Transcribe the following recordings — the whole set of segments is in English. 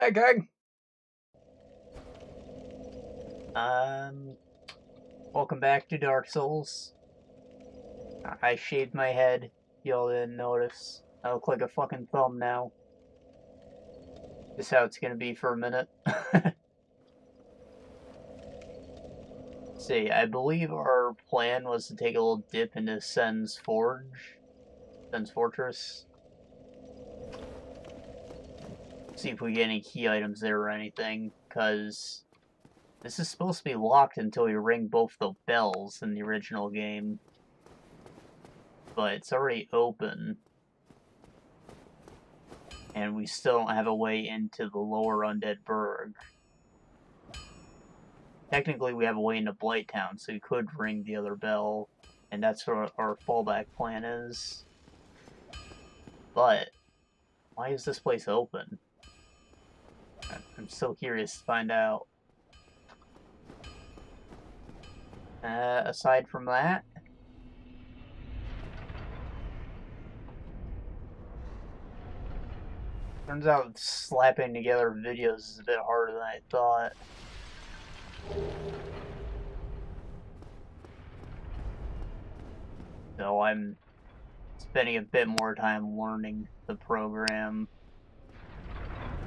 Hey, gang. Welcome back to Dark Souls. I shaved my head. Y'all didn't notice. I look like a fucking thumb now. Just how it's gonna be for a minute. See, I believe our plan was to take a little dip into Sen's Fortress. See if we get any key items there or anything, because this is supposed to be locked until we ring both the bells in the original game. But it's already open. And we still don't have a way into the lower Undead Burg. Technically, we have a way into Blighttown, so we could ring the other bell, and that's what our fallback plan is. But, why is this place open? I'm so curious to find out. Aside from that, turns out slapping together videos is a bit harder than I thought. So I'm spending a bit more time learning the program.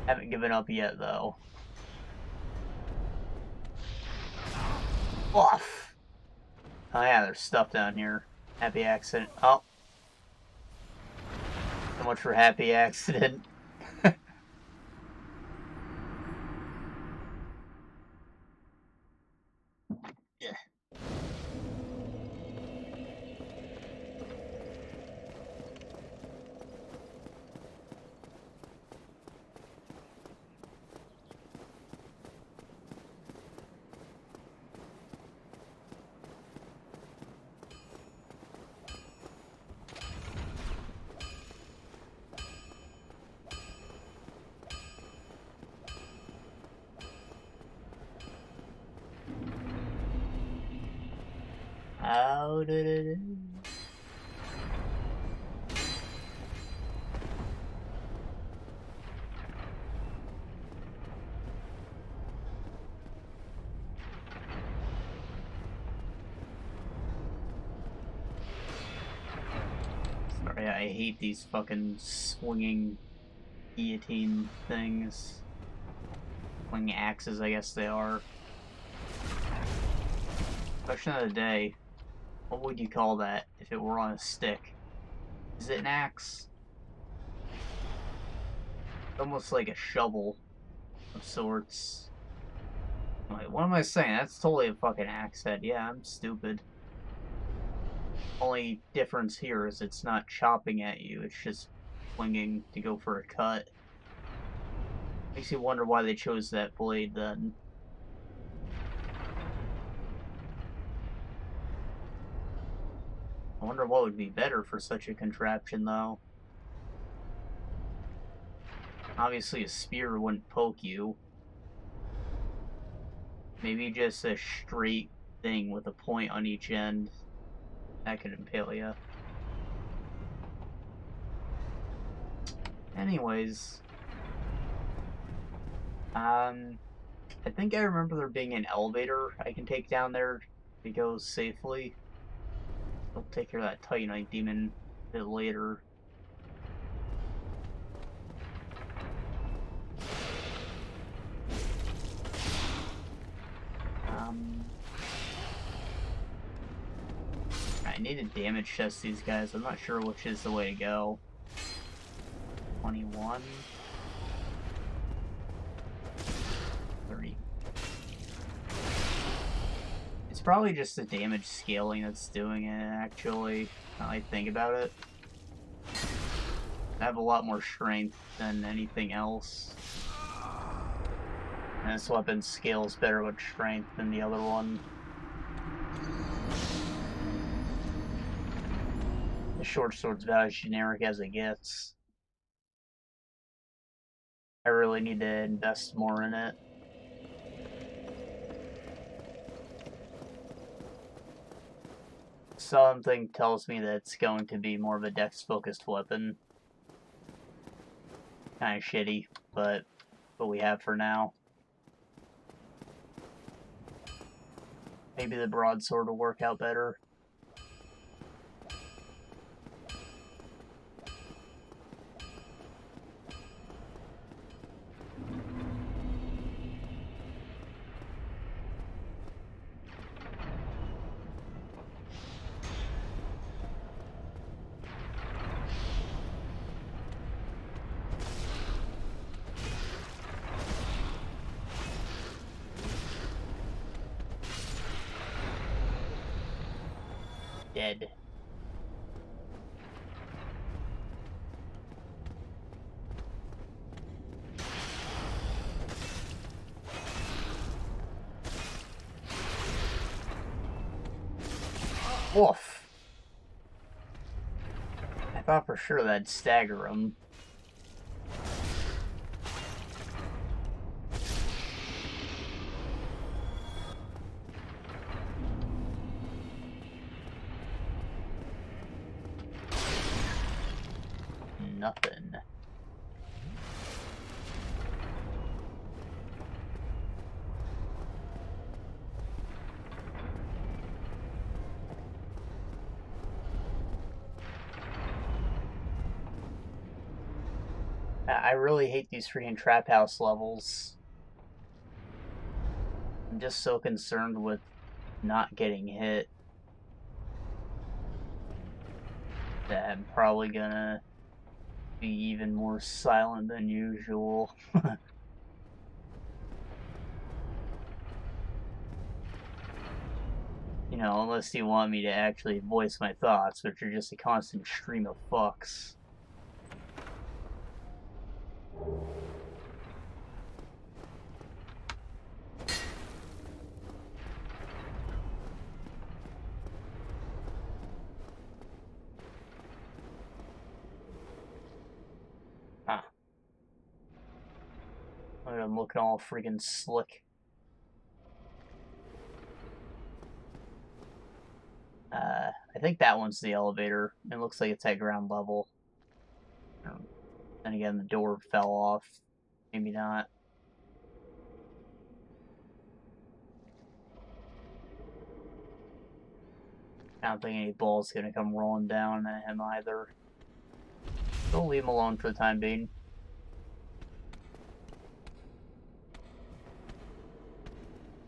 Haven't given up yet, though. Off! Oh yeah, there's stuff down here. Happy accident. Oh. So much for happy accident. Yeah. How did it end? Sorry, I hate these fucking swinging guillotine things. Swinging axes, I guess they are. Question of the day. What would you call that if it were on a stick? Is it an axe? Almost like a shovel of sorts. Wait, what am I saying? That's totally a fucking axe head. Yeah, I'm stupid. Only difference here is it's not chopping at you, it's just swinging to go for a cut. Makes you wonder why they chose that blade then. I wonder what would be better for such a contraption, though. Obviously, a spear wouldn't poke you. Maybe just a straight thing with a point on each end. That could impale you. Anyways. I think I remember there being an elevator I can take down there to go safely. I'll take care of that Titanite demon a bit later. I need to damage test these guys. I'm not sure which is the way to go. 21. 30. It's probably just the damage scaling that's doing it, actually, now I think about it. I have a lot more strength than anything else. And this weapon scales better with strength than the other one. The short sword's about as generic as it gets. I really need to invest more in it. Something tells me that it's going to be more of a dex-focused weapon. Kinda shitty, but what we have for now. Maybe the broadsword will work out better. Dead. Woof. I thought for sure that'd stagger him. Nothing. I really hate these freaking trap house levels. I'm just so concerned with not getting hit that I'm probably gonna be even more silent than usual. You know, unless you want me to actually voice my thoughts, which are just a constant stream of fucks. Huh. I'm looking all freaking slick. I think that one's the elevator. It looks like it's at ground level. Then again, the door fell off. Maybe not. I don't think any ball's gonna come rolling down at him either. We'll leave him alone for the time being.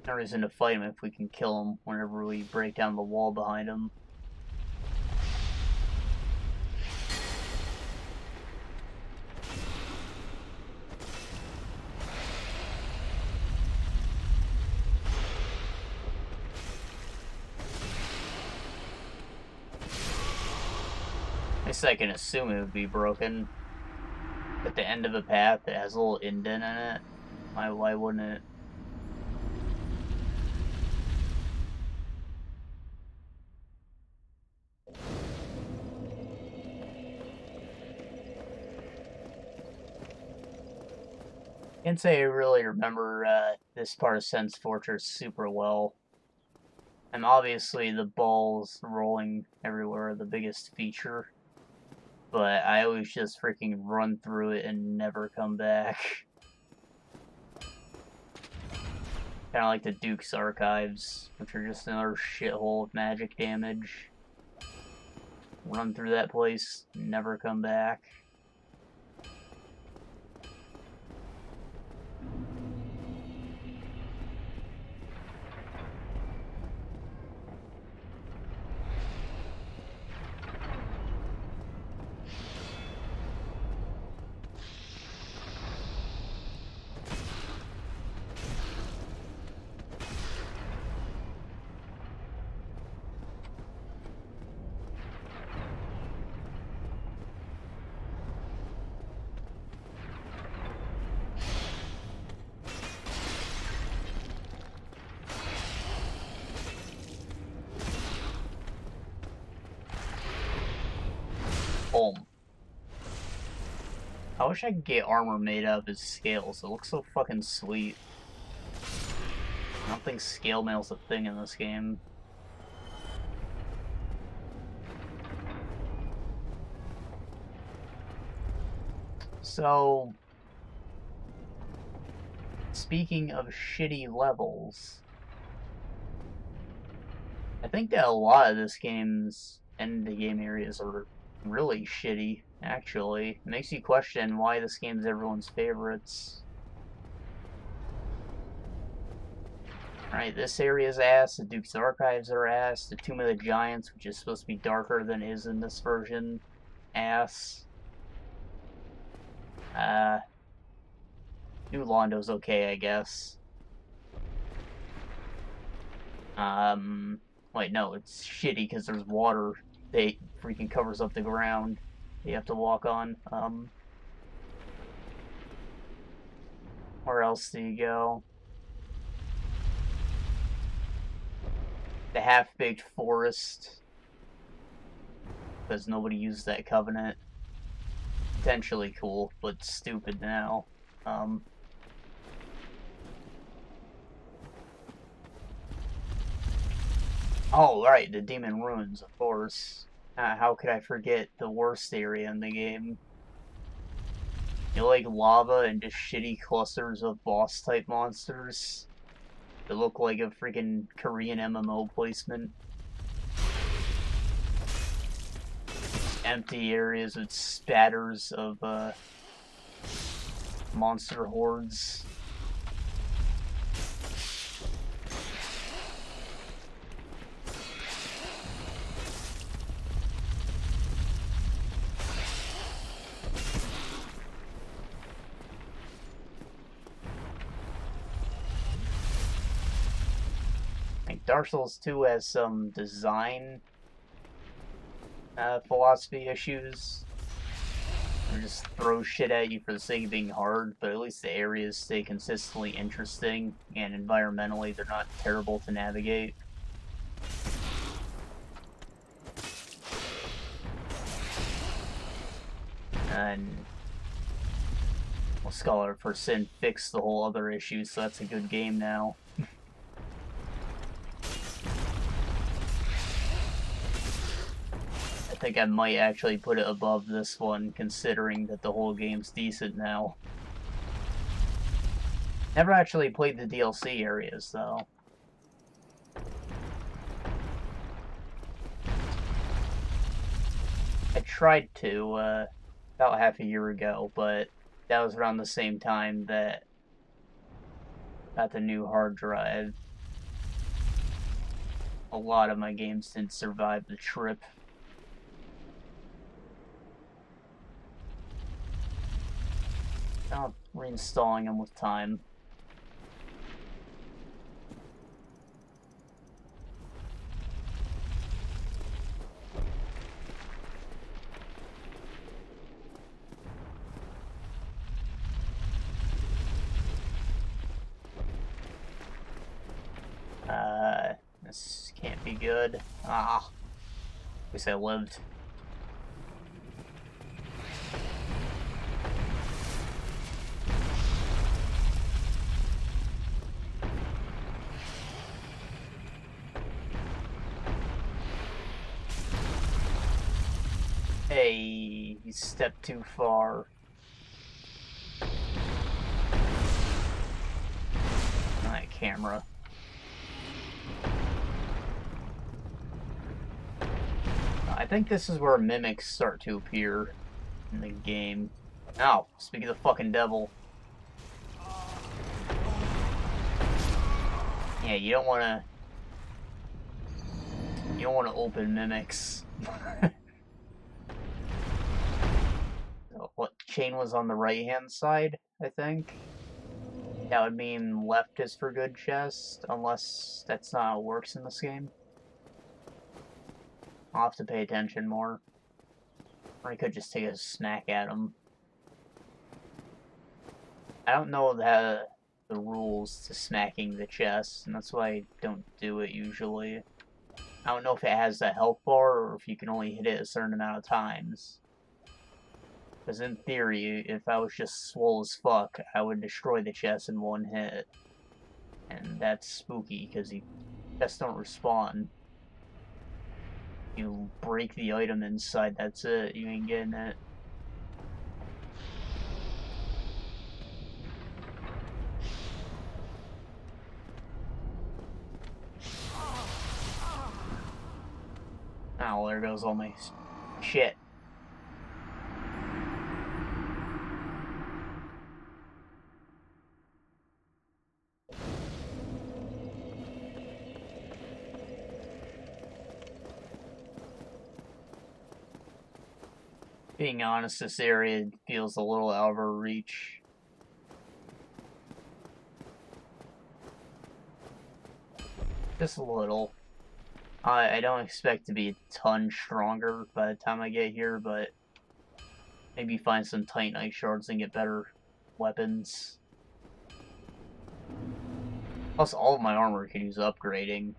No reason to fight him if we can kill him whenever we break down the wall behind him. At least I can assume it would be broken. At the end of a path that has a little indent in it. Why wouldn't it? Can't say I really remember this part of Sense Fortress super well. And obviously the balls rolling everywhere are the biggest feature. But I always just freaking run through it and never come back. Kinda like the Duke's Archives, which are just another shithole of magic damage. Run through that place, never come back. Boom. I wish I could get armor made out of his scales. It looks so fucking sweet. I don't think scale mail's a thing in this game. So, speaking of shitty levels, I think that a lot of this game's end-game areas are really shitty, actually. It makes you question why this game's everyone's favorites. Alright, this area's ass, the Duke's Archives are ass, the Tomb of the Giants, which is supposed to be darker than is in this version, ass. New Londo's okay, I guess. Wait, no, it's shitty because there's water that freaking covers up the ground you have to walk on. Where else do you go? The half-baked forest, because nobody used that covenant. Potentially cool, but stupid now. Oh, right, the Demon Ruins, of course. How could I forget the worst area in the game? You know, like lava and just shitty clusters of boss-type monsters that look like a freaking Korean MMO placement. Empty areas with spatters of monster hordes. Dark Souls 2 has some design philosophy issues. Or just throw shit at you for the sake of being hard, but at least the areas stay consistently interesting, and environmentally they're not terrible to navigate. And well, Scholar for Sin fixed the whole other issue, so that's a good game now. I think I might actually put it above this one, considering that the whole game's decent now. Never actually played the DLC areas, though. I tried to, about half a year ago, but that was around the same time that I got the new hard drive. A lot of my games didn't survive the trip. Oh, reinstalling them with time. This can't be good. Ah, at least I lived. Hey, he stepped too far. That camera. I think this is where mimics start to appear in the game. Ow, speak of the fucking devil. Yeah, you don't wanna open mimics. What chain was on the right hand side, I think? That would mean left is for good chest, unless that's not how it works in this game. I'll have to pay attention more. Or I could just take a smack at him. I don't know the rules to smacking the chest, and that's why I don't do it usually. I don't know if it has a health bar, or if you can only hit it a certain amount of times. Because in theory, if I was just swole as fuck, I would destroy the chest in one hit. And that's spooky, because the chests don't respawn. You break the item inside, that's it. You ain't getting it. there goes all my shit. Being honest, this area feels a little out of our reach. Just a little. I don't expect to be a ton stronger by the time I get here, but maybe find some Titanite shards and get better weapons. Plus, all of my armor could use upgrading.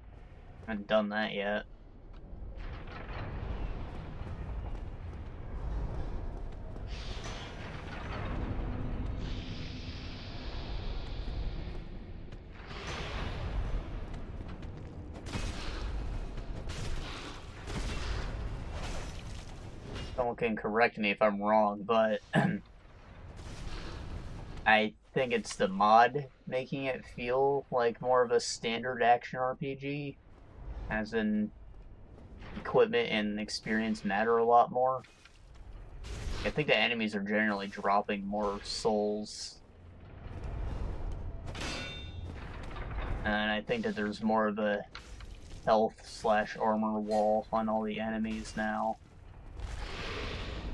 I haven't done that yet. Someone can correct me if I'm wrong, but I think it's the mod making it feel like more of a standard action RPG, as in equipment and experience matter a lot more. I think the enemies are generally dropping more souls, and I think that there's more of a health/armor wall on all the enemies now.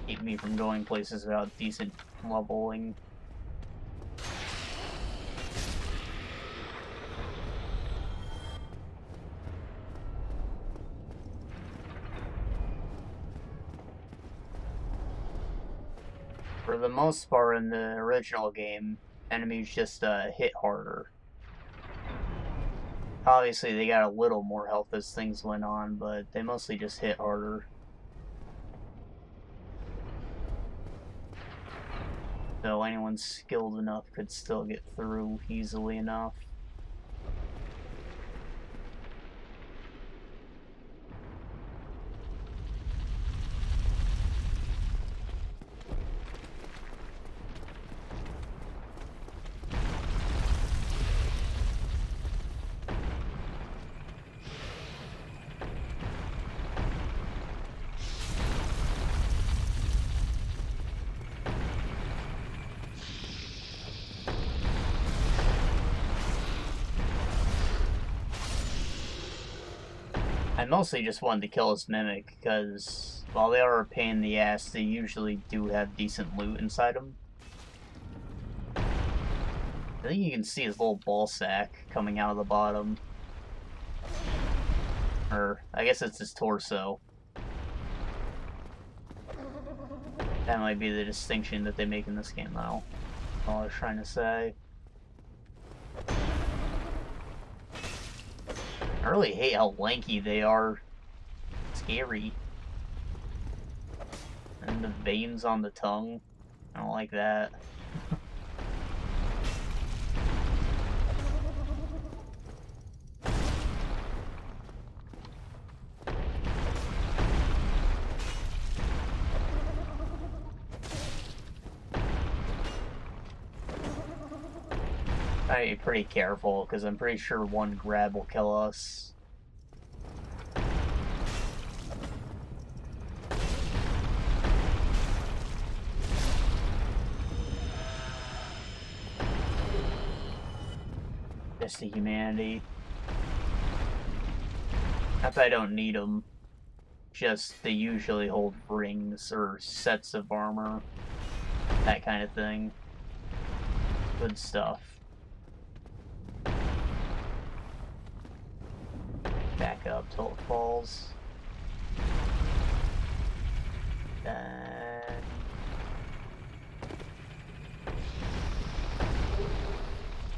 Keep me from going places without decent leveling. For the most part in the original game, enemies just hit harder. Obviously they got a little more health as things went on, but they mostly just hit harder. So anyone skilled enough could still get through easily enough. I mostly just wanted to kill this mimic, because while they are a pain in the ass, they usually do have decent loot inside them. I think you can see his little ball sack coming out of the bottom. Or, I guess it's his torso. That might be the distinction that they make in this game, though. All I was trying to say. I really hate how lanky they are. Scary. And the veins on the tongue. I don't like that. I be pretty careful, because I'm pretty sure one grab will kill us. Just to humanity. Not that I don't need them, just they usually hold rings or sets of armor. That kind of thing. Good stuff. Back up till it falls.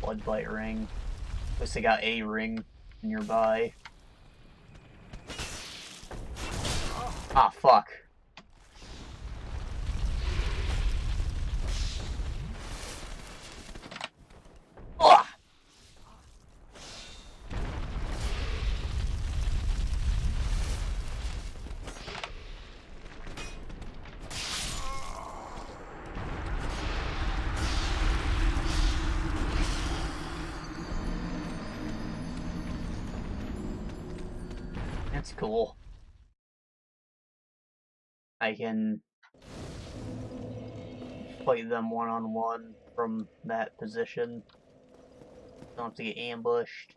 Blood bite ring. At least I got a ring nearby. Ah, fuck. Ugh! That's cool. I can fight them one-on-one from that position. Don't have to get ambushed.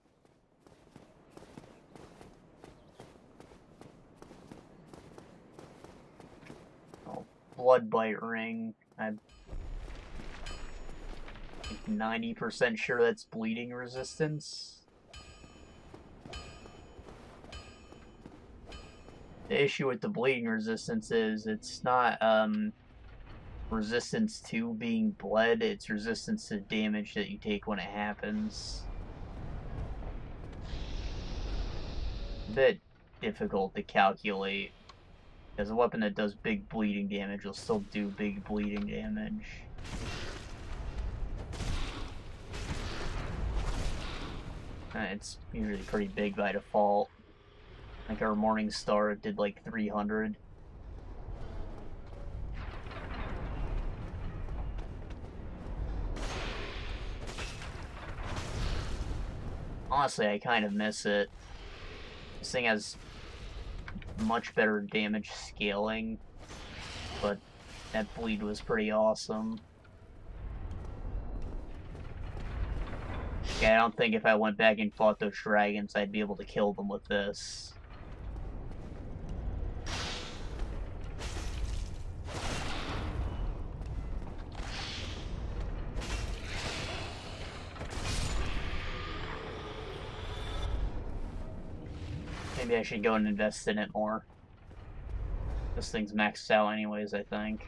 Oh, blood bite ring. I'm 90% sure that's bleeding resistance. The issue with the bleeding resistance is it's not resistance to being bled, it's resistance to damage that you take when it happens. A bit difficult to calculate. As a weapon that does big bleeding damage will still do big bleeding damage. It's usually pretty big by default. Like our Morning Star did like 300. Honestly, I kind of miss it. This thing has much better damage scaling, but that bleed was pretty awesome. Yeah, I don't think if I went back and fought those dragons, I'd be able to kill them with this. Maybe I should go and invest in it more. This thing's maxed out anyways, I think.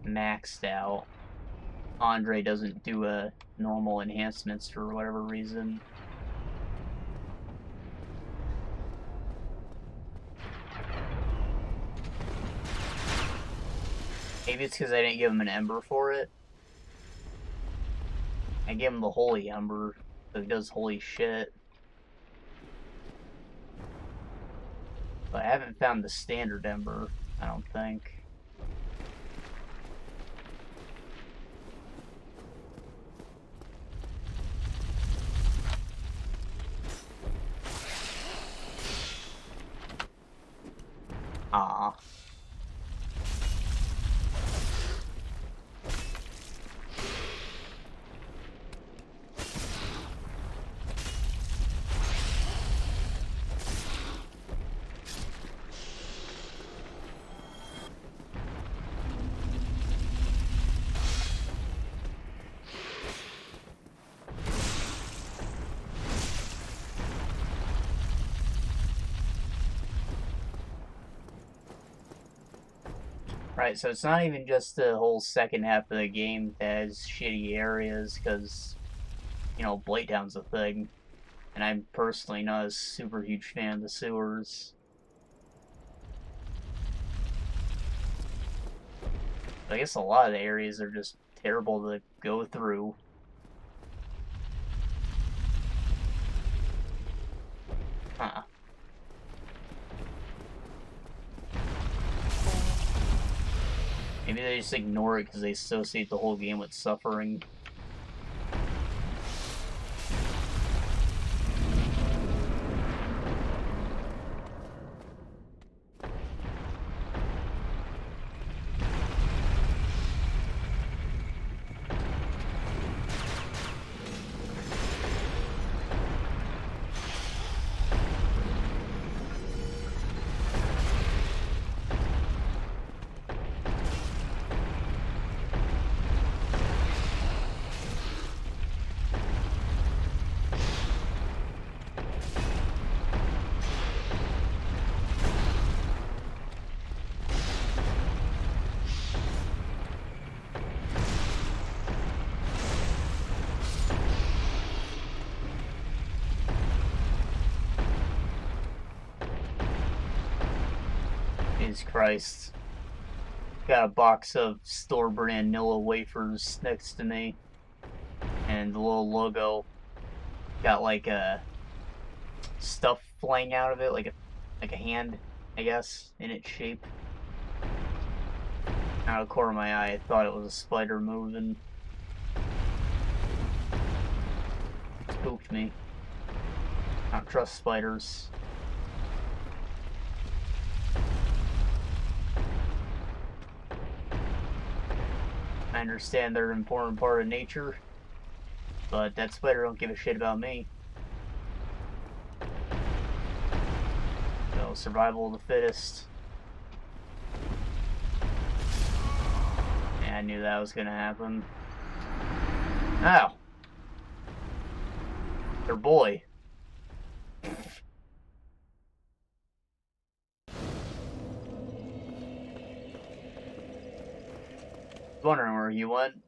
Maxed out. Andre doesn't do normal enhancements for whatever reason. Maybe it's because I didn't give him an ember for it. I gave him the holy ember, so he does holy shit. But I haven't found the standard ember, I don't think. Ah. Right, so it's not even just the whole second half of the game that has shitty areas, because, you know, Blighttown's a thing, and I'm personally not a super huge fan of the sewers. But I guess a lot of the areas are just terrible to go through. Huh. Maybe they just ignore it because they associate the whole game with suffering. Jesus Christ. Got a box of store brand Nilla wafers next to me. And the little logo got like a stuff flying out of it, like a hand, I guess, in its shape. Out of the corner of my eye, I thought it was a spider moving. Spooked me. I don't trust spiders. I understand they're an important part of nature, but that spider don't give a shit about me. So, survival of the fittest. Yeah, I knew that was gonna happen. Oh! Their boy. Wondering where he went.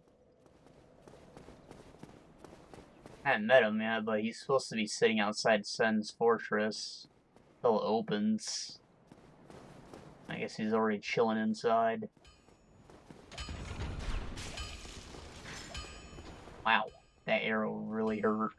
I haven't met him yet, but he's supposed to be sitting outside Sen's fortress until it opens. I guess he's already chilling inside. Wow, that arrow really hurt.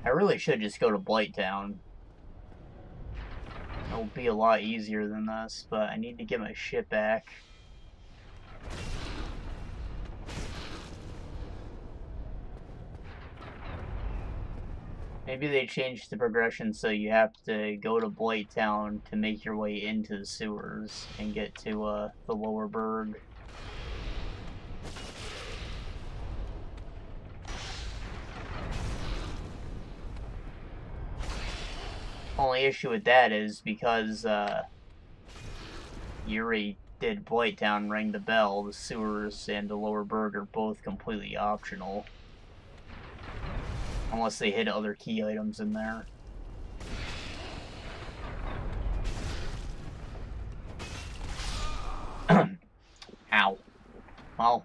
I really should just go to Blighttown. It'll be a lot easier than this, but I need to get my shit back. Maybe they changed the progression so you have to go to Blighttown to make your way into the sewers and get to the lower burg. Only issue with that is because Yuri did Blighttown ring the bell, the sewers and the lower burg are both completely optional. Unless they hit other key items in there. Ow. Well.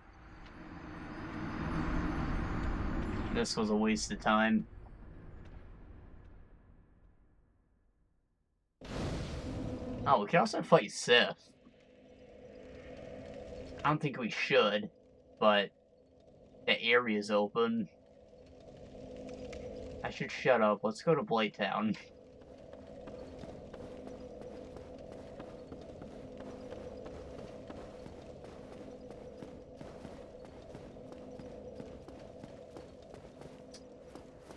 This was a waste of time. Oh, we can also fight Sith. I don't think we should, but the area's open. I should shut up. Let's go to Blighttown.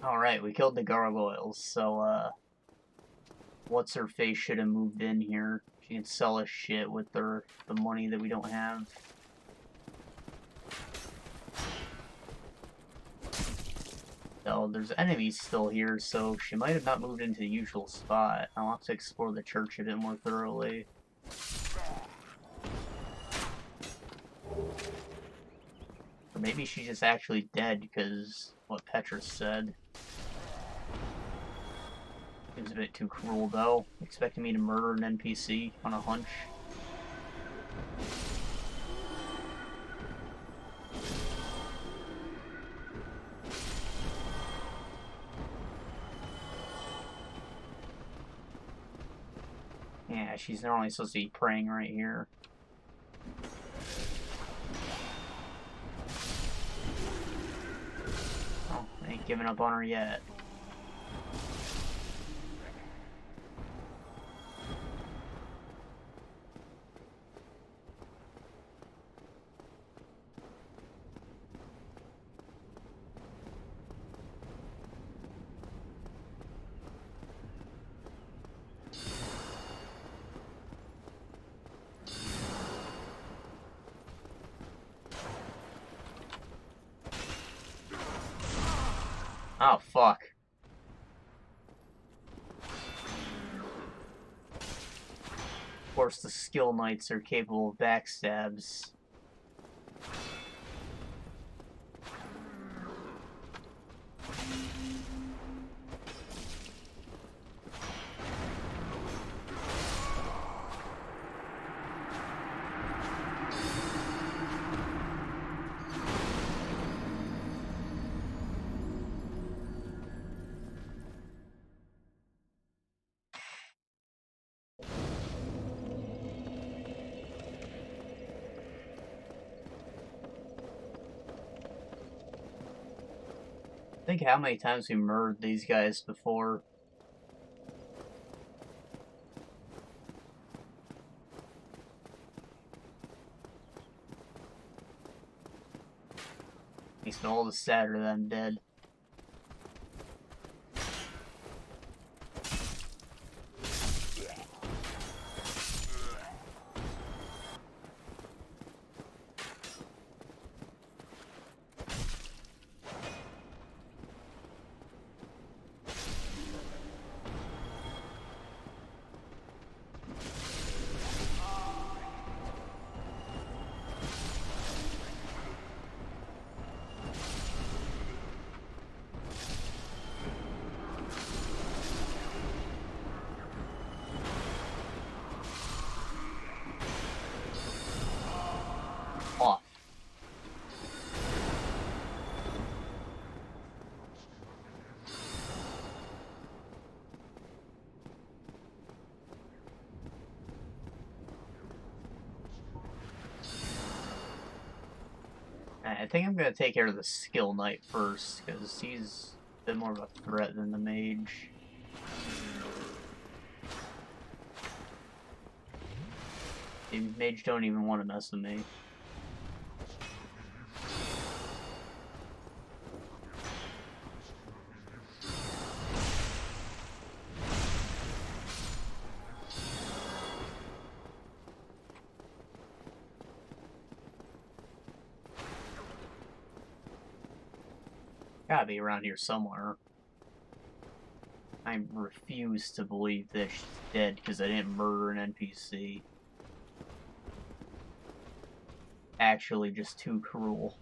Alright, we killed the gargoyles, so, what's-her-face should have moved in here. She can sell us shit with the money that we don't have. So, there's enemies still here, so she might have not moved into the usual spot. I'll have to explore the church a bit more thoroughly. Or maybe she's just actually dead because what Petra said. Seems a bit too cruel, though. Expecting me to murder an NPC on a hunch. Yeah, she's normally supposed to be praying right here. Oh, I ain't giving up on her yet. Oh, fuck. Of course, the skill knights are capable of backstabs. Think how many times we murdered these guys before. Makes me all the sadder that I'm dead. I think I'm gonna take care of the skill knight first, because he's a bit more of a threat than the mage. The mage don't even want to mess with me. Gotta be around here somewhere. I refuse to believe that she's dead because I didn't murder an NPC. Actually, just too cruel.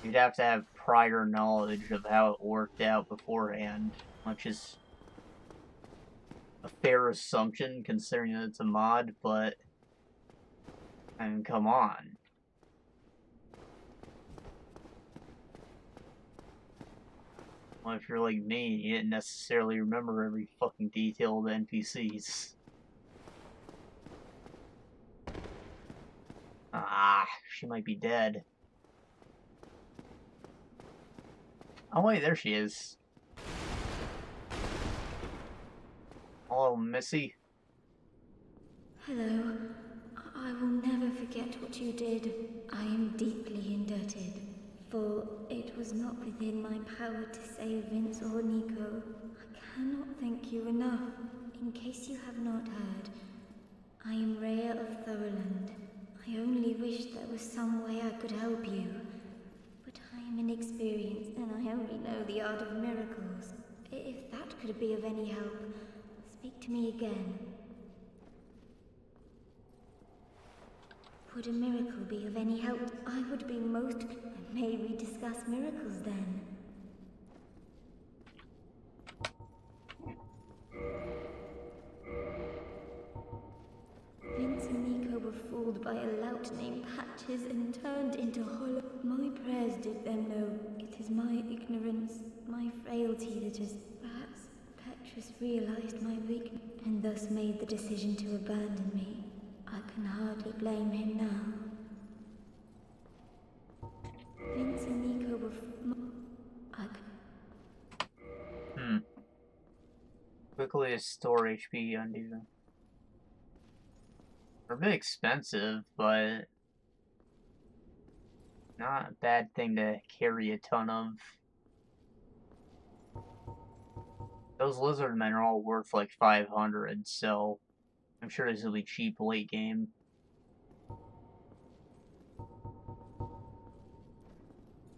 You'd have to have prior knowledge of how it worked out beforehand, which is a fair assumption considering that it's a mod, but I mean, come on. Well, if you're like me, you didn't necessarily remember every fucking detail of the NPCs. Ah, she might be dead. Oh wait, there she is. Hello, Missy. Hello. I will never forget what you did. I am deeply indebted, for it was not within my power to save Vince or Nico. I cannot thank you enough. In case you have not heard, I am Rhea of Thoroland. I only wish there was some way I could help you. But I am inexperienced and I only know the art of miracles. If that could be of any help, speak to me again. Would a miracle be of any help? I would be most... May we discuss miracles then? Vince and Nico were fooled by a lout named Patches and turned into hollow. My prayers did them no. It is my ignorance, my frailty that has... Perhaps Petrus realized my weakness and thus made the decision to abandon me. I can hardly blame him now. Vince and Nico were... Quickly store HP undo. They're a bit expensive, but not a bad thing to carry a ton of. Those lizard men are all worth like 500, so I'm sure this will be cheap late game.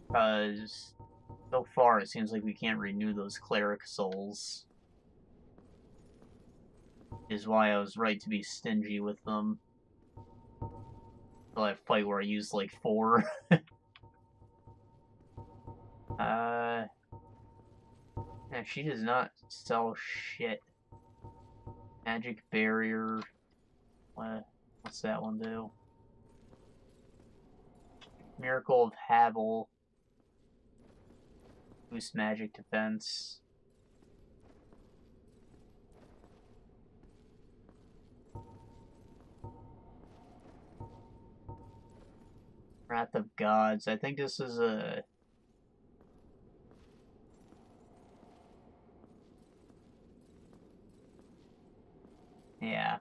Because so far it seems like we can't renew those cleric souls. Is why I was right to be stingy with them. Until I fight where I used like 4. Yeah, she does not sell shit. Magic barrier. What's that one do? Miracle of Havel. Boost magic defense. Wrath of Gods. I think this is a... Yeah.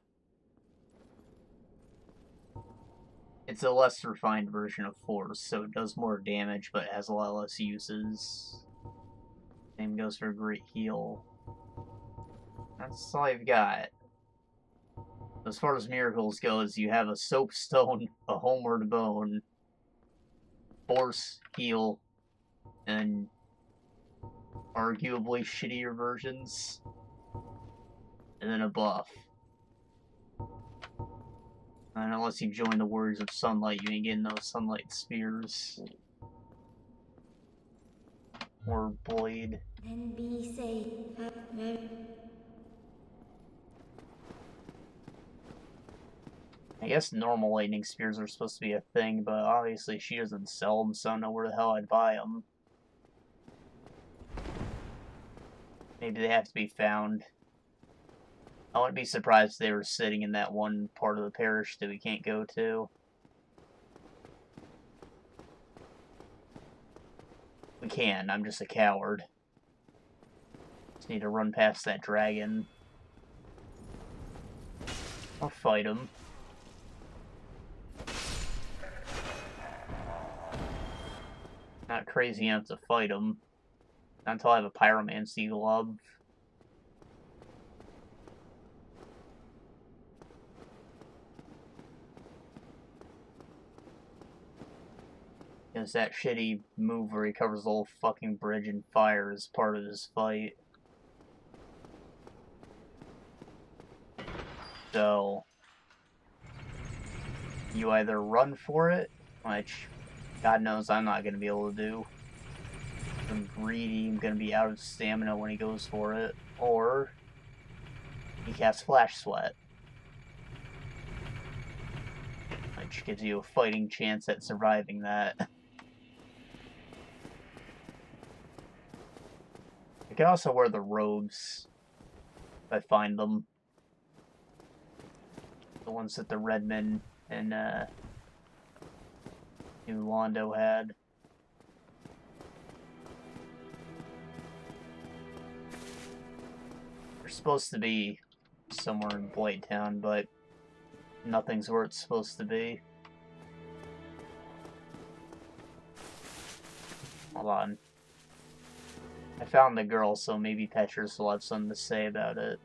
It's a less refined version of Force, so it does more damage, but has a lot less uses. Same goes for Great Heal. That's all I've got. As far as miracles goes, you have a Soapstone, a Homeward Bone, Force, Heal, and arguably shittier versions, and then a buff. And unless you join the Warriors of Sunlight, you ain't getting those Sunlight Spears. Or Blade. Then be safe. I guess normal lightning spears are supposed to be a thing, but obviously she doesn't sell them, so I don't know where the hell I'd buy them. Maybe they have to be found. I wouldn't be surprised if they were sitting in that one part of the parish that we can't go to. We can, I'm just a coward. Just need to run past that dragon. Or fight him. Not crazy enough to fight him. Not until I have a pyromancy glove. Because that shitty move where he covers the whole fucking bridge in fire is part of his fight. So, you either run for it, which God knows I'm not going to be able to do. I'm greedy, I'm going to be out of stamina when he goes for it. Or, he casts Flash Sweat, which gives you a fighting chance at surviving that. I can also wear the robes, if I find them. The ones that the Redmen and New Londo had. They're supposed to be somewhere in Blighttown, but nothing's where it's supposed to be. Hold on. I found the girl, so maybe Petrus will have something to say about it.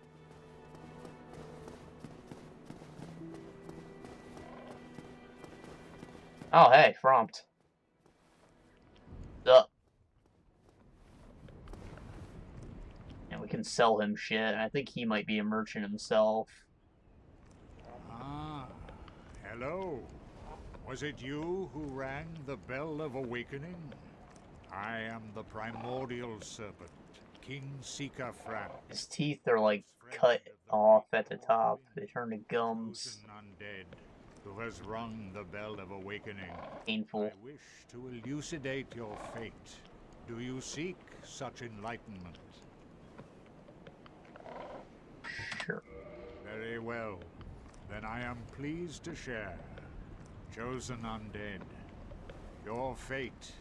Oh, hey, Frompt. What's up? And we can sell him shit. I think he might be a merchant himself. Ah, hello. Was it you who rang the bell of awakening? I am the primordial serpent, King Seeker Fran. His teeth are like cut off at the top. They turn to gums. Undead, who has rung the bell of awakening. Painful. I wish to elucidate your fate. Do you seek such enlightenment? Sure. Very well. Then I am pleased to share. Chosen undead, your fate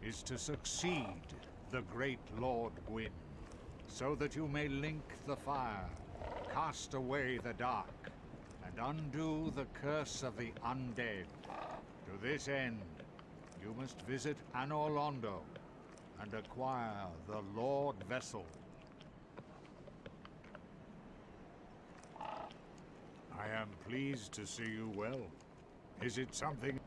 is to succeed the great Lord Gwyn, so that you may link the fire, cast away the dark, and undo the curse of the undead. To this end, you must visit Anor Londo and acquire the Lord Vessel. I am pleased to see you well. Is it something?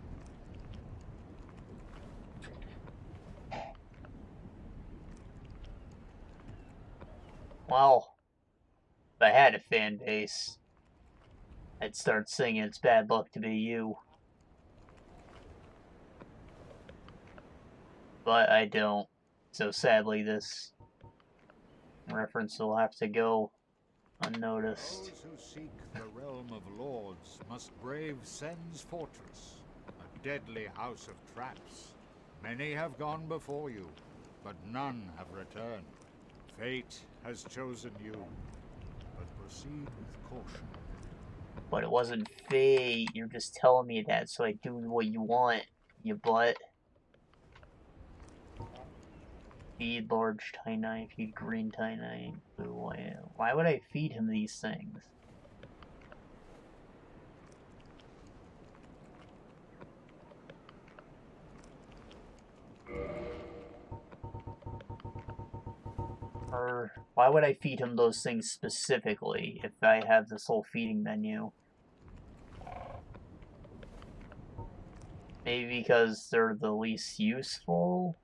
Well, if I had a fan base, I'd start singing It's Bad Luck to Be You. But I don't. So sadly, this reference will have to go unnoticed. Those who seek the realm of lords must brave Sen's fortress, a deadly house of traps. Many have gone before you, but none have returned. Fate has chosen you, but proceed with caution. But it wasn't fate. You're just telling me that so I do what you want, you butt. Feed large Tainai, feed green Tainai. Why would I feed him these things? Or why would I feed him those things specifically if I have this whole feeding menu? Maybe because they're the least useful?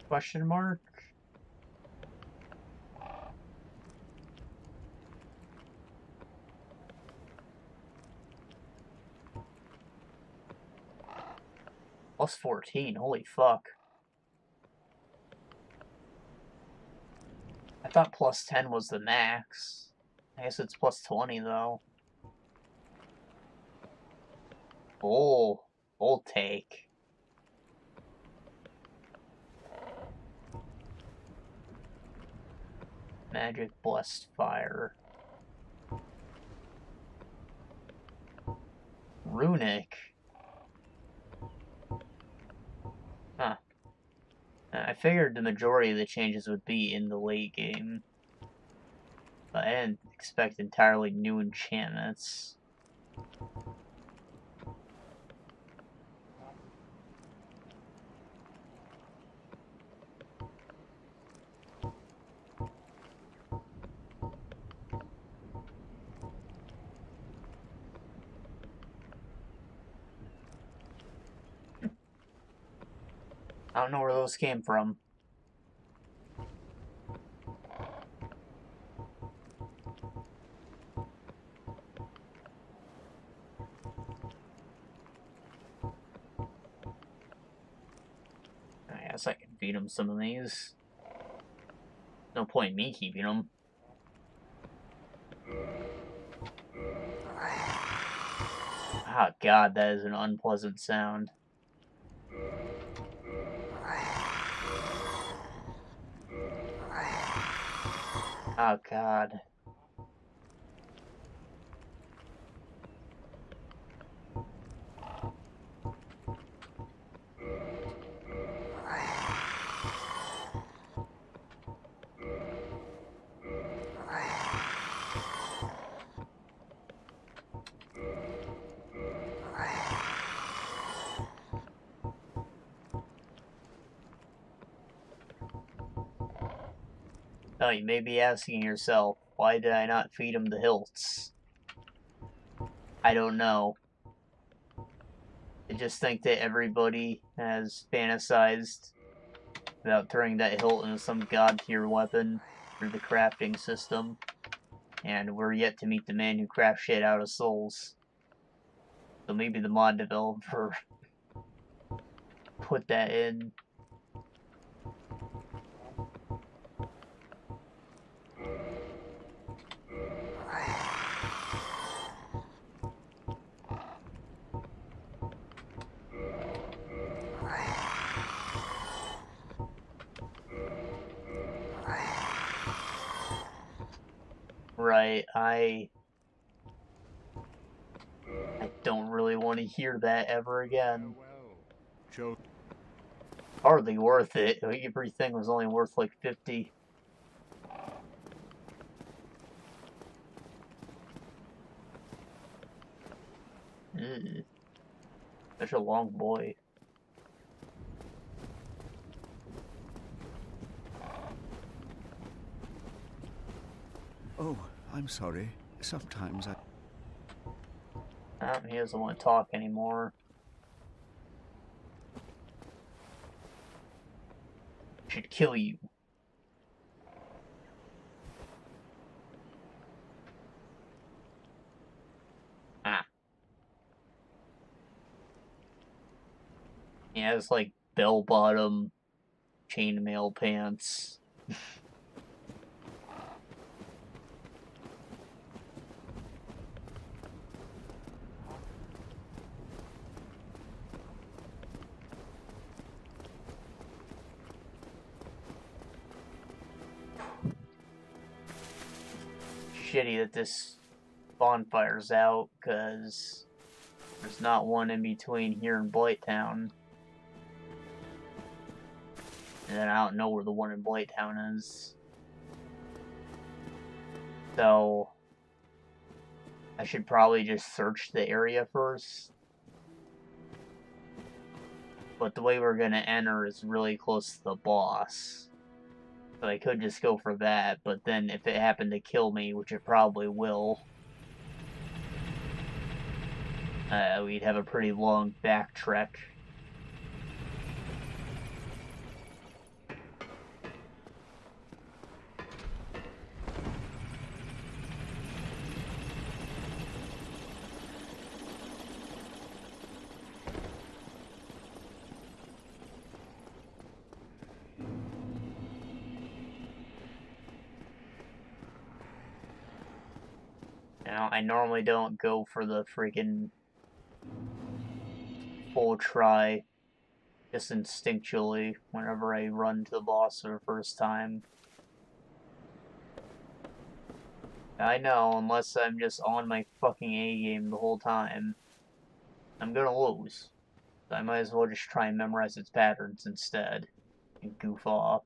Question mark? Plus 14, holy fuck. I thought plus 10 was the max. I guess it's plus 20 though. Bold take. Magic blessed fire. Runic. Huh. I figured the majority of the changes would be in the late game, but I didn't expect entirely new enchantments. I don't know where those came from. I guess I can feed him some of these. No point in me keeping them. Oh god, that is an unpleasant sound. Oh god. Now you may be asking yourself, why did I not feed him the hilts? I don't know. I just think that everybody has fantasized about turning that hilt into some god-tier weapon through the crafting system, and we're yet to meet the man who crafts shit out of souls. So maybe the mod developer put that in. Right, I don't really want to hear that ever again. Hardly worth it. Everything was only worth like 50. Such a long boy. Oh, I'm sorry. Sometimes I... He doesn't want to talk anymore. Should kill you. Ah. He has like bell-bottom chainmail pants. Shitty that this bonfire's out, because there's not one in between here and Blighttown. And then I don't know where the one in Blighttown is. So I should probably just search the area first. But the way we're gonna enter is really close to the boss. So I could just go for that, but then if it happened to kill me, which it probably will, we'd have a pretty long backtrek. Now, I normally don't go for the freaking full try, just instinctually, whenever I run to the boss for the first time. I know, unless I'm just on my fucking A game the whole time, I'm gonna lose. So I might as well just try and memorize its patterns instead and goof off.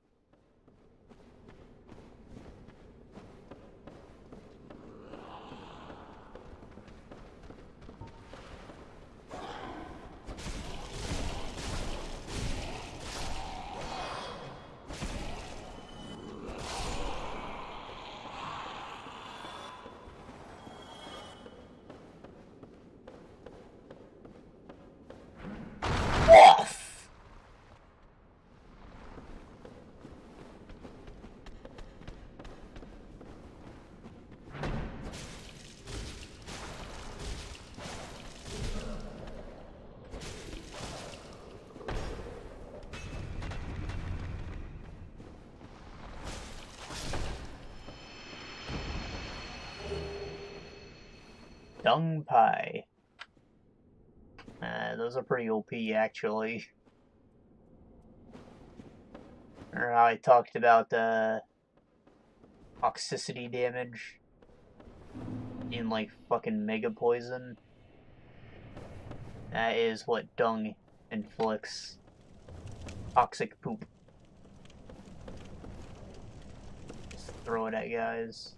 Off! Dung pie. Those are pretty OP, actually. Or how I talked about toxicity damage in, like, fucking mega poison. That is what dung inflicts. Toxic poop. Just throw it at guys.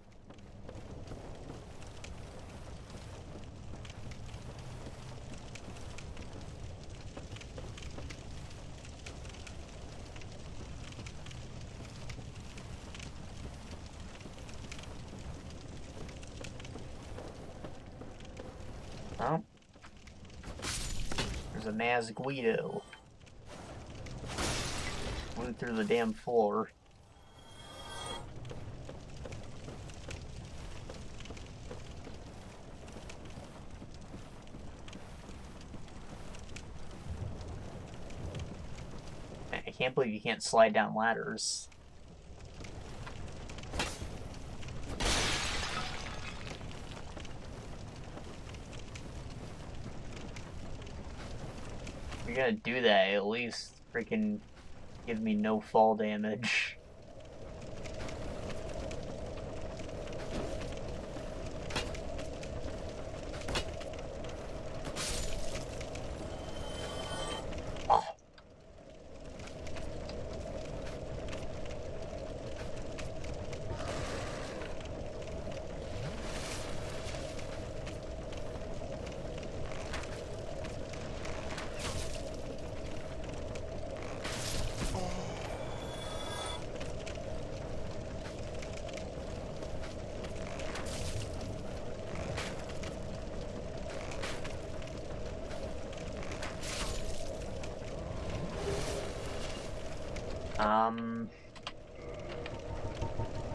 Oh. There's a Mazguido. Flew through the damn floor. I can't believe you can't slide down ladders. If you're gonna do that, at least freaking give me no fall damage. Oh.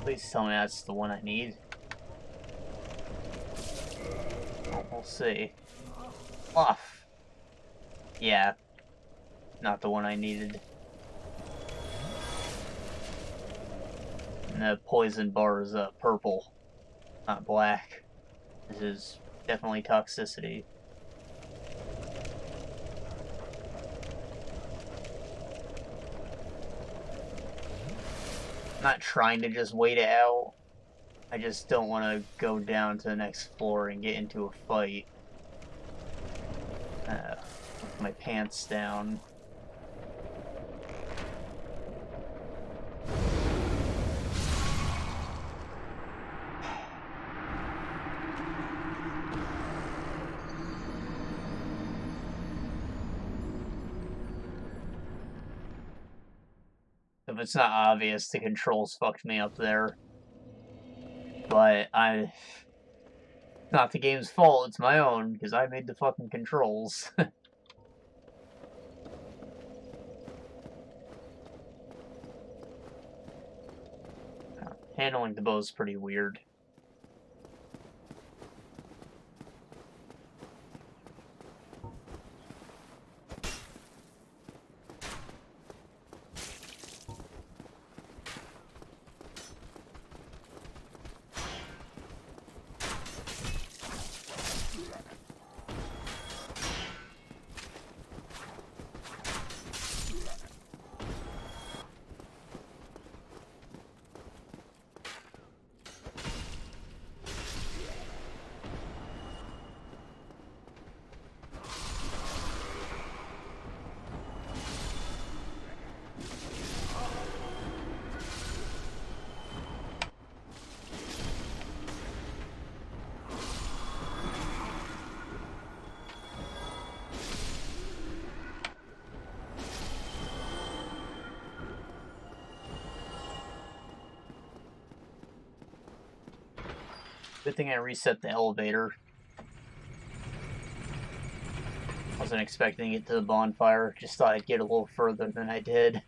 Please tell me that's the one I need. Well, we'll see. Off. Yeah. Not the one I needed. And the poison bar is purple, not black. This is definitely toxicity. I'm not trying to just wait it out. I just don't want to go down to the next floor and get into a fight. With my pants down. If it's not obvious, the controls fucked me up there. But it's not the game's fault, it's my own, because I made the fucking controls. Handling the bow is pretty weird. Good thing I reset the elevator. Wasn't expecting to get to the bonfire. Just thought I'd get a little further than I did.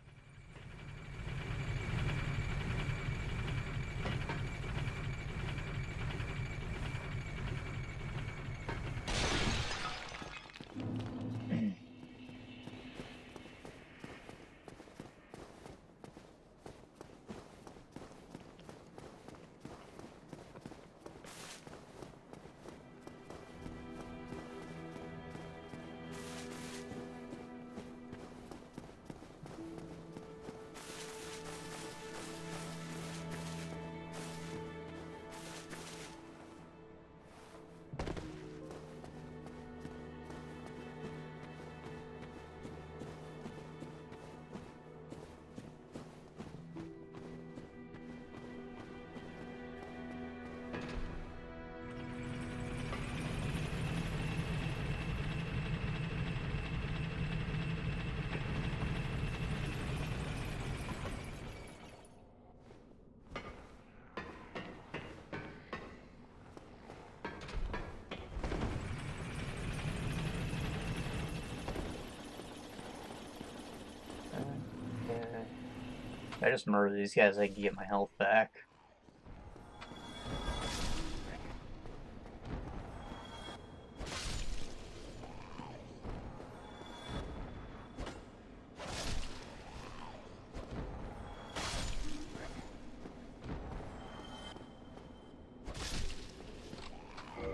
If I just murder these guys, I can get my health back.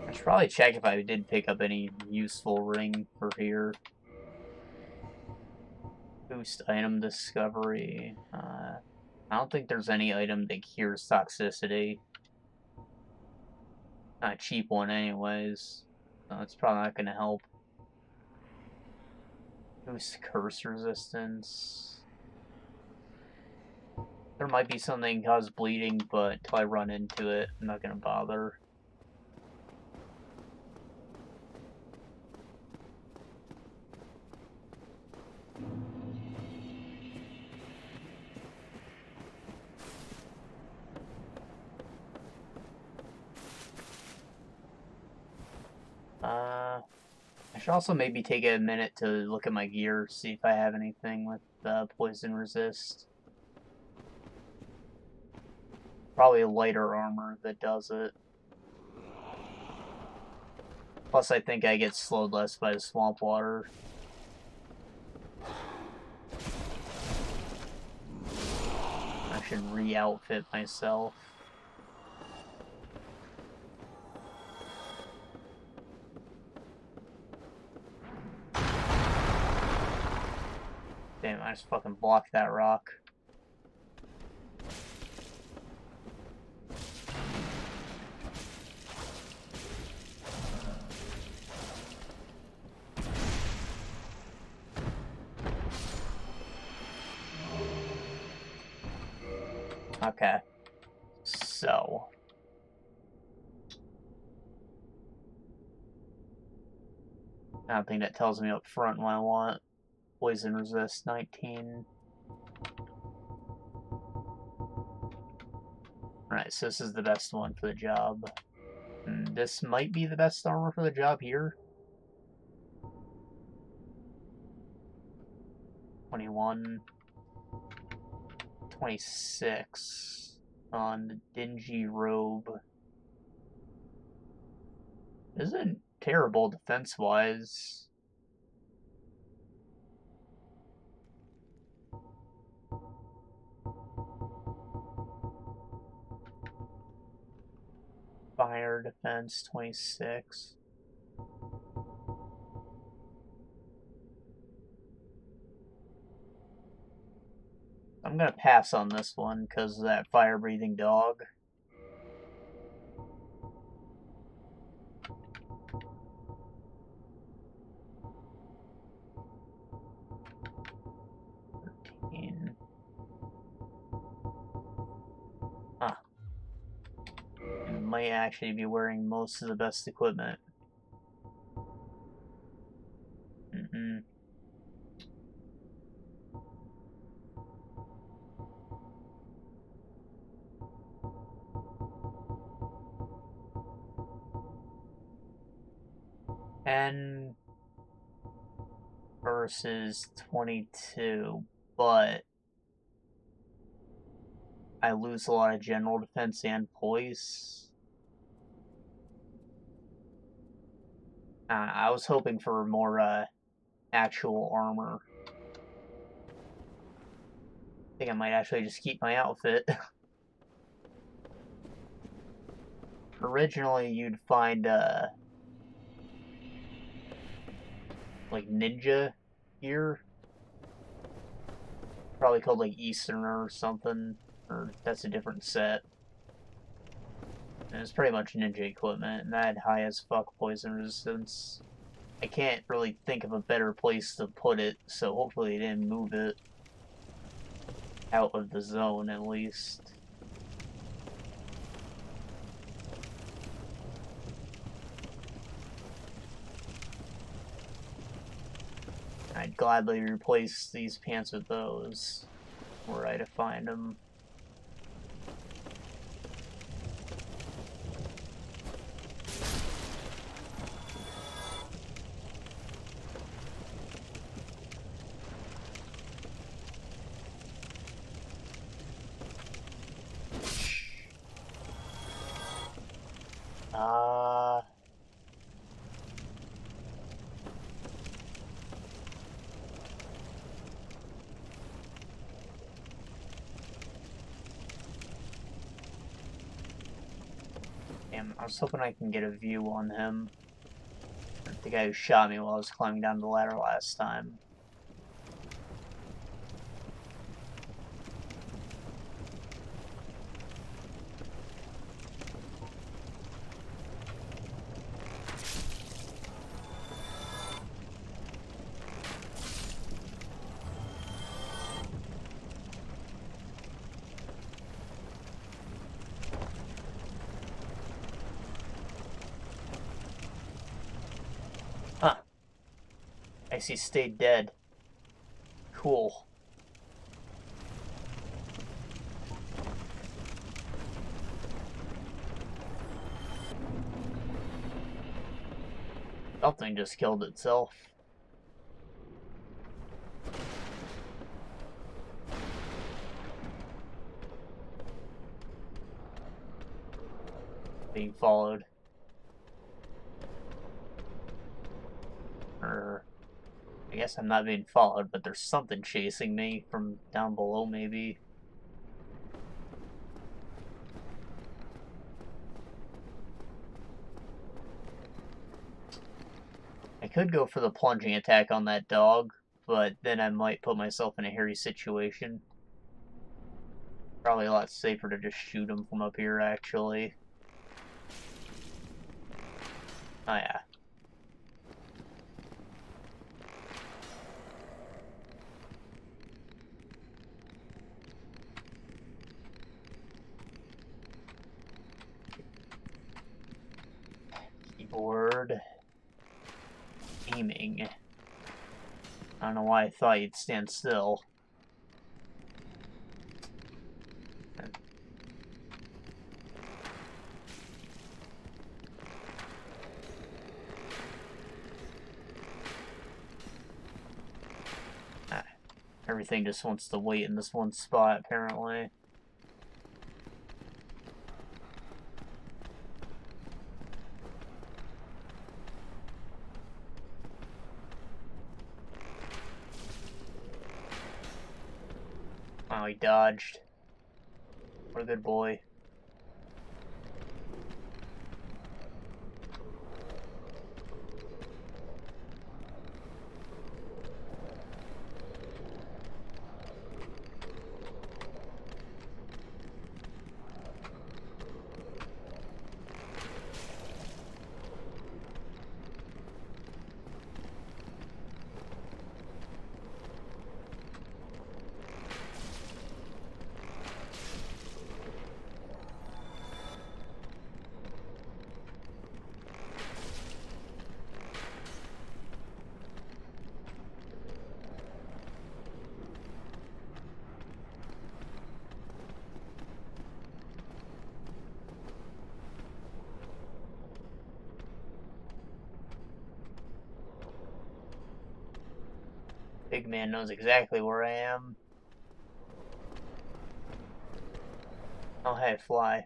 I should probably check if I did pick up any useful ring for here. Boost item discovery. I don't think there's any item that cures toxicity. Not a cheap one anyways. So it's probably not going to help. Boost curse resistance. There might be something that causes bleeding, but until I run into it, I'm not going to bother. I should also maybe take a minute to look at my gear, see if I have anything with poison resist. Probably a lighter armor that does it. Plus, I think I get slowed less by the swamp water. I should re-outfit myself. Damn, I just fucking blocked that rock. Okay. So. I don't think that tells me up front what I want. Poison resist 19. Alright, so this is the best one for the job. This might be the best armor for the job here. 21. 26 on the dingy robe. Isn't terrible defense-wise. Fire defense 26. I'm gonna pass on this one because of that fire-breathing dog. Might actually be wearing most of the best equipment. 10 versus 22, but I lose a lot of general defense and poise. I was hoping for more actual armor. I think I might actually just keep my outfit. Originally, you'd find like ninja gear, probably called like Easterner or something, or that's a different set. And it's pretty much ninja equipment, and that had high as fuck poison resistance. I can't really think of a better place to put it, so hopefully they didn't move it out of the zone at least. I'd gladly replace these pants with those, were I to find them. Damn, I was hoping I can get a view on him. The guy who shot me while I was climbing down the ladder last time. Huh. I see, stayed dead. Cool. Something just killed itself. Being followed. I guess I'm not being followed, but there's something chasing me from down below, maybe. I could go for the plunging attack on that dog, but then I might put myself in a hairy situation. Probably a lot safer to just shoot him from up here, actually. Oh yeah. Keyboard. Aiming. I don't know why I thought you'd stand still. Everything just wants to wait in this one spot, apparently. Oh, he dodged. What a good boy. Big man knows exactly where I am. Oh, hey, fly.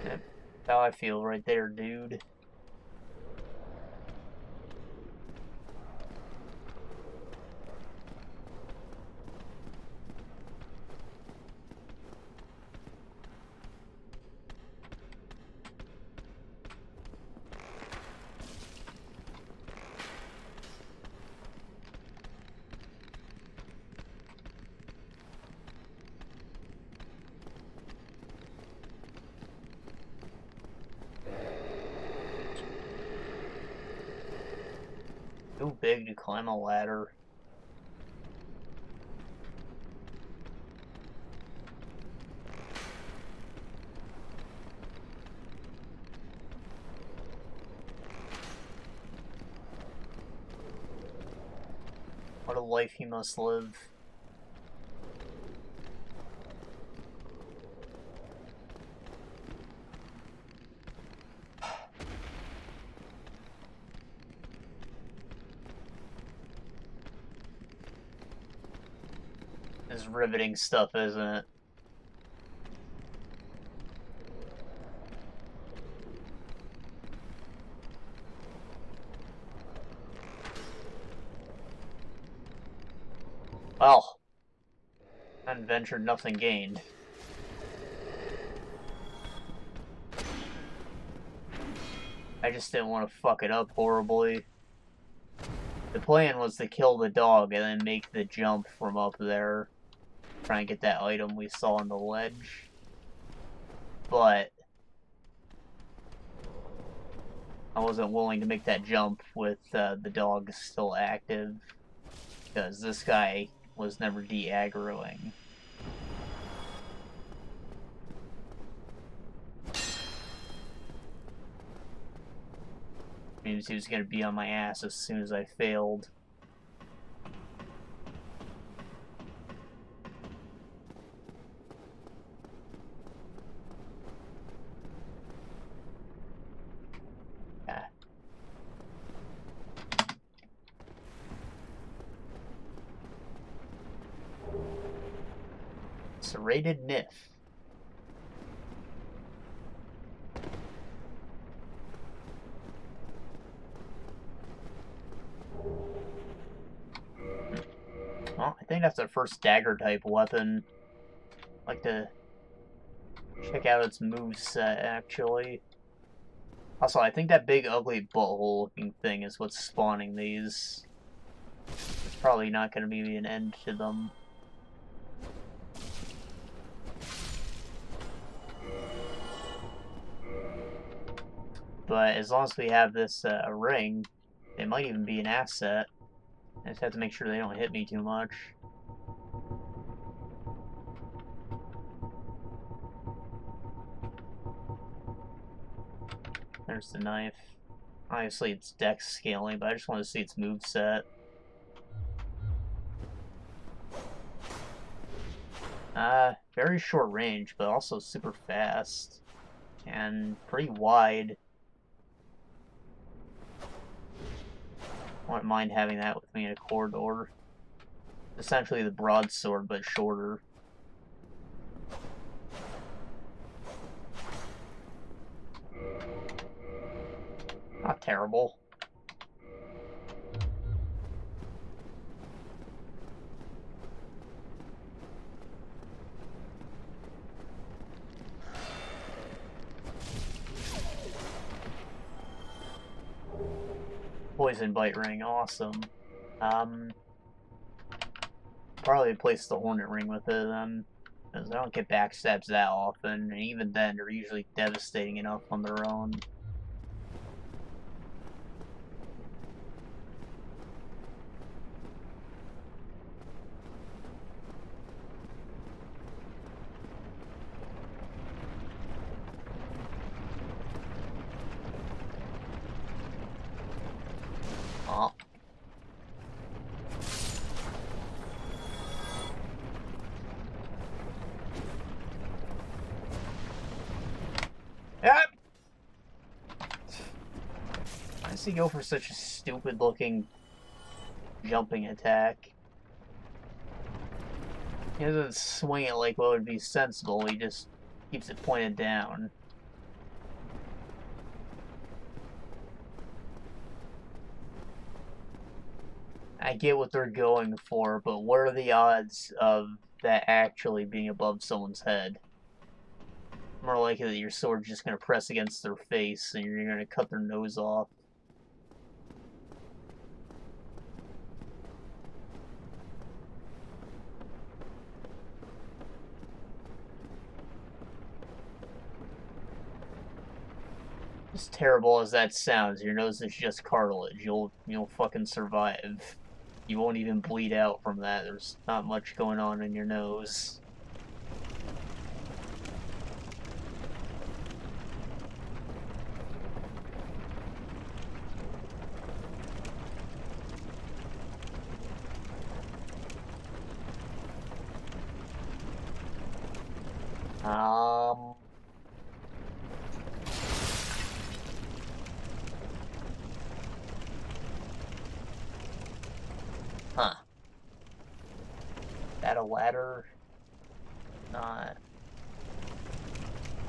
Yep. How I feel right there, dude. Too big to climb a ladder. What a life he must live. This is riveting stuff, isn't it? Well, unventured, nothing gained. I just didn't want to fuck it up horribly. The plan was to kill the dog and then make the jump from up there. Try and get that item we saw on the ledge. But I wasn't willing to make that jump with the dog still active. Because this guy was never de-aggroing. Means he was going to be on my ass as soon as I failed. Ah. Serrated Niff. Well, I think that's our first dagger-type weapon. I'd like to check out its moveset, actually. Also, I think that big, ugly, butthole-looking thing is what's spawning these. There's probably not going to be an end to them. But as long as we have this ring, it might even be an asset. I just have to make sure they don't hit me too much. There's the knife. Obviously it's dex scaling, but I just want to see its moveset. Very short range, but also super fast. And pretty wide. I wouldn't mind having that with me in a corridor. Essentially the broadsword, but shorter. Not terrible. Poison bite ring, awesome. Probably place the hornet ring with it then, because I don't get backstabs that often, and even then they're usually devastating enough on their own. Oh. does he go for such a stupid looking jumping attack? He doesn't swing it like what would be sensible, he just keeps it pointed down. I get what they're going for, but what are the odds of that actually being above someone's head? More likely that your sword's just going to press against their face and you're going to cut their nose off. As terrible as that sounds, your nose is just cartilage. You'll fucking survive. You won't even bleed out from that. There's not much going on in your nose. Huh. That a ladder? Not.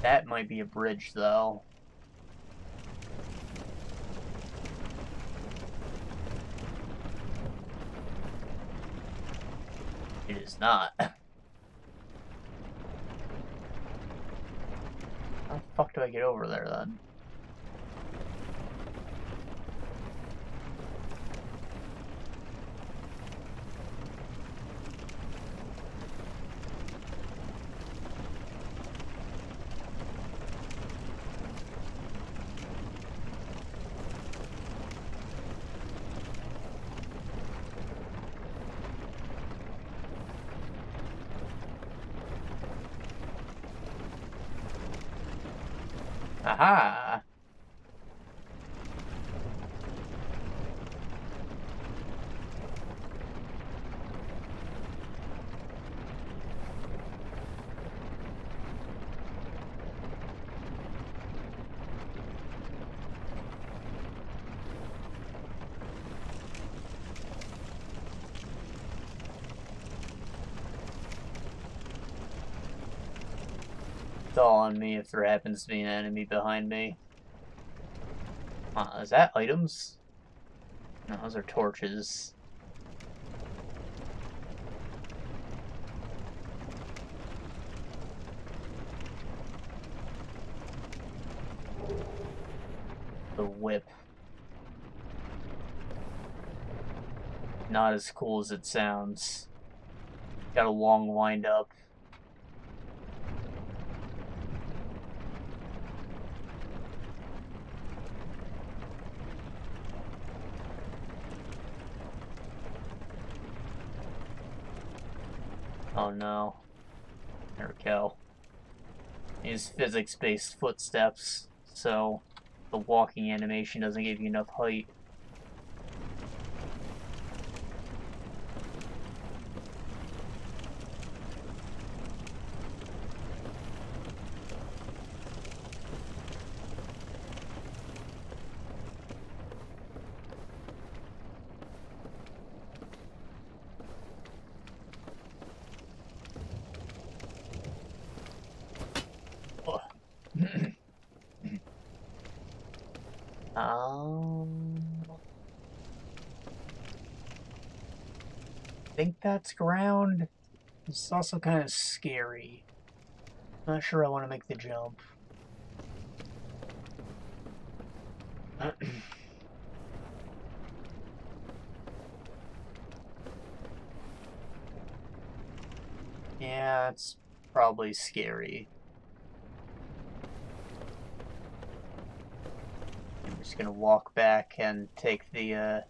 That might be a bridge, though. It is not. How the fuck do I get over there, then? Aha! It's all on me if there happens to be an enemy behind me. Is that items? No, those are torches. The whip. Not as cool as it sounds. Got a long wind up. Oh no. There we go. Use physics-based footsteps, so the walking animation doesn't give you enough height. I think that's ground. It's also kind of scary. Not sure I want to make the jump. Yeah, it's probably scary. I'm just gonna walk back and take the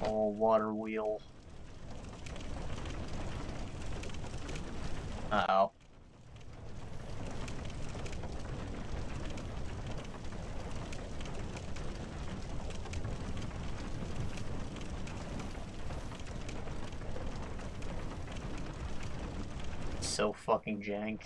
whole water wheel. Uh-oh. So fucking jank.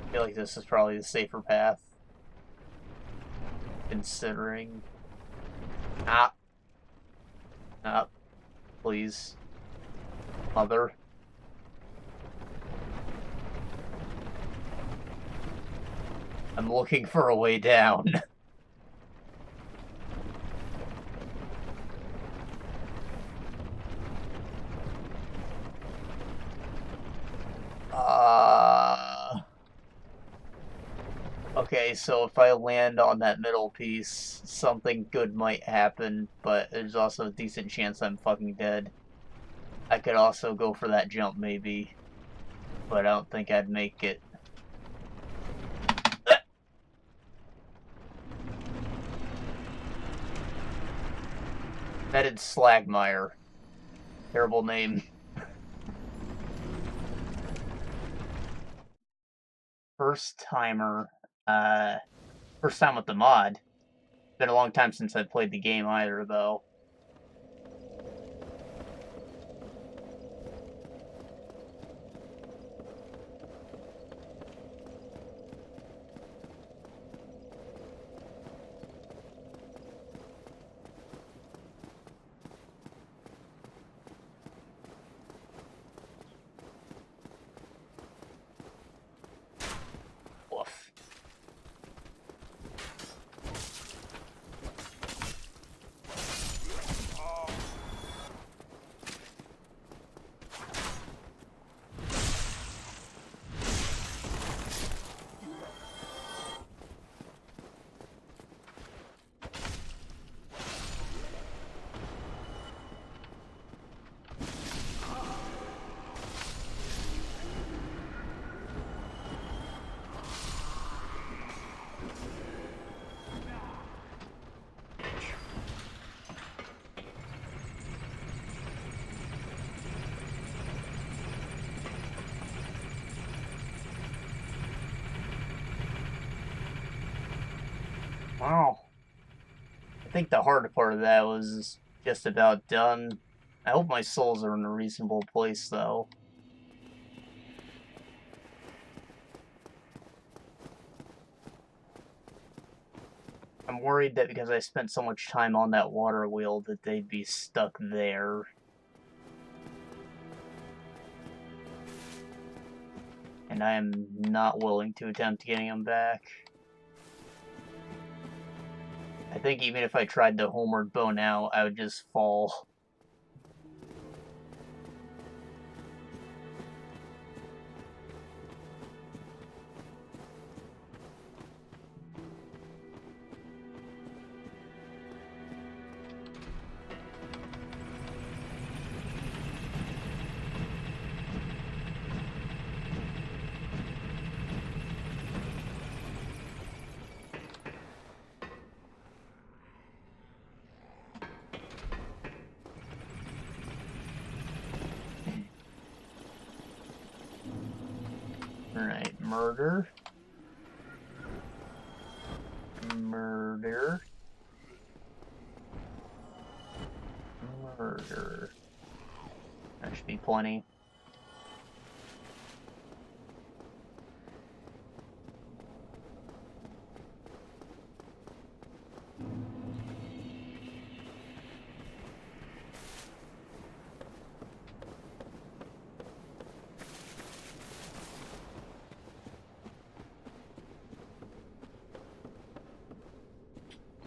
I feel like this is probably the safer path. Considering... Ah! Ah. Please. Mother. I'm looking for a way down. Okay, so if I land on that middle piece, something good might happen, but there's also a decent chance I'm fucking dead. I could also go for that jump, maybe, but I don't think I'd make it. Vetted Slagmire. Terrible name. First timer. First time with the mod. Been a long time since I've played the game either, though. Woof. Wow. I think the harder part of that was just about done. I hope my souls are in a reasonable place, though. I'm worried that because I spent so much time on that water wheel that they'd be stuck there. And I am not willing to attempt getting them back. I think even if I tried the homeward bow now, I would just fall. Alright, murder. Murder. Murder. That should be plenty.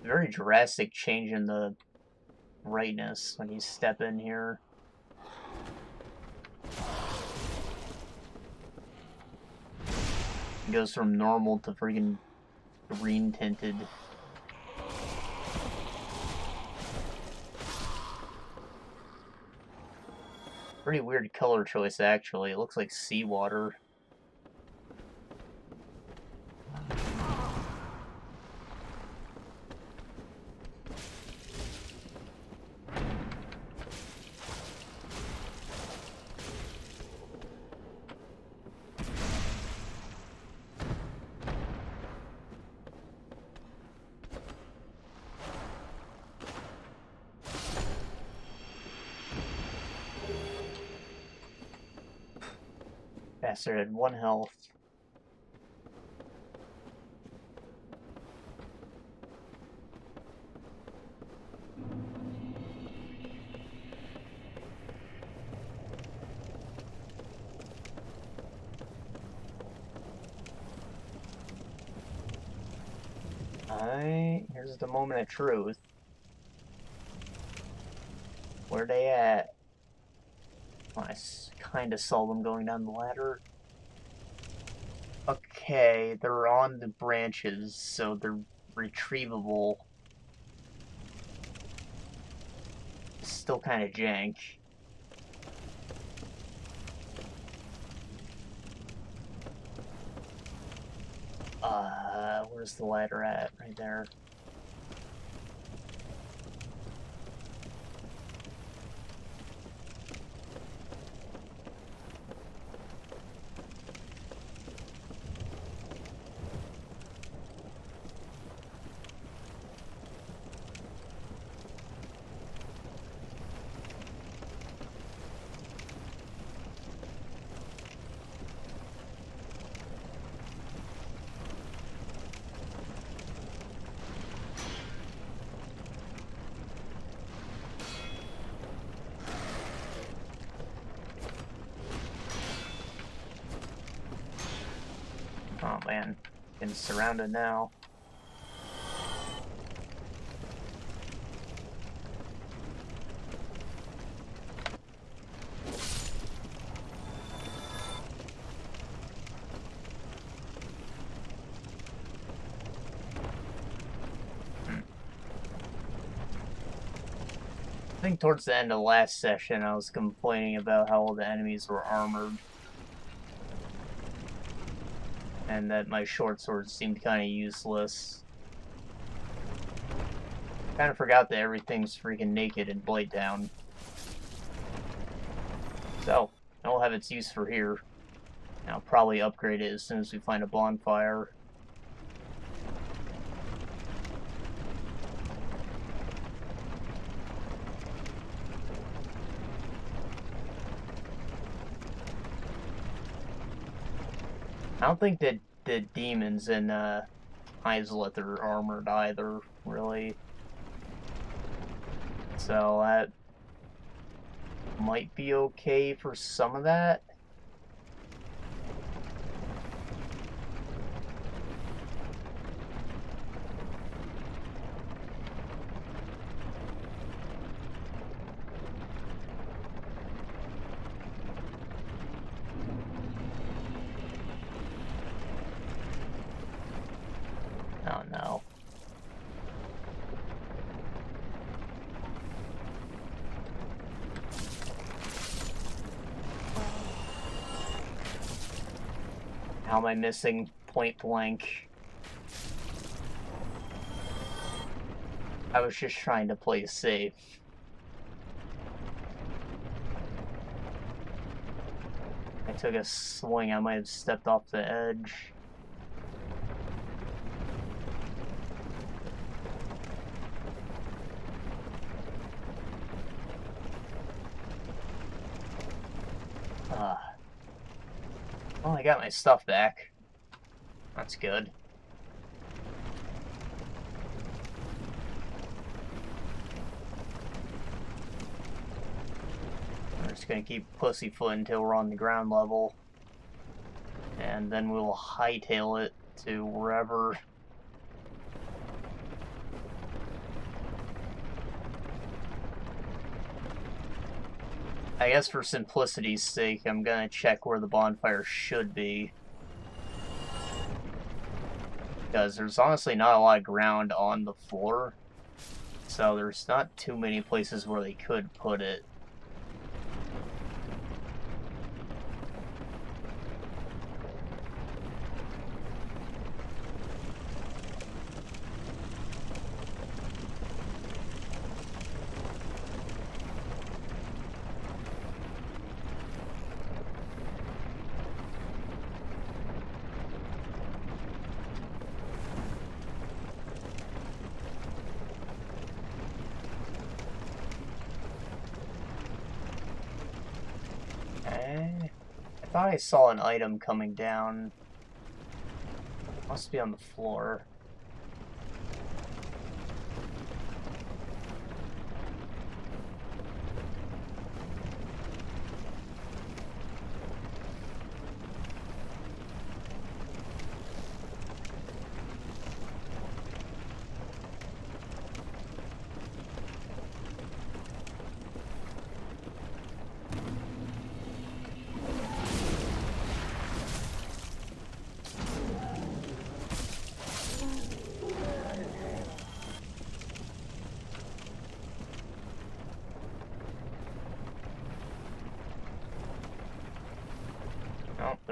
Very drastic change in the brightness when you step in here. It goes from normal to freaking green tinted. Pretty weird color choice, actually. It looks like seawater. Bastard had 1 health. Alright, here's the moment of truth. Where they at? Well, I kinda saw them going down the ladder. Okay, they're on the branches, so they're retrievable. Still kinda jank. Where's the ladder at? Right there. Oh man, getting surrounded now. I think towards the end of the last session I was complaining about how all the enemies were armored. And that my short sword seemed kind of useless. Kind of forgot that everything's freaking naked in Blighttown. So, it'll have its use for here. And I'll probably upgrade it as soon as we find a bonfire. I don't think that the demons in Ocelot are armored either, really. So that might be okay for some of that. Oh no. How am I missing point blank? I was just trying to play safe. I took a swing, I might have stepped off the edge. Well, I got my stuff back. That's good. We're just gonna keep pussyfooting until we're on the ground level. And then we'll hightail it to wherever. I guess for simplicity's sake, I'm gonna check where the bonfire should be. Because there's honestly not a lot of ground on the floor. So there's not too many places where they could put it. I thought I saw an item coming down. Must be on the floor.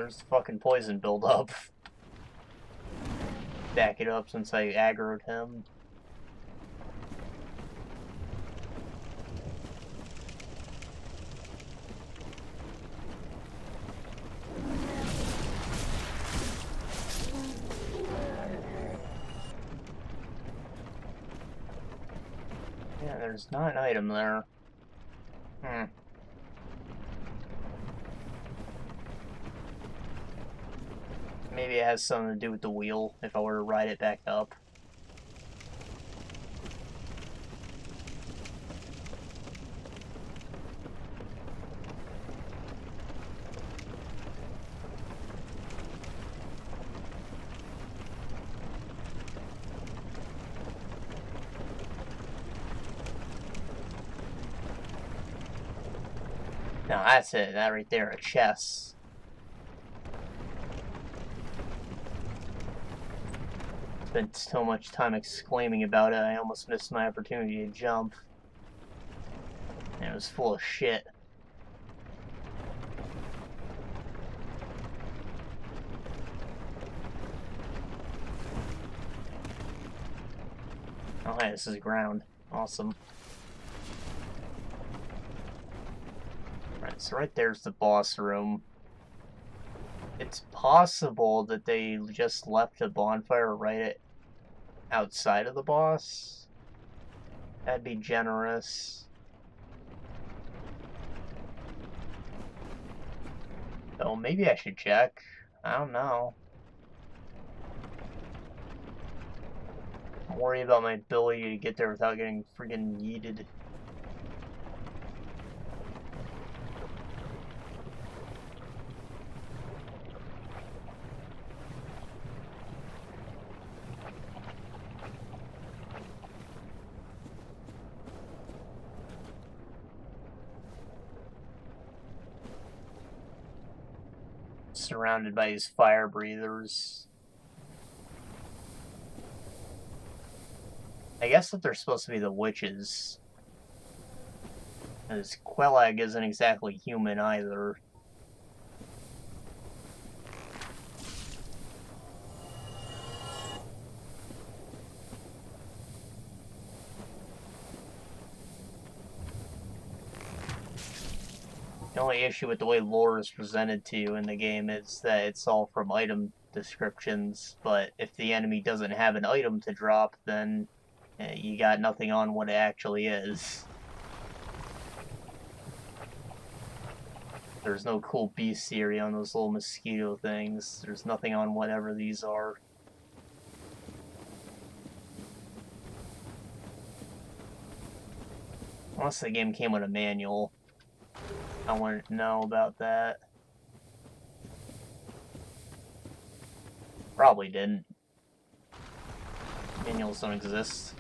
there's the fucking poison buildup. Back it up since I aggroed him. Yeah, there's not an item there. Maybe it has something to do with the wheel, if I were to ride it back up. No, that's it. That right there, a chest. Spent so much time exclaiming about it, I almost missed my opportunity to jump. And it was full of shit. Oh hey, this is ground. Awesome. Right, so right there's the boss room. It's possible that they just left a bonfire right outside of the boss. That'd be generous. Oh, maybe I should check. I don't know. I'm worried about my ability to get there without getting freaking yeeted. Surrounded by these fire breathers. I guess that they're supposed to be the witches. Because Quelag isn't exactly human either. The only issue with the way lore is presented to you in the game is that it's all from item descriptions, but if the enemy doesn't have an item to drop, then you got nothing on what it actually is. There's no cool bestiary on those little mosquito things. There's nothing on whatever these are. Unless the game came with a manual. I wouldn't know about that. Probably didn't. Manuals don't exist.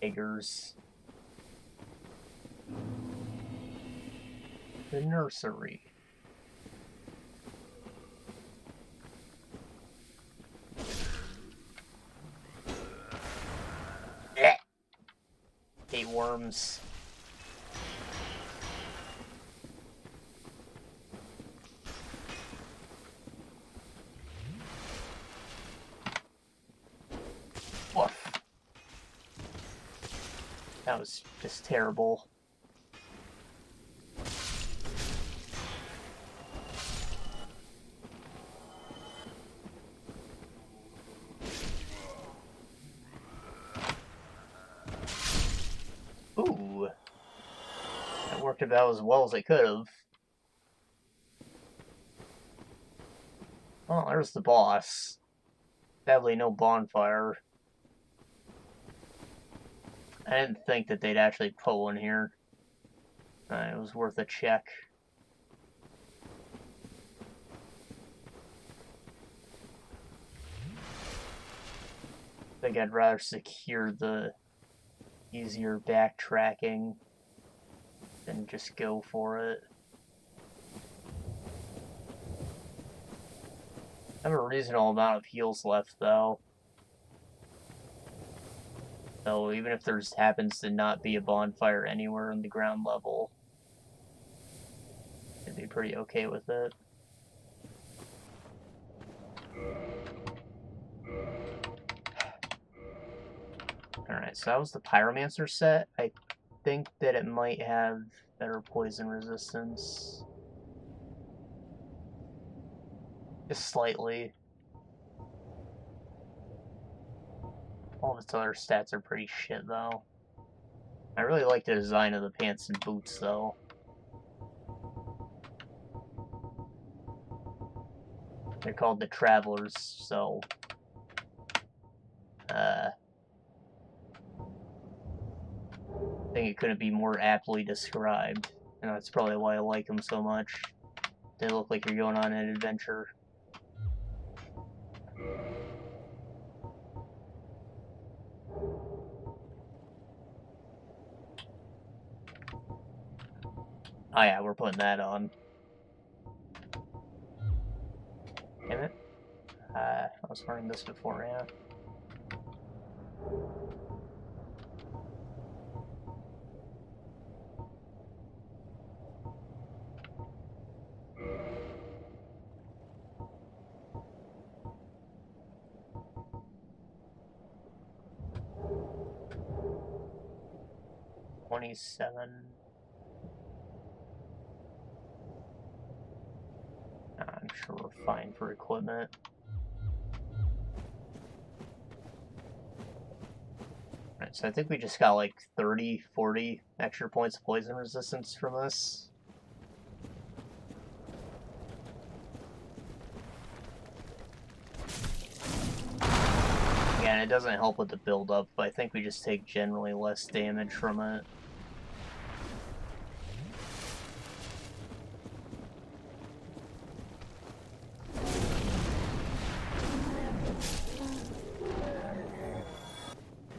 Eggers. The nursery. Hate worms. Woof. That was just terrible. Ooh. That worked about as well as it could have. Well, there's the boss. Sadly, no bonfire. I didn't think that they'd actually put one here. It was worth a check. I think I'd rather secure the easier backtracking than just go for it. I have a reasonable amount of heals left, though. So even if there's happens to not be a bonfire anywhere in the ground level, I'd be pretty okay with it. Alright, so that was the Pyromancer set. I think that it might have better poison resistance. Just slightly. All of its other stats are pretty shit, though. I really like the design of the pants and boots, though. They're called the Travelers, so... I think it couldn't be more aptly described. And that's probably why I like them so much. They look like you're going on an adventure. Oh yeah, we're putting that on. Damn it. I was learning this before, yeah. $27. I'm sure we're fine for equipment. Right, so I think we just got like 30, 40 extra points of poison resistance from this. Again, it doesn't help with the build-up, but I think we just take generally less damage from it.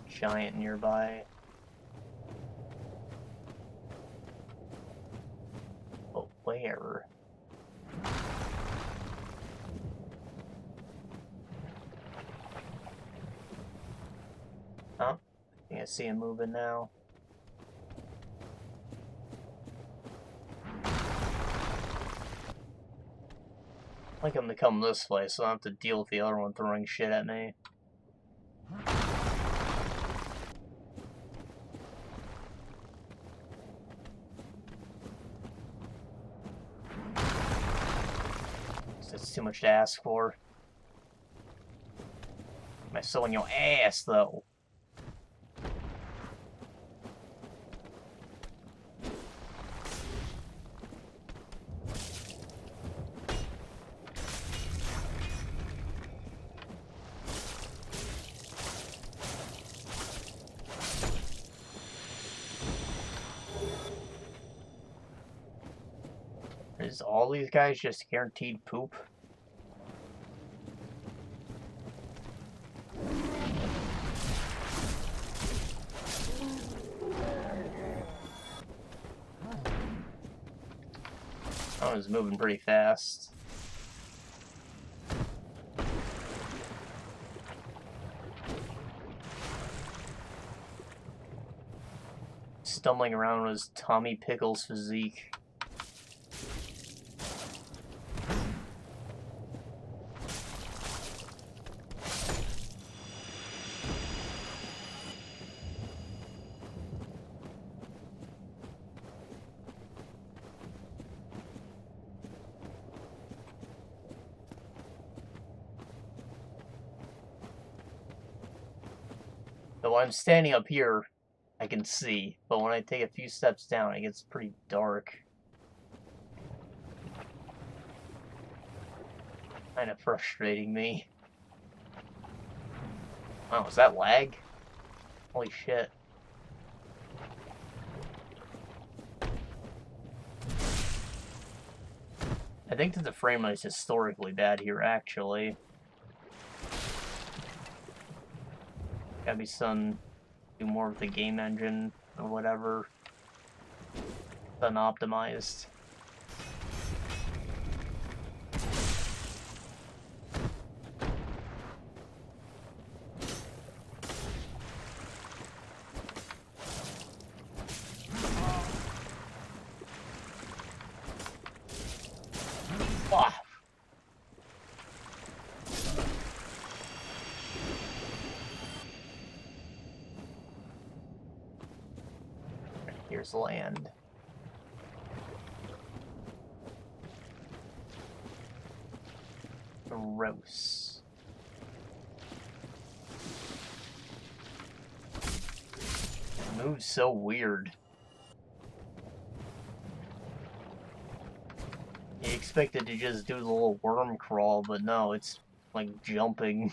Giant nearby. Oh, where? Oh, I think I see him moving now. I'd like him to come this way so I don't have to deal with the other one throwing shit at me. That's too much to ask for. Am I still in your ass, though? Is all these guys just guaranteed poop? That one's moving pretty fast. Stumbling around was Tommy Pickles' physique. So when I'm standing up here, I can see, but when I take a few steps down, it gets pretty dark. Kind of frustrating me. Wow, is that lag? Holy shit. I think that the frame rate is historically bad here, actually. Gotta be some... do more of the game engine, or whatever. Unoptimized. Ah! Here's land. Gross. It moves so weird. You expect it to just do the little worm crawl, but no, it's like jumping.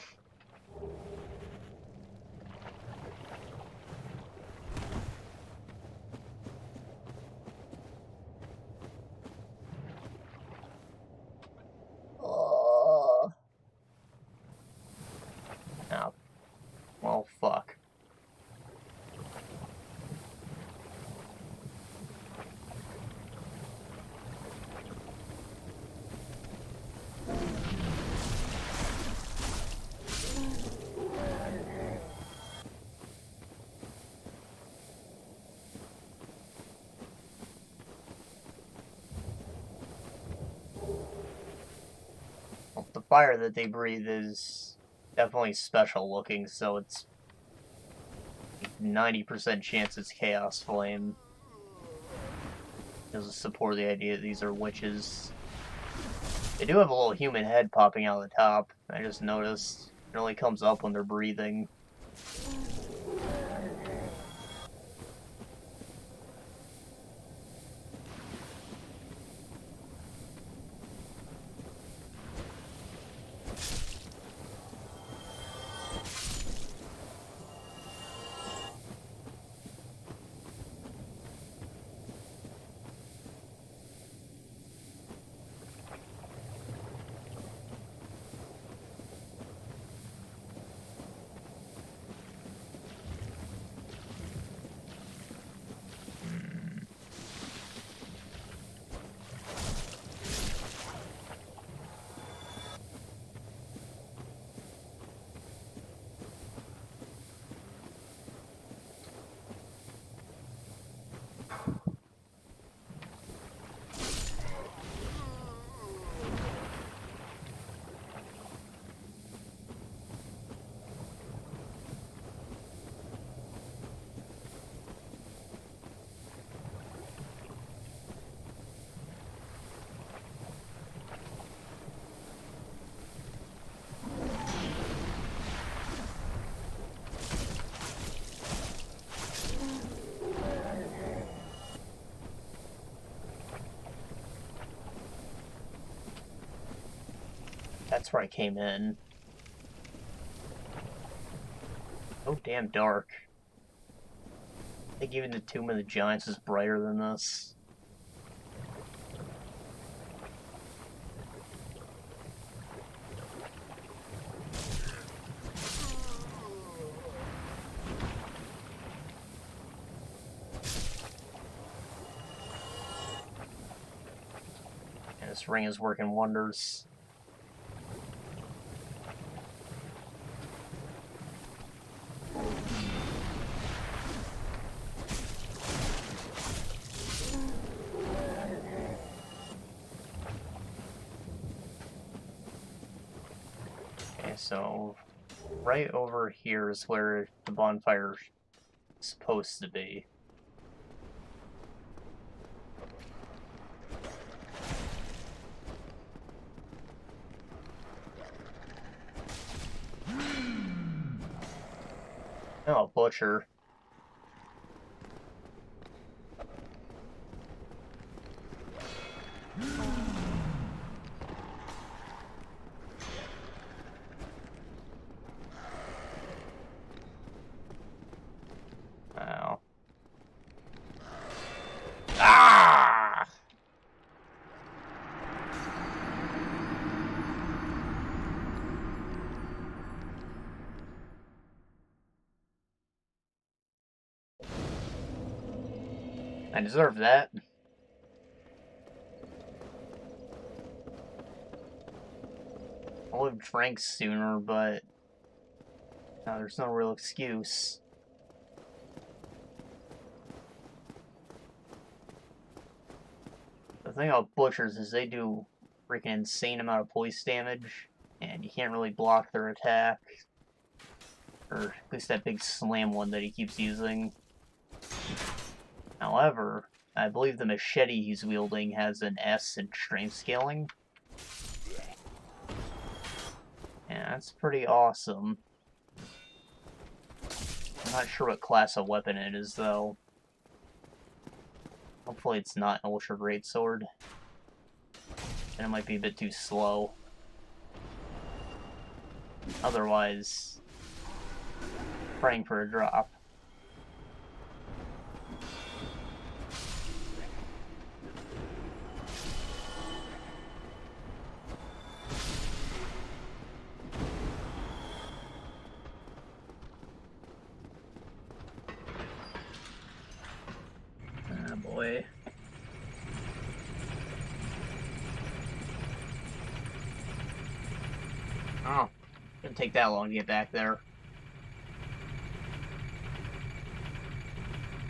Oh, well, fuck. Well, the fire that they breathe is definitely special looking, so it's 90% chance it's Chaos Flame. Doesn't support the idea that these are witches. They do have a little human head popping out of the top. I just noticed. It only comes up when they're breathing. That's where I came in. So damn dark. I think even the Tomb of the Giants is brighter than this. And this ring is working wonders. So, right over here is where the bonfire is supposed to be. Oh, butcher. Wow. Ah! I deserve that. I would have drank sooner, but there's no real excuse. The thing about butchers is they do freaking insane amount of voice damage, and you can't really block their attack. Or at least that big slam one that he keeps using. However, I believe the machete he's wielding has an S in strength scaling. Yeah, that's pretty awesome. I'm not sure what class of weapon it is, though. Hopefully it's not an ultra greatsword. And it might be a bit too slow. Otherwise, praying for a drop. Ah, boy. Oh, didn't take that long to get back there.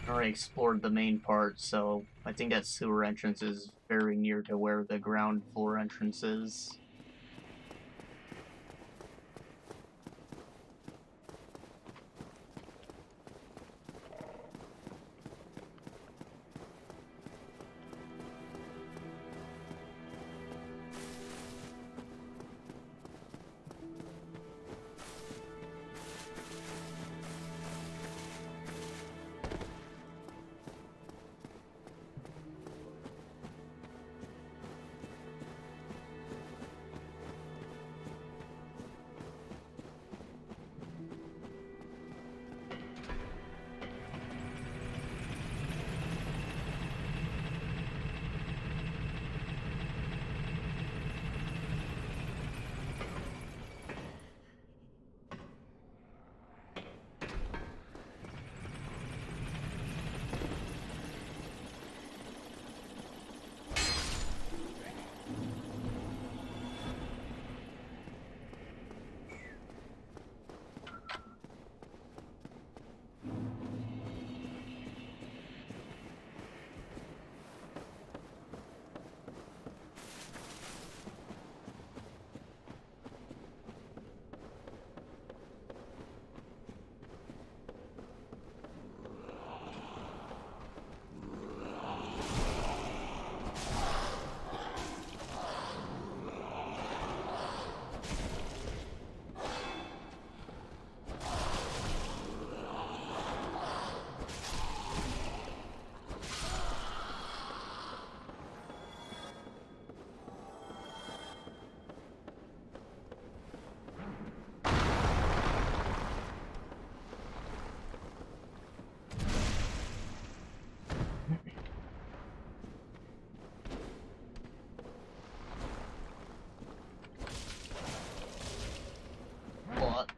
I already explored the main part, so I think that sewer entrance is very near to where the ground floor entrance is. What?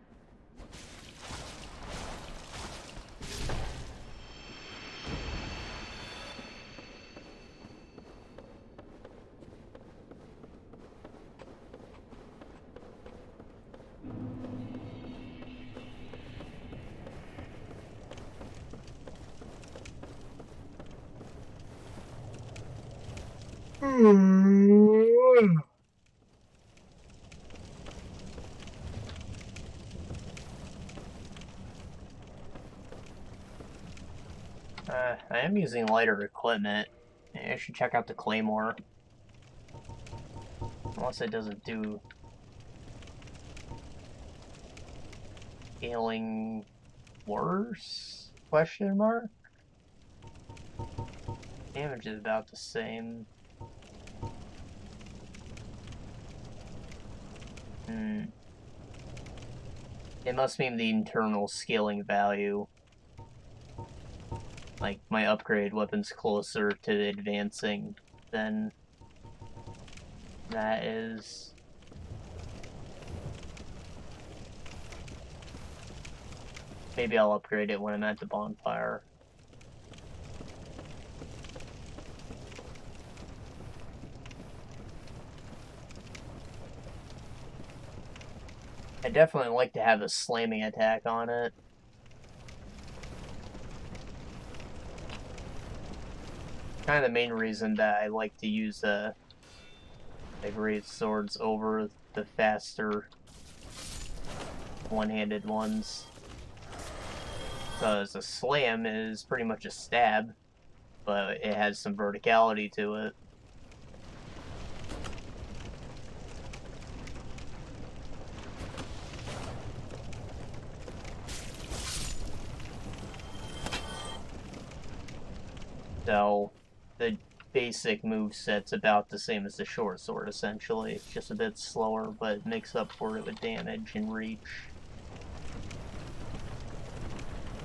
I am using lighter equipment. I should check out the Claymore. Unless it doesn't do scaling worse? Question mark? Damage is about the same. It must mean the internal scaling value. Like, my upgrade weapon's closer to advancing than that is. Maybe I'll upgrade it when I'm at the bonfire. I definitely like to have a slamming attack on it. Kind of the main reason that I like to use the great swords over the faster one-handed ones. Because a slam is pretty much a stab, but it has some verticality to it. So, the basic moveset's about the same as the short sword, essentially. It's just a bit slower, but it makes up for it with damage and reach.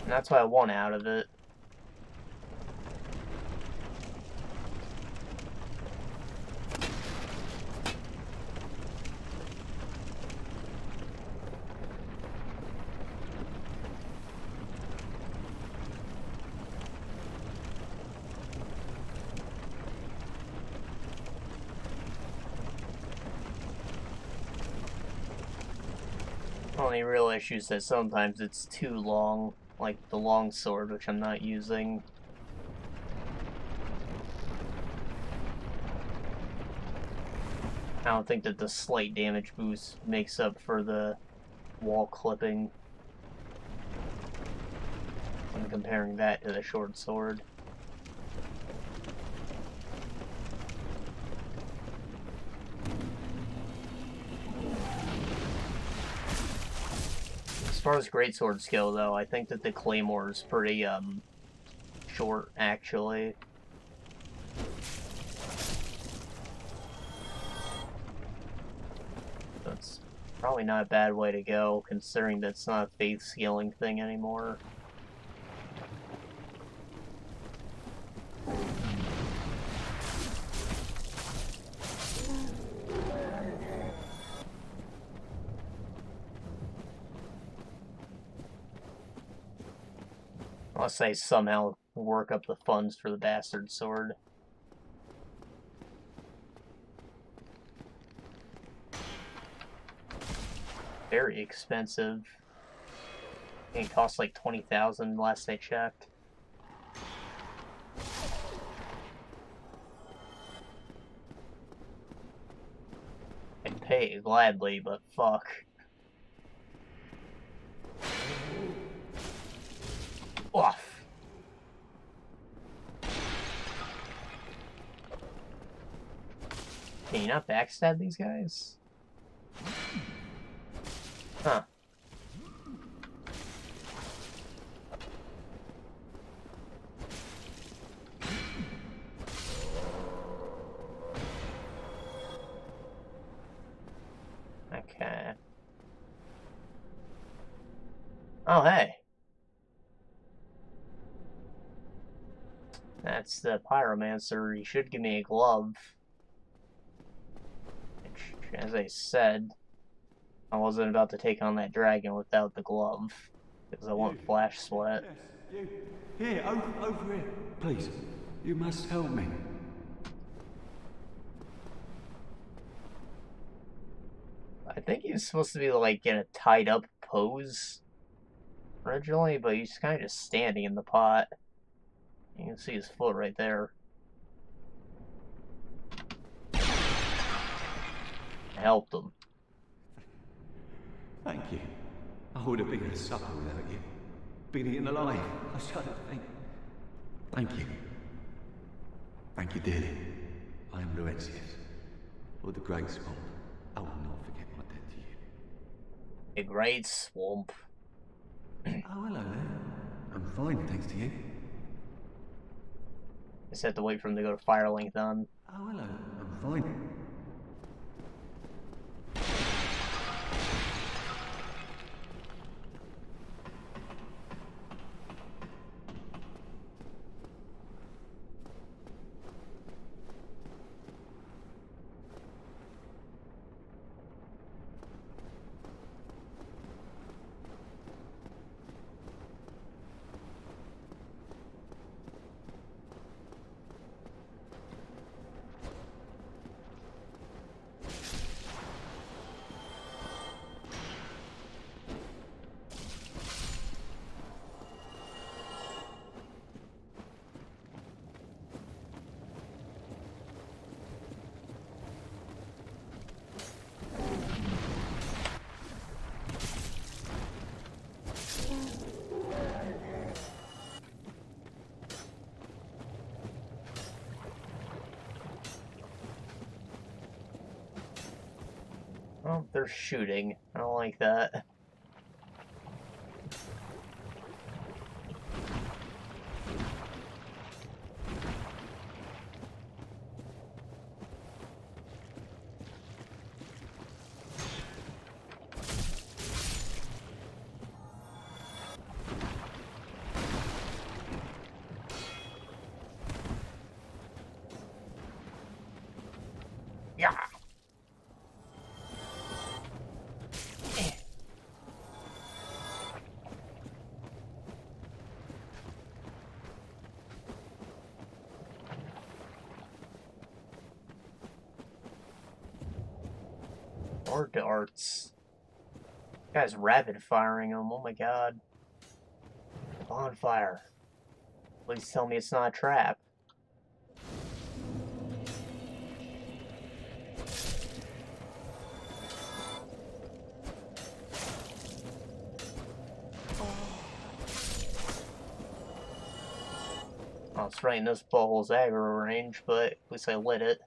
And that's what I want out of it. Only real issue is that sometimes it's too long, like the long sword, which I'm not using. I don't think that the slight damage boost makes up for the wall clipping. I'm comparing that to the short sword. As far as greatswords go, though, I think that the claymore is pretty, short, actually. That's probably not a bad way to go, considering that it's not a faith scaling thing anymore. Unless I somehow work up the funds for the bastard sword. Very expensive. I think it costs like 20,000 last I checked. I'd pay it gladly, but fuck. Off. Can you not backstab these guys? Huh. Okay. Oh, hey. That's the pyromancer. He should give me a glove. Which, as I said, I wasn't about to take on that dragon without the glove. Because I want flash sweat. Yes, you. Here, over here. Please, you must help me. I think he's supposed to be like in a tied up pose originally, but he's kind of just standing in the pot. You can see his foot right there. I helped him. Thank you. I would have been a supper without you. Been eaten alive. I was trying to think. Thank you. Thank you dearly. I am Laurentius, Lord the Great Swamp. I will not forget my debt to you. A great swamp. Oh, hello there. I'm fine, thanks to you. Just have to wait for him to go to Firelink then. Oh, hello. I'm fine. Oh, they're shooting. I don't like that. Yeah. More darts. Guy's rapid firing them. Oh my god. Bonfire. Please tell me it's not a trap. Oh, it's right in this butthole's aggro range, but at least I lit it.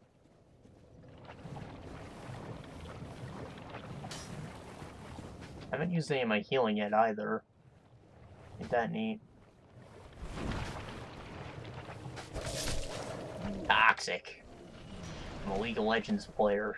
I haven't used any of my healing yet either. Ain't that neat. Toxic. I'm a League of Legends player.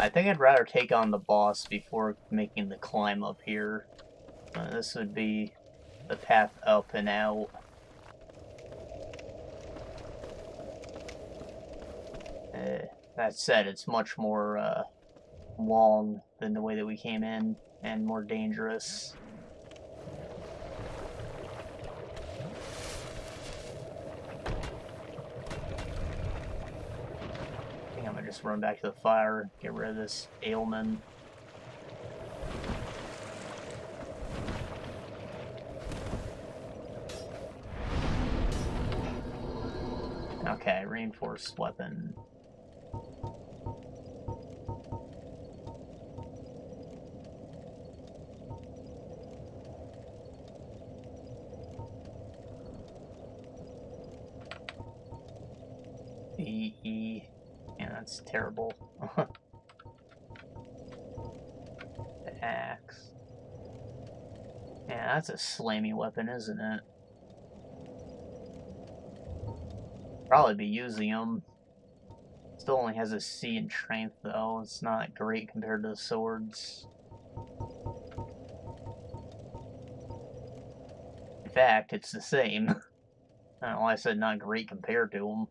I think I'd rather take on the boss before making the climb up here. This would be the path up and out. That said, it's much more long than the way that we came in, and more dangerous. I think I'm gonna just run back to the fire, get rid of this ailment. Okay, reinforced weapon. Yeah, that's terrible. The axe. Yeah, that's a slammy weapon, isn't it? Probably be using them. Still only has a C in strength, though. It's not great compared to the swords. In fact, it's the same. I don't know why I said not great compared to them.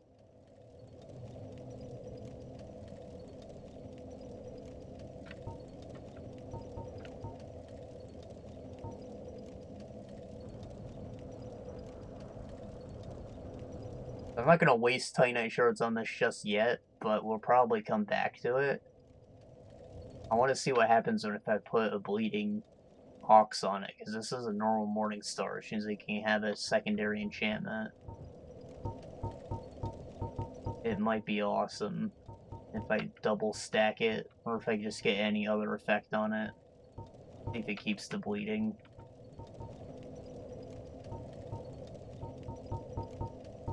I'm not going to waste Titanite shards on this just yet, but we'll probably come back to it. I want to see what happens if I put a bleeding ox on it, because this is a normal morning star, which means it can have a secondary enchantment. It might be awesome if I double stack it, or if I just get any other effect on it. See if it keeps the bleeding.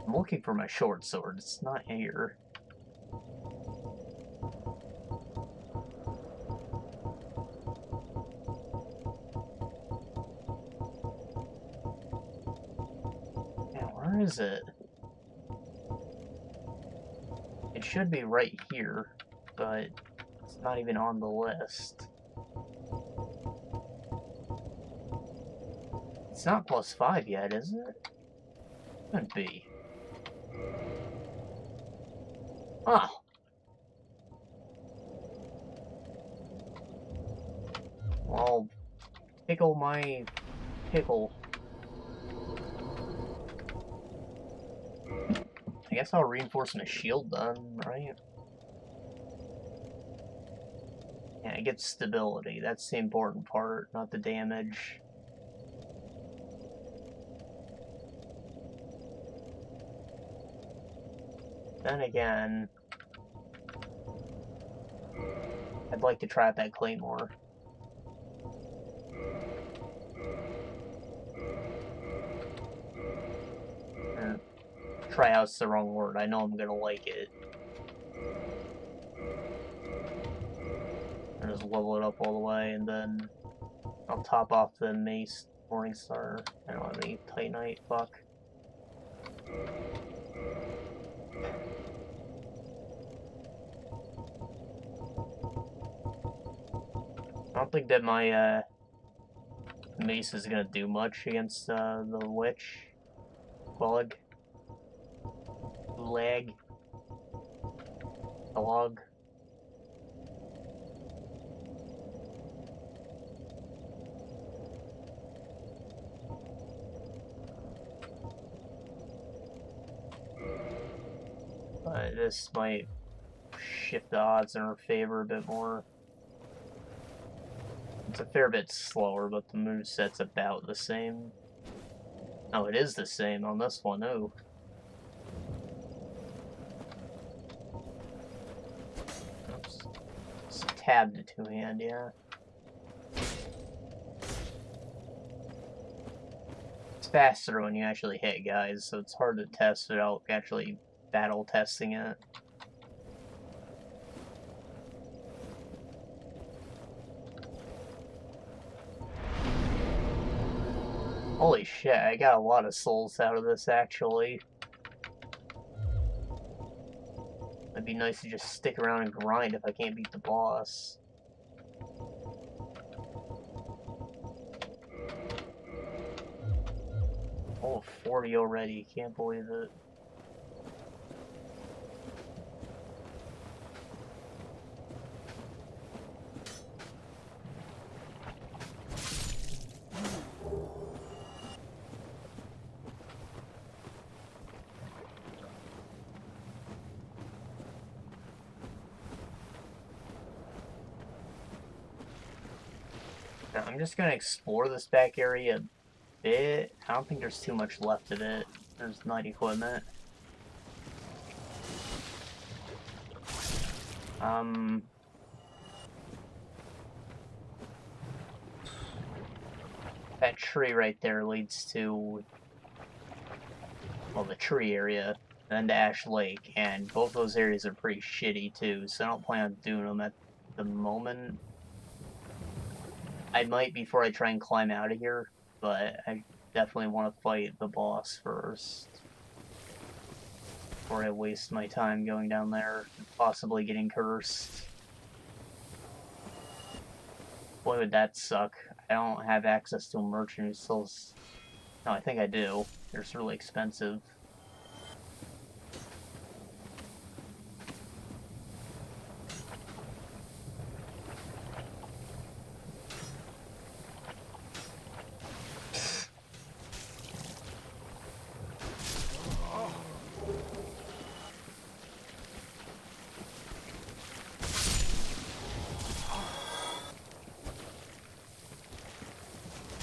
I'm looking for my short sword, it's not here. Yeah, where is it? It should be right here, but it's not even on the list. It's not +5 yet, is it? Couldn't be. Oh! Well, pickle my pickle. I guess I'll reinforce my shield then, right? Yeah, it gets stability. That's the important part, not the damage. Then again, I'd like to try out that claymore. Try out's the wrong word. I know I'm gonna like it. I'll just level it up all the way, and then I'll top off the mace Morningstar. I don't have any Titanite. Fuck. I don't think that my mace is gonna do much against the witch. Gulag. A log. But this might shift the odds in our favor a bit more. It's a fair bit slower, but the moveset's about the same. Oh, it is the same on this one, ooh. Oops. It's tabbed to two-hand, yeah. It's faster when you actually hit guys, so it's hard to test without actually battle testing it. Holy shit, I got a lot of souls out of this, actually. It'd be nice to just stick around and grind if I can't beat the boss. Oh, 40 already, can't believe it. I'm just gonna explore this back area a bit. I don't think there's too much left of it. There's night equipment. That tree right there leads to, well, the tree area, and then to Ash Lake, and both those areas are pretty shitty too, so I don't plan on doing them at the moment. I might before I try and climb out of here, but I definitely want to fight the boss first before I waste my time going down there, possibly getting cursed. Boy, would that suck. I don't have access to a merchant who sells... No, I think I do. They're just really expensive.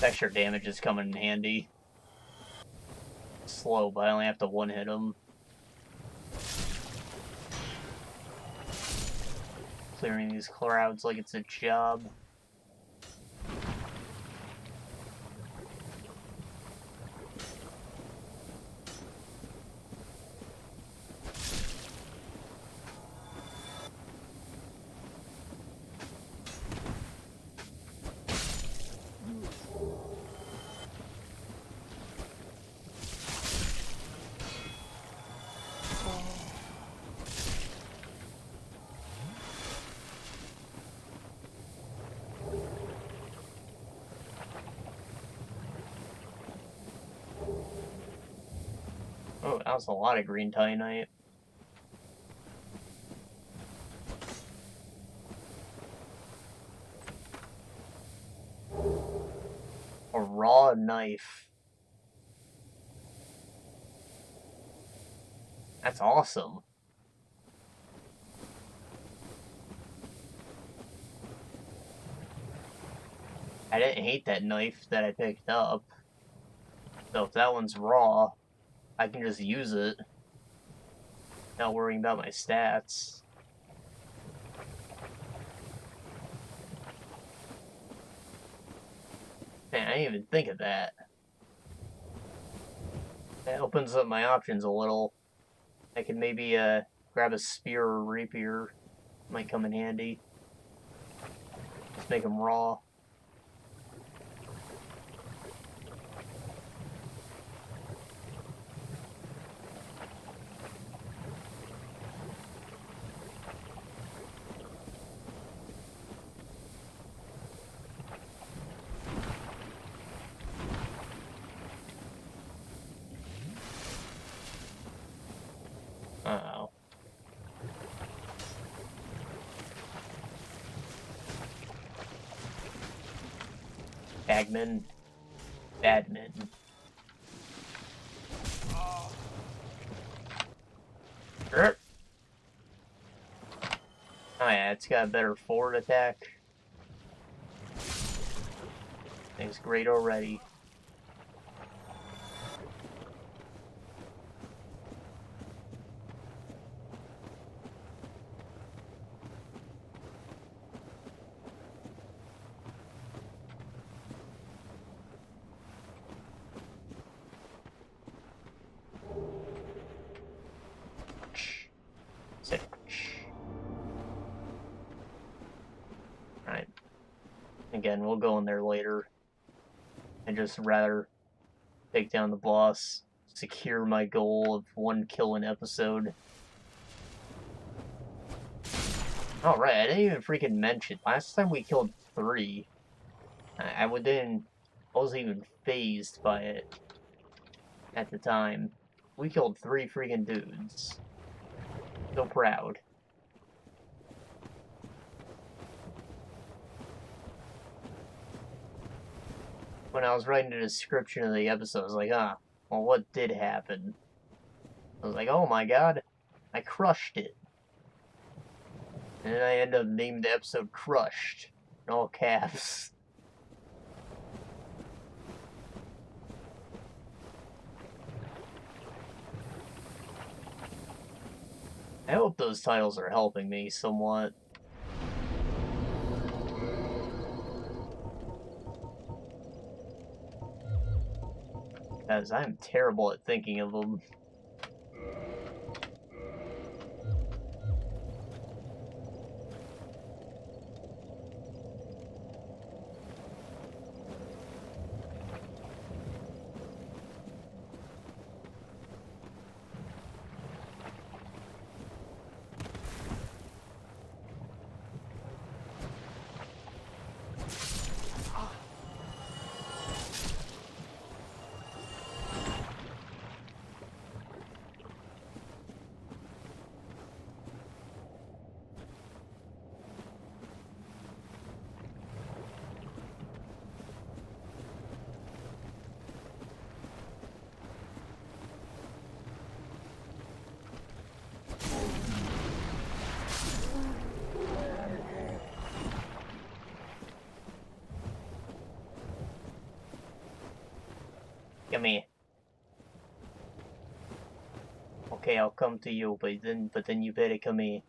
Extra damage is coming in handy. Slow, but I only have to one-hit him. Clearing these clouds like it's a job. Oh, that was a lot of green Titanite. A raw knife. That's awesome. I didn't hate that knife that I picked up. So if that one's raw, I can just use it. Not worrying about my stats. Man, I didn't even think of that. That opens up my options a little. I could maybe grab a spear or rapier. Might come in handy. Just make them raw. Uh-oh. Bagman. Badminton. Oh yeah, it's got a better forward attack. Thing's great already. Alright. Again, we'll go in there later. I'd just rather take down the boss, secure my goal of 1 kill an episode. Alright, I didn't even freaking mention. Last time we killed 3. I wasn't even phased by it at the time. We killed 3 freaking dudes. So proud. When I was writing the description of the episode, I was like, well, what did happen? I was like, oh my god, I crushed it. And then I ended up naming the episode Crushed, in all caps. I hope those titles are helping me somewhat. Because I'm terrible at thinking of them. Come here. Okay, I'll come to you, but then you better come here.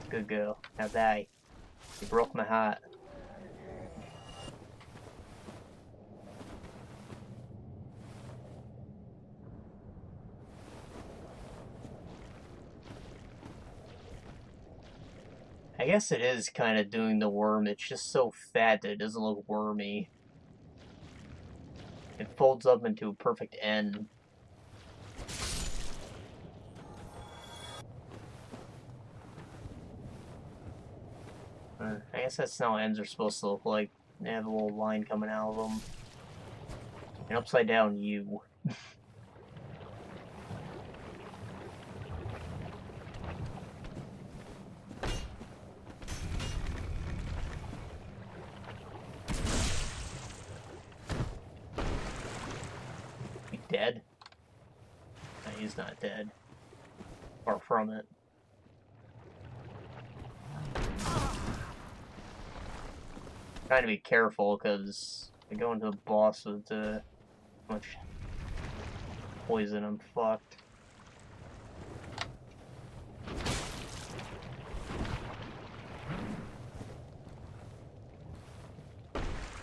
Good girl. Now die. You broke my heart. I guess it is kind of doing the worm. It's just so fat that it doesn't look wormy. It folds up into a perfect N. I guess that's not what ends are supposed to look like. They have a little line coming out of them. An upside down U. You dead? Nice. he's not dead. Far from it. Trying to be careful, because if I go into the boss with too much poison, I'm fucked.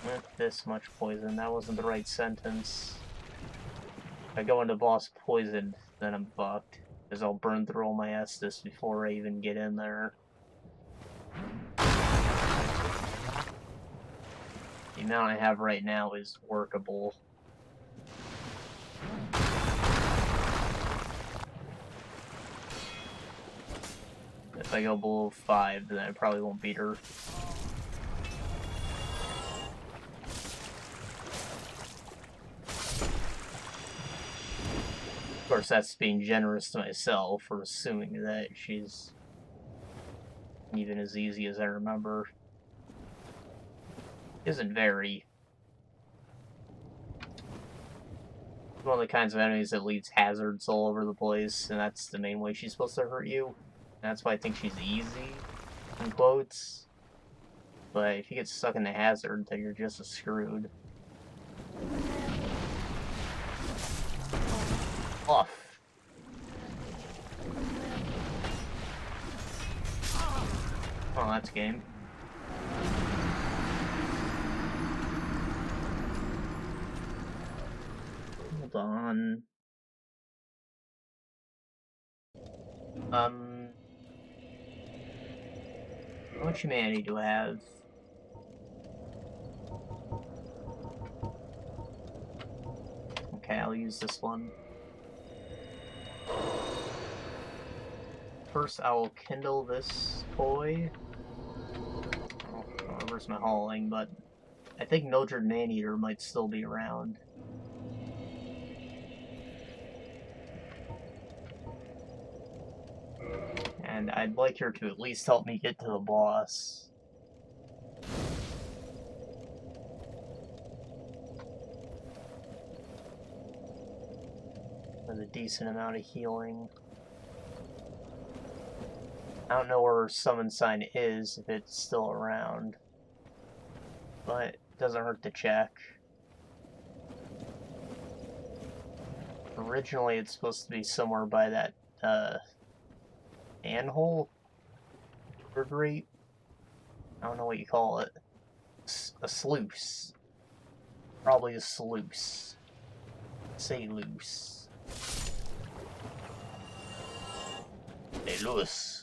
With this much poison, that wasn't the right sentence. If I go into boss poisoned, then I'm fucked. Because I'll burn through all my Estus before I even get in there. The amount I have right now is workable. If I go below 5, then I probably won't beat her. Of course, that's being generous to myself for assuming that she's even as easy as I remember. Isn't very. One of the kinds of enemies that leaves hazards all over the place, and that's the main way she's supposed to hurt you. And that's why I think she's easy, in quotes. But if you get stuck in the hazard, then you're just as screwed. Off. Oh, that's game. Hold on. How much humanity do I have? Okay, I'll use this one. First, I will kindle this toy. Oh, where's my hauling? But I think Mildred Maneater might still be around. And I'd like her to at least help me get to the boss. With a decent amount of healing. I don't know where her summon sign is, if it's still around. But it doesn't hurt to check. Originally it's supposed to be somewhere by that, manhole? River grate? I don't know what you call it. A sluice. Probably a sluice. Say loose. Hey, Lewis.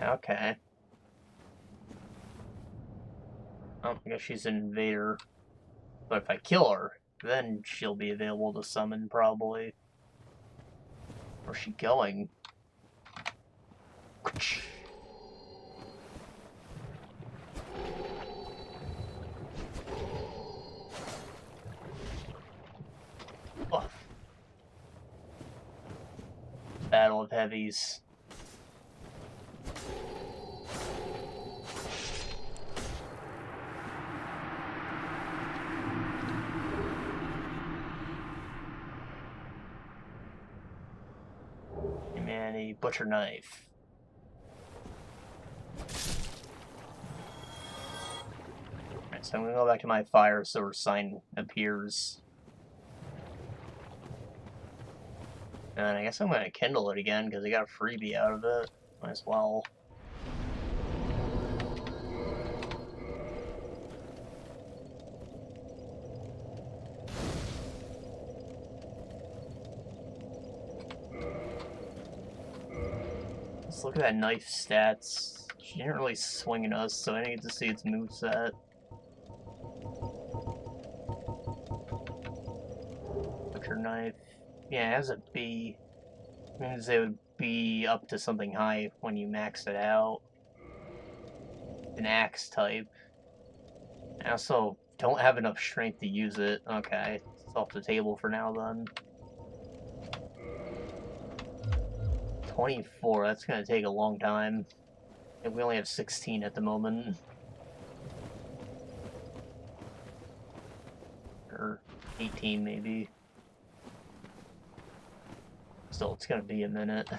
Okay. Oh, I guess she's an invader. But if I kill her, then she'll be available to summon, probably. Where's she going? Oh. Battle of Heavies. And a butcher knife. Alright, so I'm gonna go back to my fire so her sign appears. And I guess I'm gonna kindle it again because I got a freebie out of it. Might as well. Let's look at that knife stats. She didn't really swing at us, so I didn't get to see its moveset. Butcher knife. Yeah, it has a B. Means it would be up to something high when you max it out. an axe type. I also don't have enough strength to use it. Okay, it's off the table for now then. 24, that's gonna take a long time. And we only have 16 at the moment. Or 18 maybe. Still, it's gonna be a minute.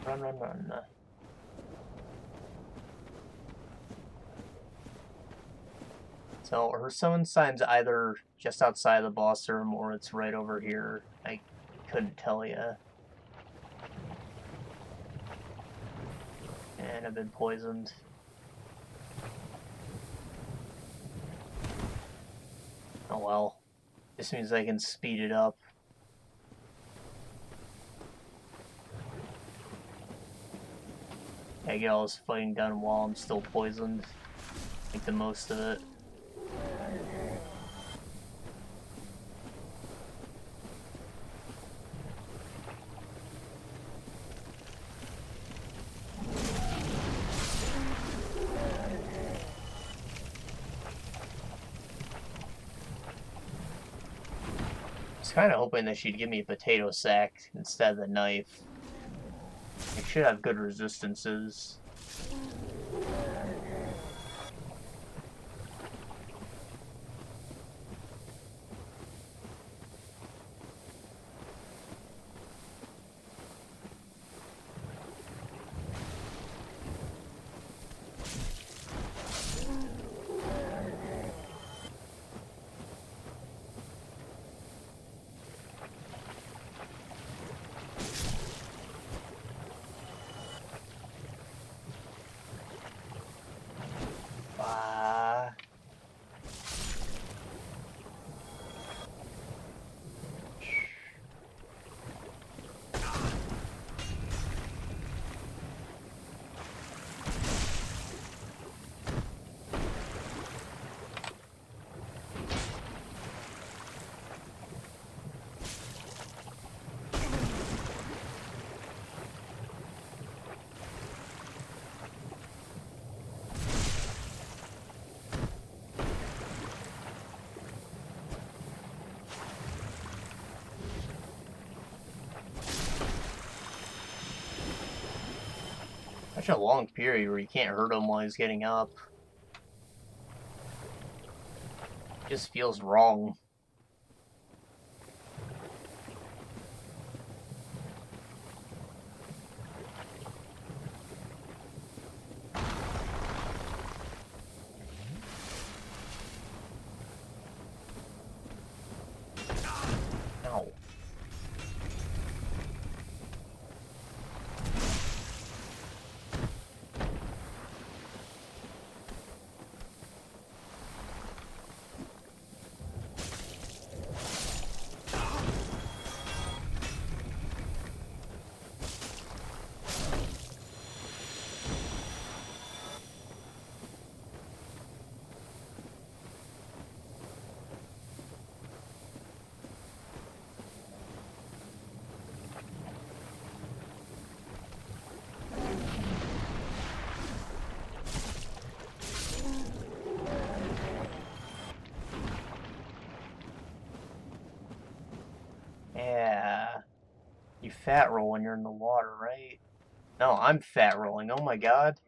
Run, run, run. So her summon sign's either just outside the boss room or it's right over here. I couldn't tell you. And I've been poisoned. Oh well. This means I can speed it up. I get all this fighting done while I'm still poisoned. Make the most of it. I was kind of hoping that she'd give me a potato sack instead of the knife. It should have good resistances. Such a long period where you can't hurt him while he's getting up. It just feels wrong. Ow. Yeah. You fat roll when you're in the water, right? No, I'm fat rolling. Oh my god.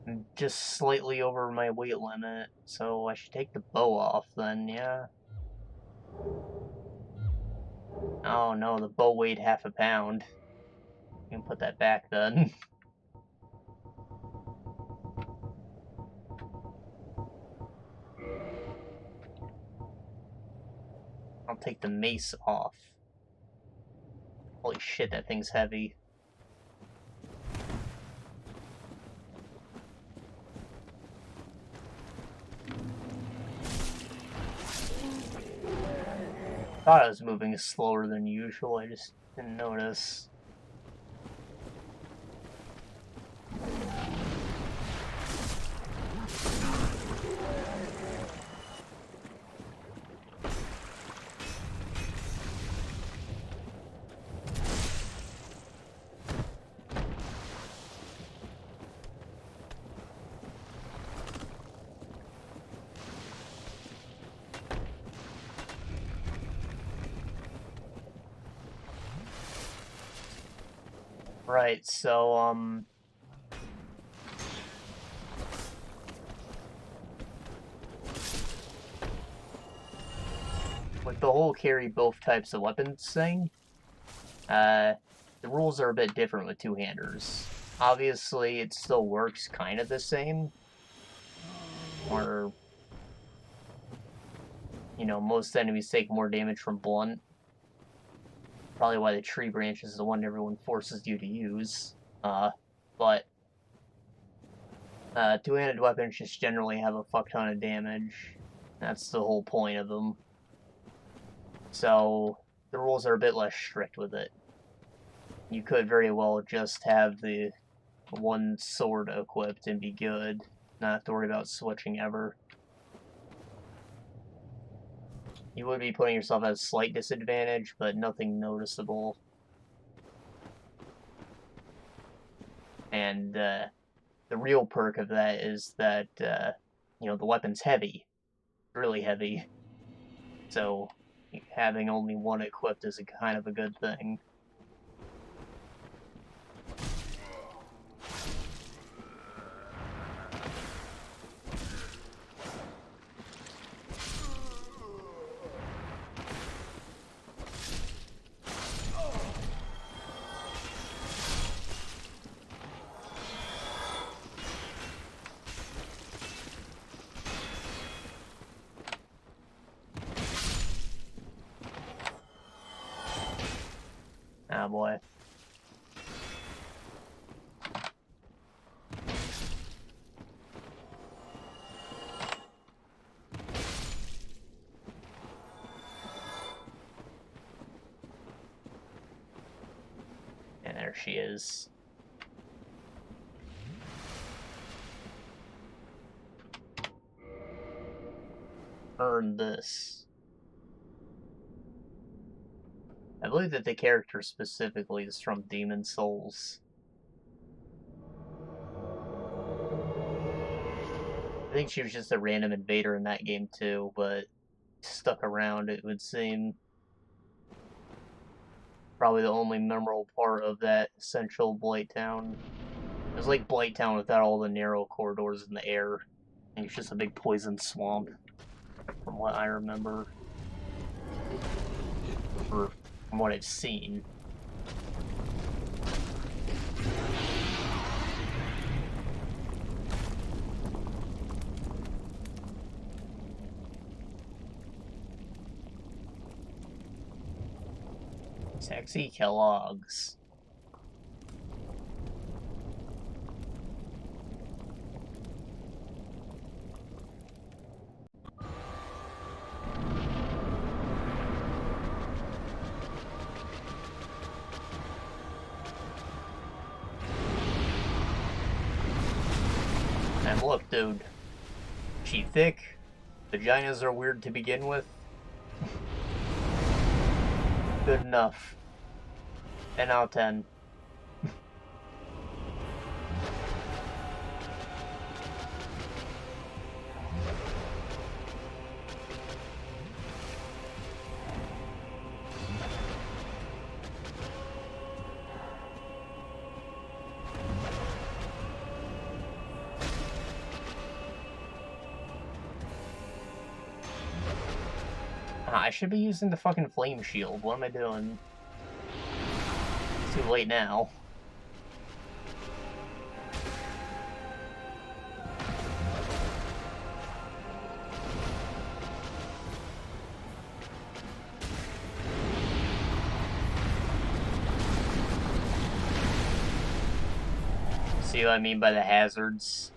I'm just slightly over my weight limit, so I should take the bow off then, yeah. Oh no, the bow weighed half a pound. You can put that back then. I'll take the mace off. Holy shit, that thing's heavy. thought I was moving slower than usual, I just didn't notice. Right, so, with the whole carry both types of weapons thing, the rules are a bit different with two-handers. Obviously, it still works kind of the same, or, you know, most enemies take more damage from blunt. Probably why the tree branch is the one everyone forces you to use. But two-handed weapons just generally have a fuck ton of damage. That's the whole point of them. So, the rules are a bit less strict with it. You could very well just have the one sword equipped and be good. Not have to worry about switching ever. You would be putting yourself at a slight disadvantage, but nothing noticeable. And the real perk of that is that, you know, the weapon's heavy. Really heavy. So, having only one equipped is kind of a good thing. Ah, boy. And there she is. Earn this. I believe that the character specifically is from Demon Souls. I think she was just a random invader in that game too, but stuck around, it would seem. Probably the only memorable part of that essential Blight Town. It was like Blight Town without all the narrow corridors in the air. And it's just a big poison swamp, from what I remember. Or from what I've seen. Sexy Kellogg's. And look, dude. She thick. Vaginas are weird to begin with. Good enough. 10 out of 10. I should be using the fucking flame shield. What am I doing? It's too late now. See what I mean by the hazards?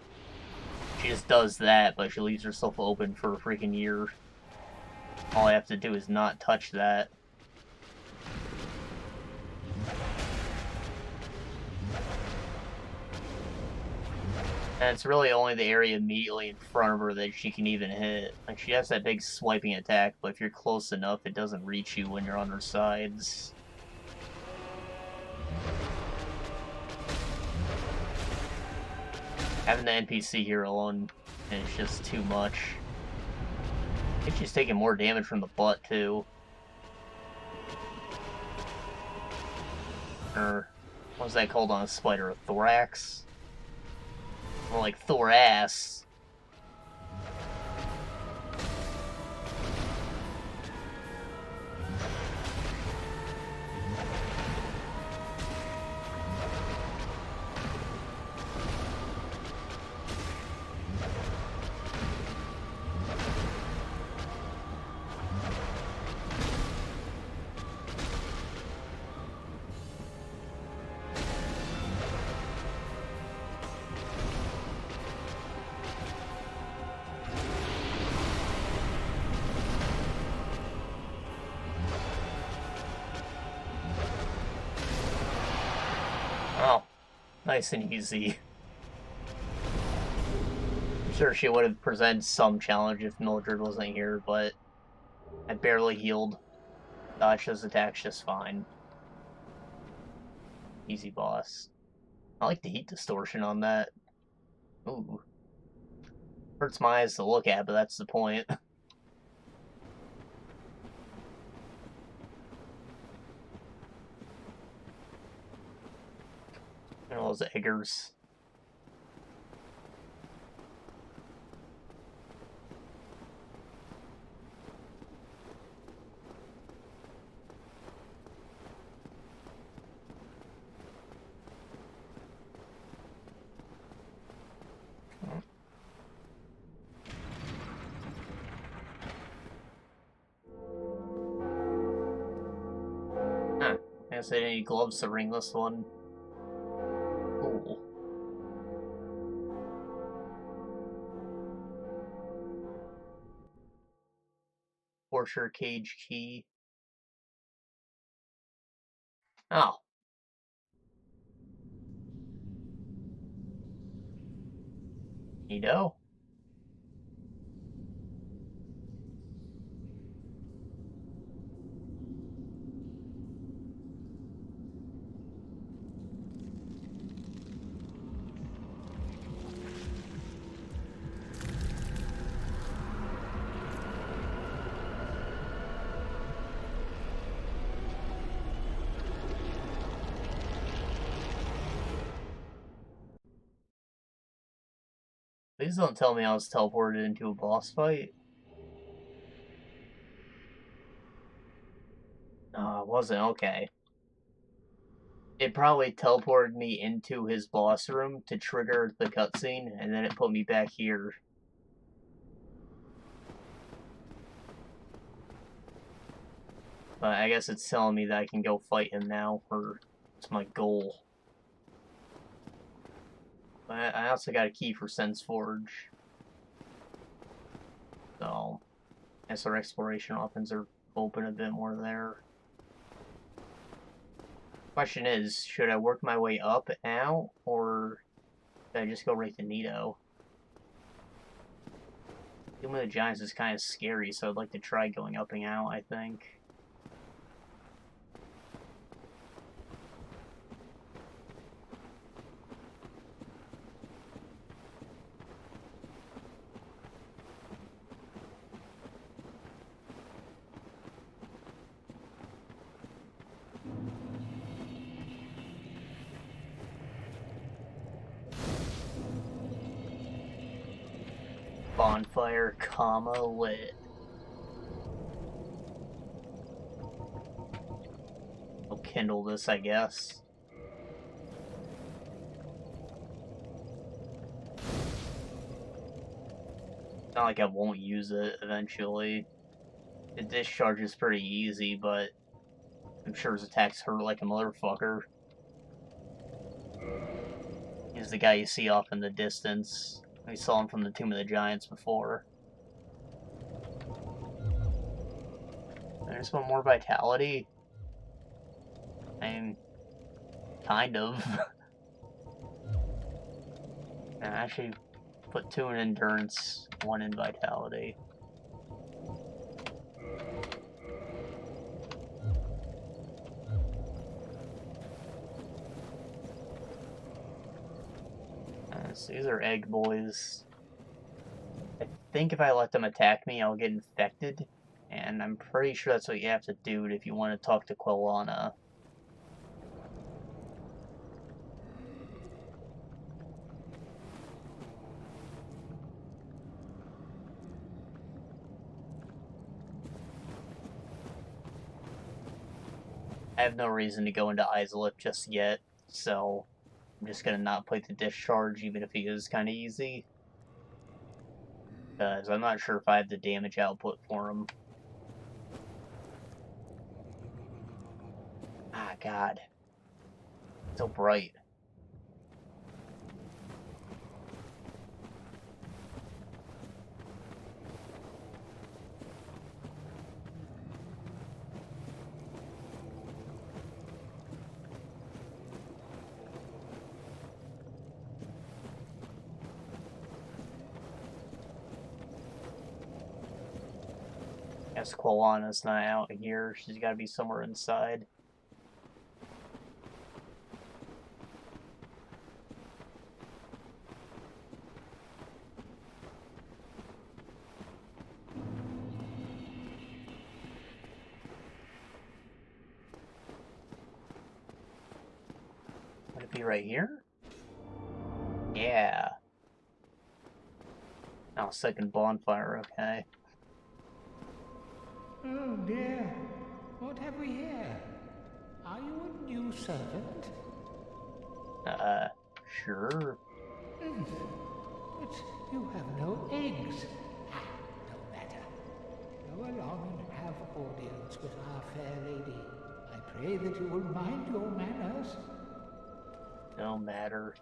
She just does that, but she leaves herself open for a freaking year. All I have to do is not touch that. And it's really only the area immediately in front of her that she can even hit. Like, she has that big swiping attack, but if you're close enough, it doesn't reach you when you're on her sides. Having the NPC here alone is just too much. I think she's taking more damage from the butt, too. Or, what was that called on a spider? A thorax? More like thorax. Oh, nice and easy. I'm sure she would have presented some challenge if Mildred wasn't here, but I barely healed. Dodged those attacks just fine. Easy boss. I like the heat distortion on that. Ooh. Hurts my eyes to look at, but that's the point. And all those eggers. Huh. I guess I didn't need gloves to ring this one. Cool. Torture cage key. Oh. Neato. Please don't tell me I was teleported into a boss fight. Oh, it wasn't. Okay. It probably teleported me into his boss room to trigger the cutscene, and then it put me back here. But I guess it's telling me that I can go fight him now, or it's my goal. But I also got a key for Sense Forge. So, I guess our exploration options are open a bit more there. Question is, should I work my way up now, or should I just go right to Neato? Doom of the Giants is kind of scary, so I'd like to try going up and out, I think. Bonfire, comma, lit. I'll kindle this, I guess. Not like I won't use it eventually. The discharge is pretty easy, but I'm sure his attacks hurt like a motherfucker. He's the guy you see off in the distance. We saw him from the Tomb of the Giants before. I just want more vitality. I mean, kind of. I actually put 2 in endurance, 1 in vitality. So these are egg boys. I think if I let them attack me, I'll get infected. And I'm pretty sure that's what you have to do if you want to talk to Quilana. I have no reason to go into Isolip just yet, so I'm just gonna not play the discharge, even if he is kind of easy. Because I'm not sure if I have the damage output for him. Ah, God. So bright. Guess Quilana's not out here. She's gotta be somewhere inside. Would it be right here? Yeah. Oh, second bonfire, okay. Oh dear, what have we here? Are you a new servant? Sure. But you have no eggs. Ah, no matter. Go along and have audience with our fair lady. I pray that you will mind your manners. No matter.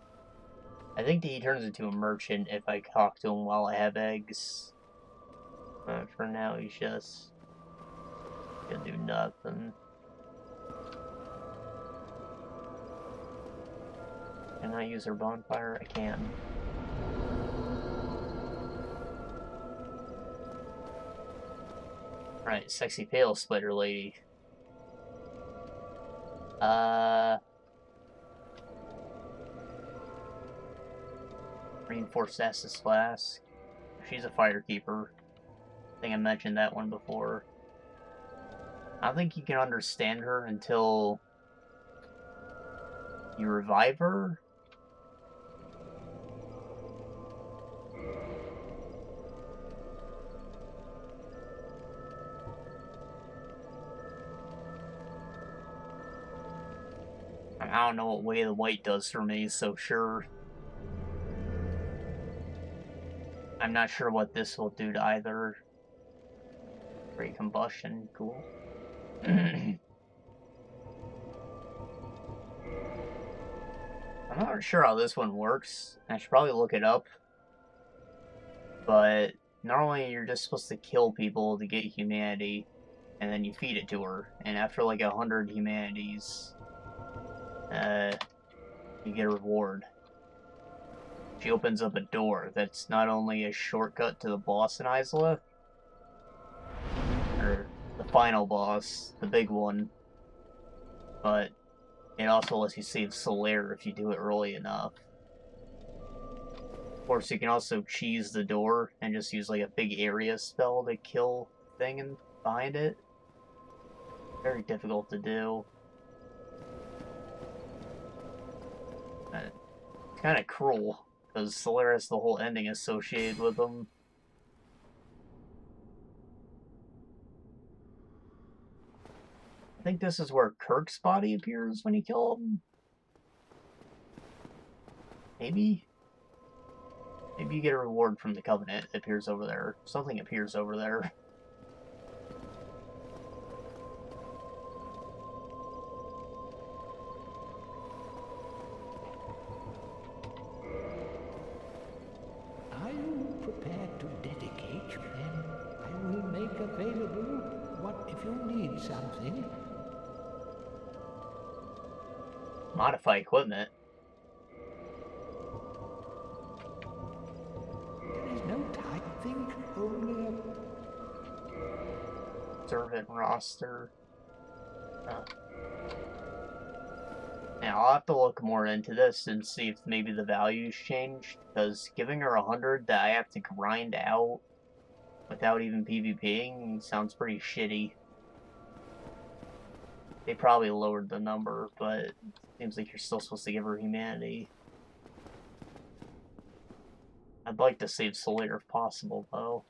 I think he turns into a merchant if I talk to him while I have eggs. For now, he's just gonna do nothing. Can I use her bonfire? I can. Right, sexy pale splitter lady. Reinforced Estus Flask. She's a firekeeper. I think I mentioned that one before. I don't think you can understand her until you revive her. I don't know what Way of the White does for me, so sure. I'm not sure what this will do to either. Great combustion, cool. I'm not sure how this one works. I should probably look it up. But normally you're just supposed to kill people to get humanity, and then you feed it to her. And after like 100 humanities, you get a reward. She opens up a door that's not only a shortcut to the boss in Isola, or the final boss, the big one, but it also lets you save Solaire if you do it early enough. Of course, you can also cheese the door and just use like a big area spell to kill the thing and behind it. Very difficult to do. It's kind of cruel, because Solaire has the whole ending associated with them. I think this is where Kirk's body appears when you kill him. Maybe? Maybe you get a reward from the Covenant that appears over there. Something appears over there. Are you prepared to dedicate? Then I will make available what if you need something. Modify equipment. There is no time, think, only a... Servant roster. Now, I'll have to look more into this and see if maybe the values changed, because giving her 100 that I have to grind out without even PvPing sounds pretty shitty. They probably lowered the number, but it seems like you're still supposed to give her humanity. I'd like to save Solaire if possible, though.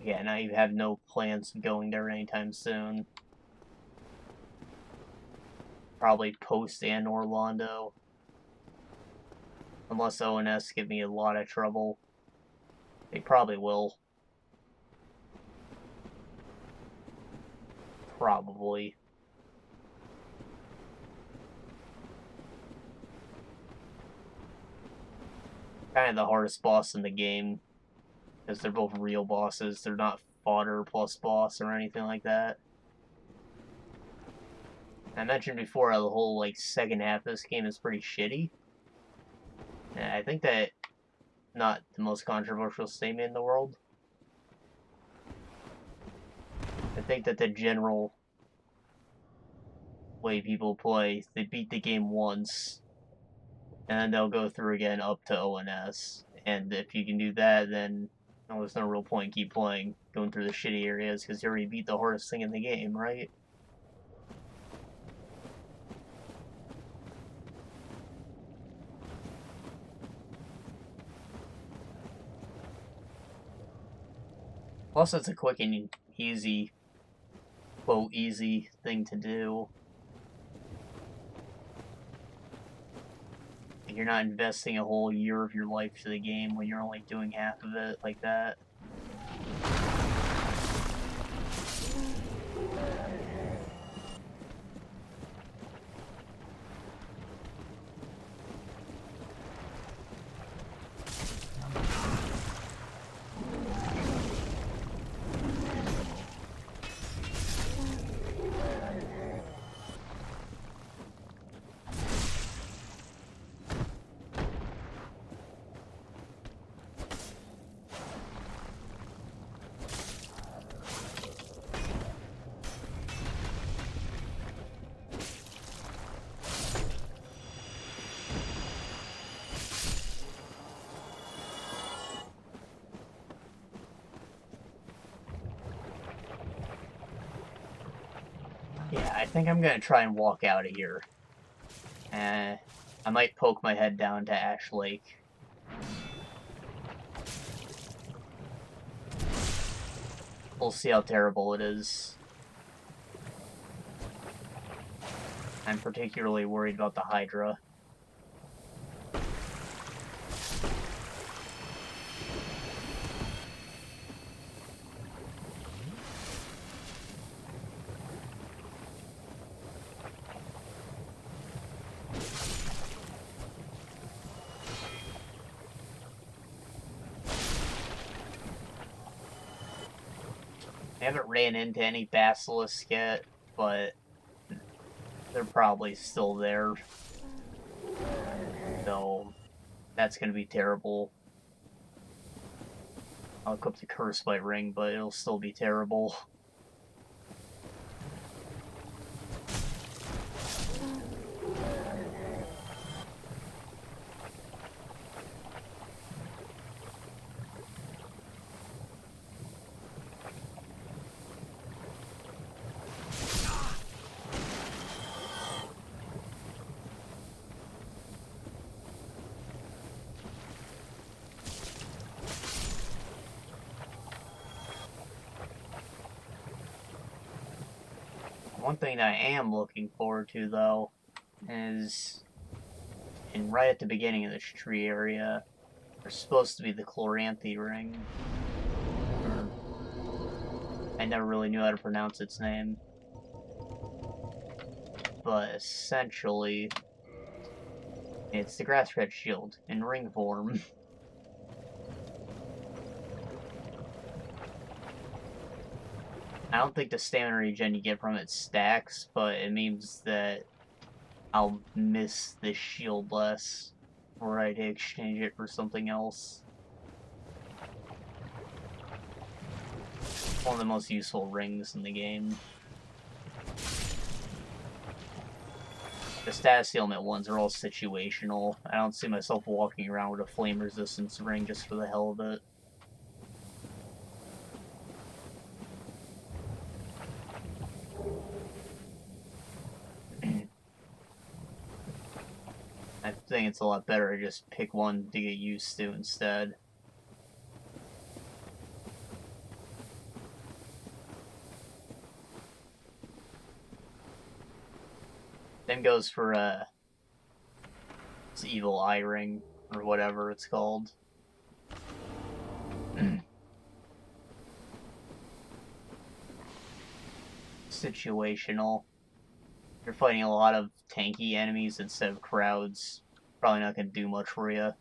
Yeah, now you have no plans of going there anytime soon. Probably post and Orlando. Unless ONS give me a lot of trouble. They probably will. Probably. Kind of the hardest boss in the game. Because they're both real bosses. They're not fodder plus boss or anything like that. I mentioned before how the whole like second half of this game is pretty shitty. And I think that not the most controversial statement in the world. I think that the general way people play, they beat the game once, and then they'll go through again up to ONS. And if you can do that, then there's no real point in keep playing, going through the shitty areas, because you already beat the hardest thing in the game, right? Plus, it's a quick and easy, quote, easy thing to do. You're not investing a whole year of your life to the game when you're only doing half of it like that. Yeah, I think I'm gonna try and walk out of here. I might poke my head down to Ash Lake. We'll see how terrible it is. I'm particularly worried about the Hydra. I haven't ran into any basilisk yet, but they're probably still there. So that's gonna be terrible. I'll equip the Curse Bite Ring, but it'll still be terrible. One thing that I am looking forward to, though, is right at the beginning of this tree area, there's supposed to be the Chloranthy ring. I never really knew how to pronounce its name. But essentially, it's the grass red shield in ring form. I don't think the stamina regen you get from it stacks, but it means that I'll miss the shield less were I to exchange it for something else. One of the most useful rings in the game. The status ailment ones are all situational. I don't see myself walking around with a flame resistance ring just for the hell of it. I think it's a lot better to just pick one to get used to instead. Same goes for this evil eye ring or whatever it's called. Situational. You're fighting a lot of tanky enemies instead of crowds. Probably not gonna do much for you.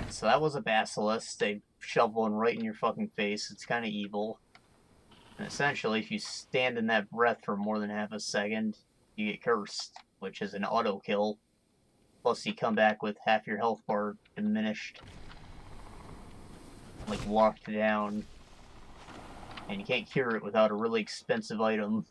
So that was a basilisk. They shove one right in your fucking face. It's kind of evil. And essentially, if you stand in that breath for more than half a second, you get cursed, which is an auto kill. Plus, you come back with half your health bar diminished, like locked down, and you can't cure it without a really expensive item.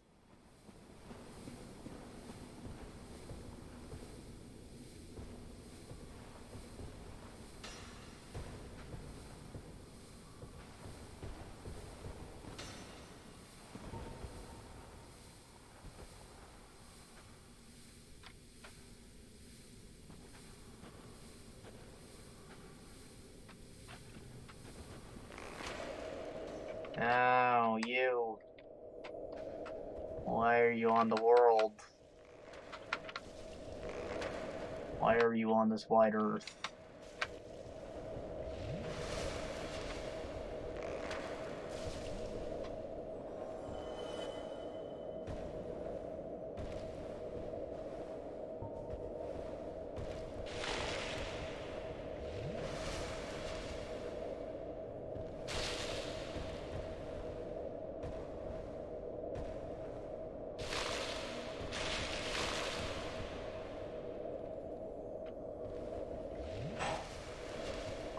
Oh, you. Why are you on the world? Why are you on this wide earth?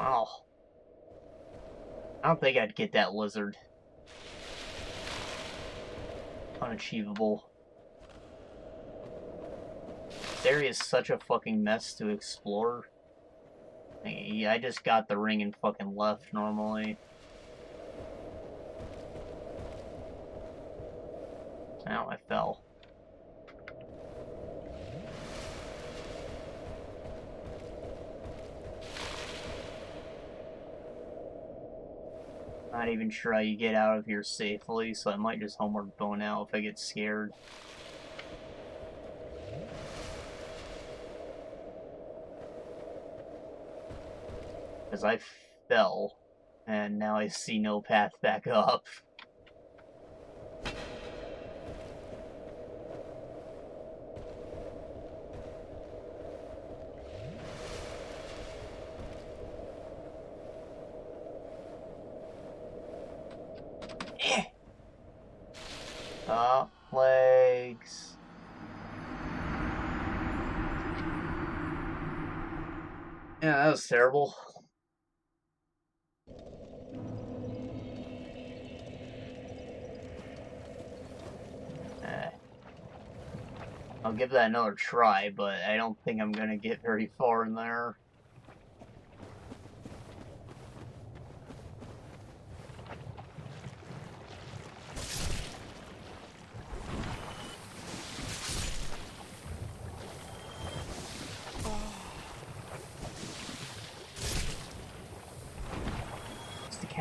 Oh. I don't think I'd get that lizard. Unachievable. This area is such a fucking mess to explore. I just got the ring and fucking left normally. Ow, I fell. Not even sure how you get out of here safely, so I might just homeward bone out if I get scared. Because I fell, and now I see no path back up. Top legs. Yeah, that was terrible. I'll give that another try, but I don't think I'm gonna get very far in there.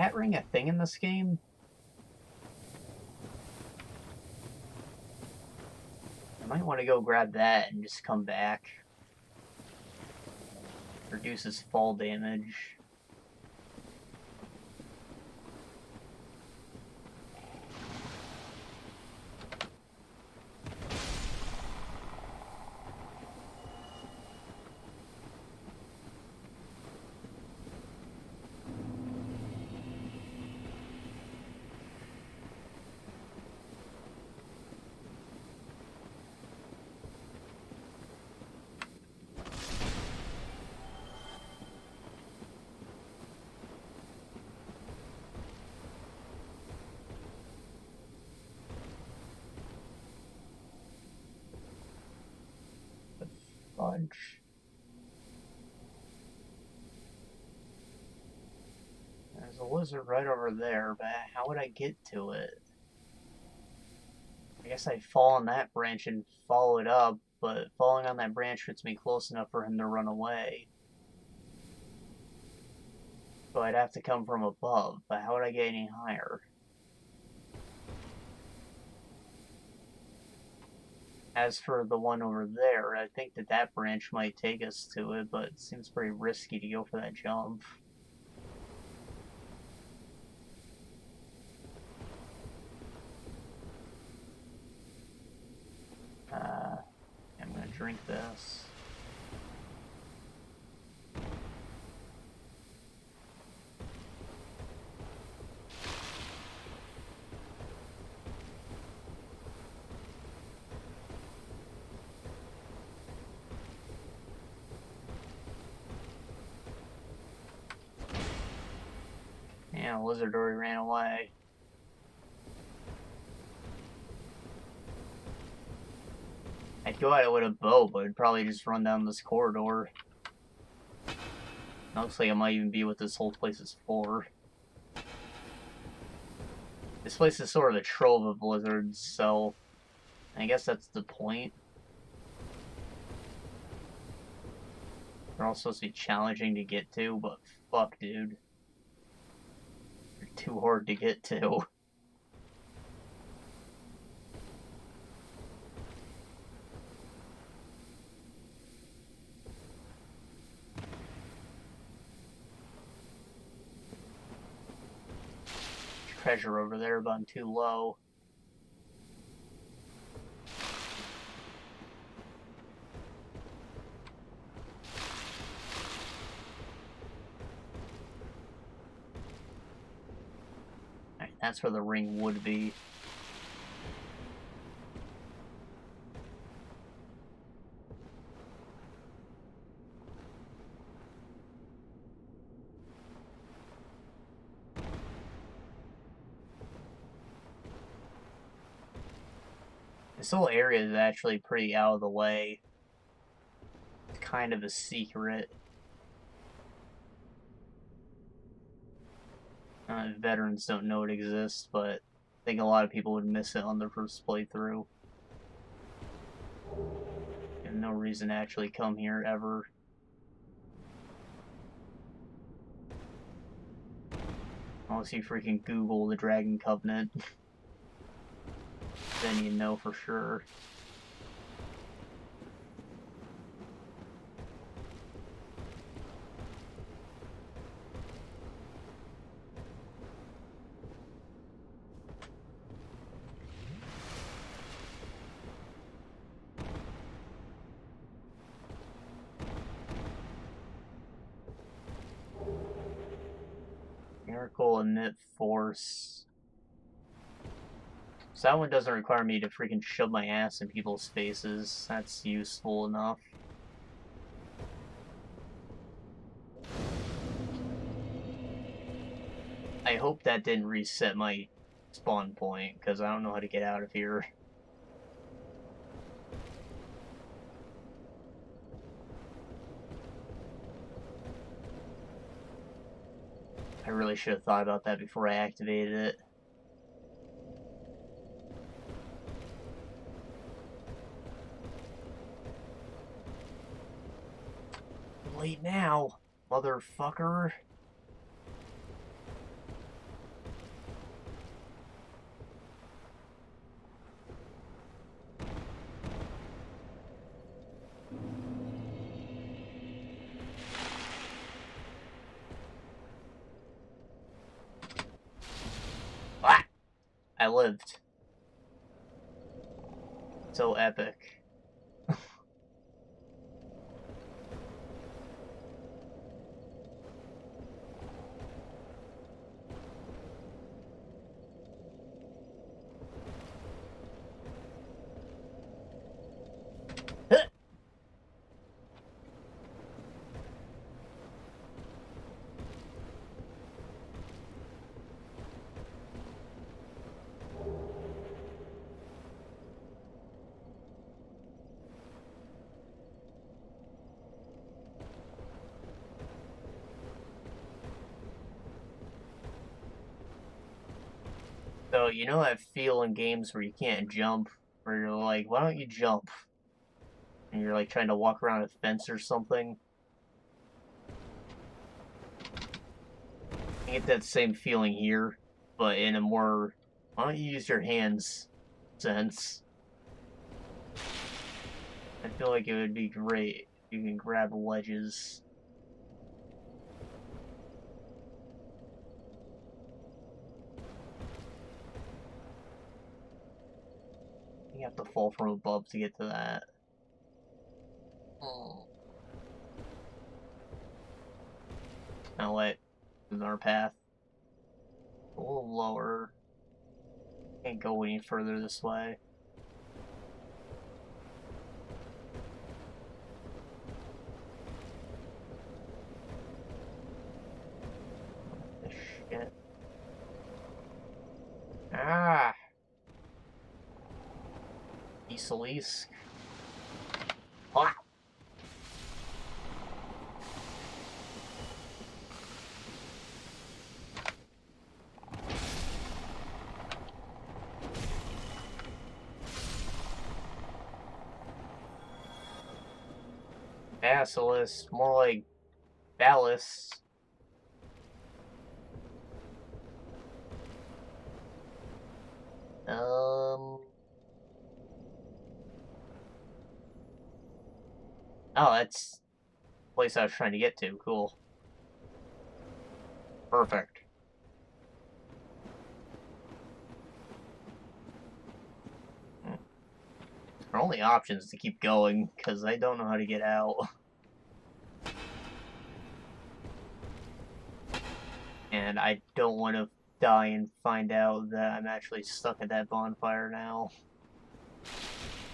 cat ring a thing in this game? I might want to go grab that and just come back. Reduces fall damage. Fudge. There's a lizard right over there, but how would I get to it? I guess I fall on that branch and follow it up, but falling on that branch puts me close enough for him to run away. So I'd have to come from above, but how would I get any higher? As for the one over there, I think that branch might take us to it, but it seems pretty risky to go for that jump. I'm gonna drink this. Yeah, the lizard already ran away. I'd go at it with a bow, but it'd probably just run down this corridor. Looks like it might even be what this whole place is for. This place is sort of a trove of lizards, so I guess that's the point. They're all supposed to be challenging to get to, but fuck, dude. They're too hard to get to. Treasure over there, but I'm too low. Alright, that's where the ring would be. This whole area is actually pretty out of the way. It's kind of a secret. Veterans don't know it exists, but I think a lot of people would miss it on their first playthrough. You have no reason to actually come here ever. Unless you freaking Google the Dragon Covenant. Then you know for sure. Miracle emit force. So that one doesn't require me to freaking shove my ass in people's faces. That's useful enough. I hope that didn't reset my spawn point, because I don't know how to get out of here. I really should have thought about that before I activated it. Late now, motherfucker. I lived. So epic. So, you know that feel in games where you can't jump? Where you're like, why don't you jump? And you're like trying to walk around a fence or something? You get that same feeling here, but in a more, why don't you use your hands sense? I feel like it would be great if you can grab ledges. You have to fall from above to get to that. Oh. Now wait, there's our path. A little lower. Can't go any further this way. Shit. Ah! Elise. Ah! Basilisk, more like ballast. Oh, that's the place I was trying to get to. Cool. Perfect. Our only option is to keep going, because I don't know how to get out. And I don't want to die and find out that I'm actually stuck at that bonfire now.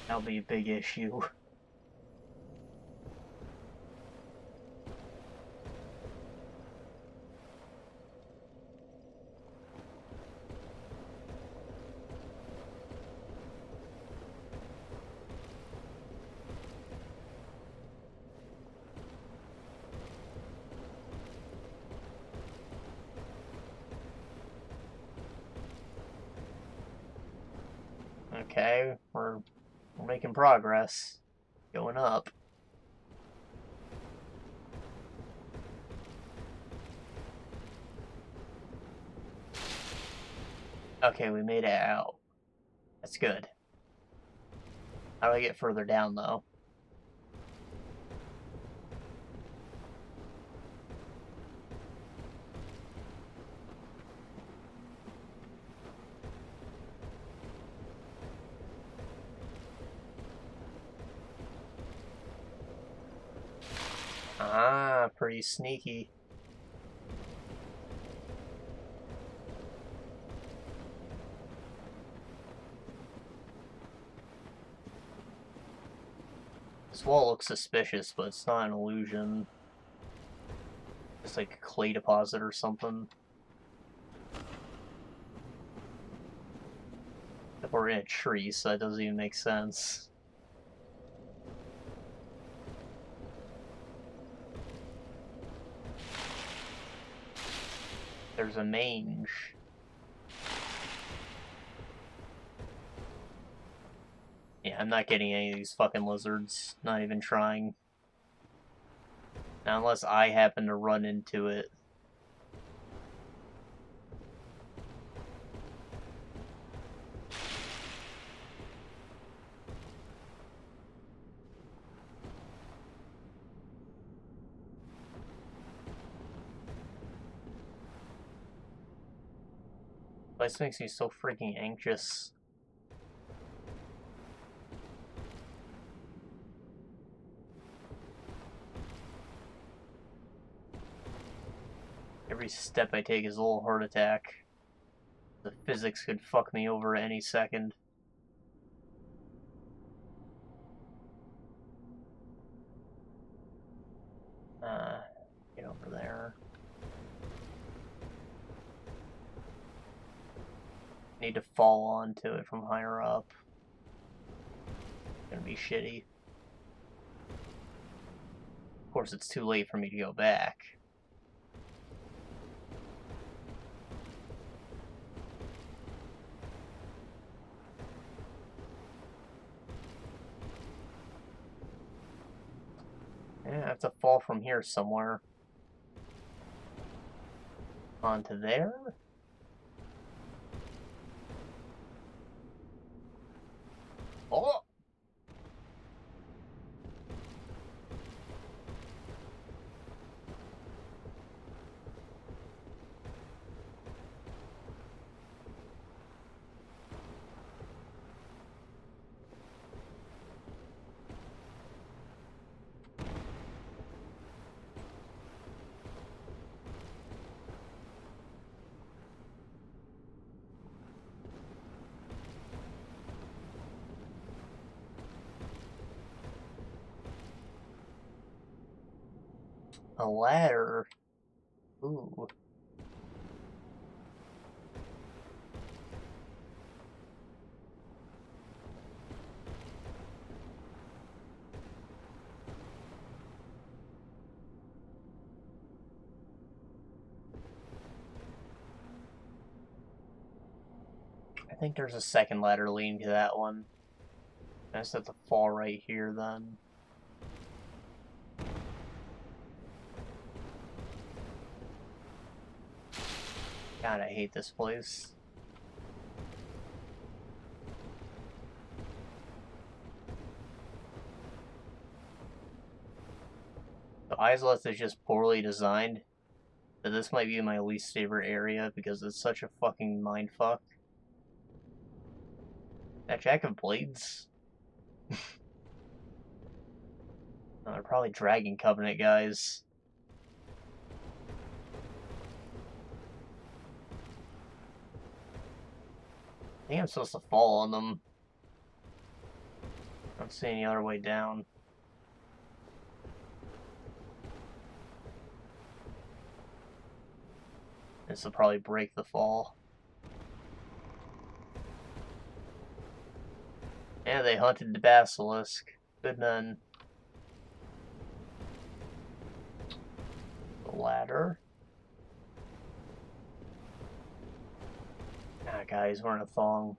That'll be a big issue. Okay, we're making progress. Going up. Okay, we made it out. That's good. How do I get further down, though? Ah, pretty sneaky. This wall looks suspicious, but it's not an illusion. It's like a clay deposit or something. We're in a tree, so that doesn't even make sense. There's a mange. Yeah, I'm not getting any of these fucking lizards. Not even trying. Now, unless I happen to run into it. This makes me so freaking anxious. Every step I take is a little heart attack. The physics could fuck me over any second. Get over there. Need to fall onto it from higher up. It's gonna be shitty. Of course, it's too late for me to go back. Yeah, I have to fall from here somewhere. Onto there? Oh! A ladder? Ooh. I think there's a second ladder leading to that one. I just have to fall right here then. God, I hate this place. The Isolith is just poorly designed, but this might be my least favorite area because it's such a fucking mindfuck. That Jack of Blades? They're probably Dragon Covenant guys. I think I'm supposed to fall on them. I don't see any other way down. This will probably break the fall. Yeah, they hunted the basilisk. Good men. The ladder. Ah, guys, we're in a thong.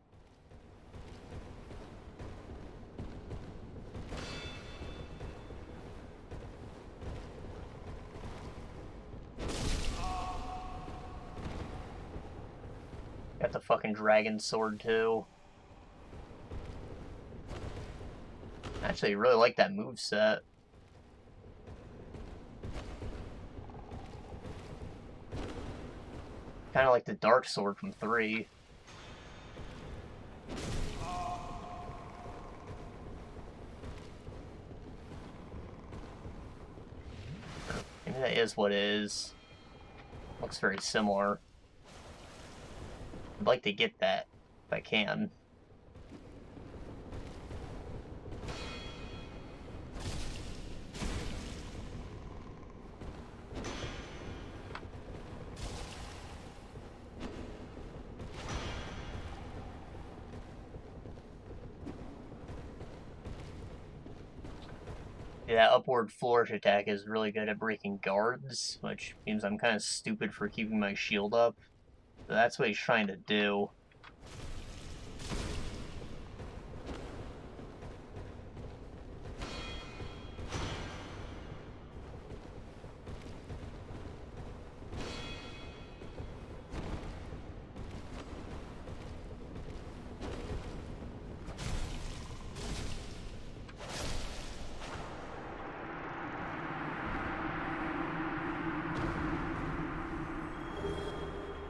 Got the fucking dragon sword, too. Actually, I really like that moveset. Kind of like the dark sword from 3. Maybe that is what it is. Looks very similar. I'd like to get that, if I can. Yeah, that upward flourish attack is really good at breaking guards, which means I'm kind of stupid for keeping my shield up. So that's what he's trying to do.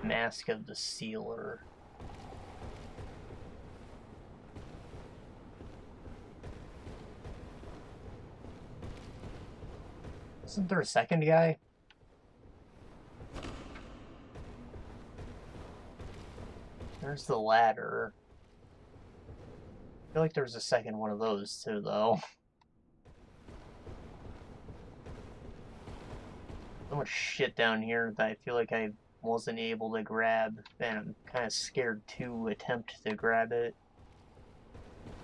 Mask of the Sealer. Wasn't there a second guy? There's the ladder. I feel like there was a second one of those too, though. So much shit down here that I feel like I wasn't able to grab, and I'm kind of scared to attempt to grab it.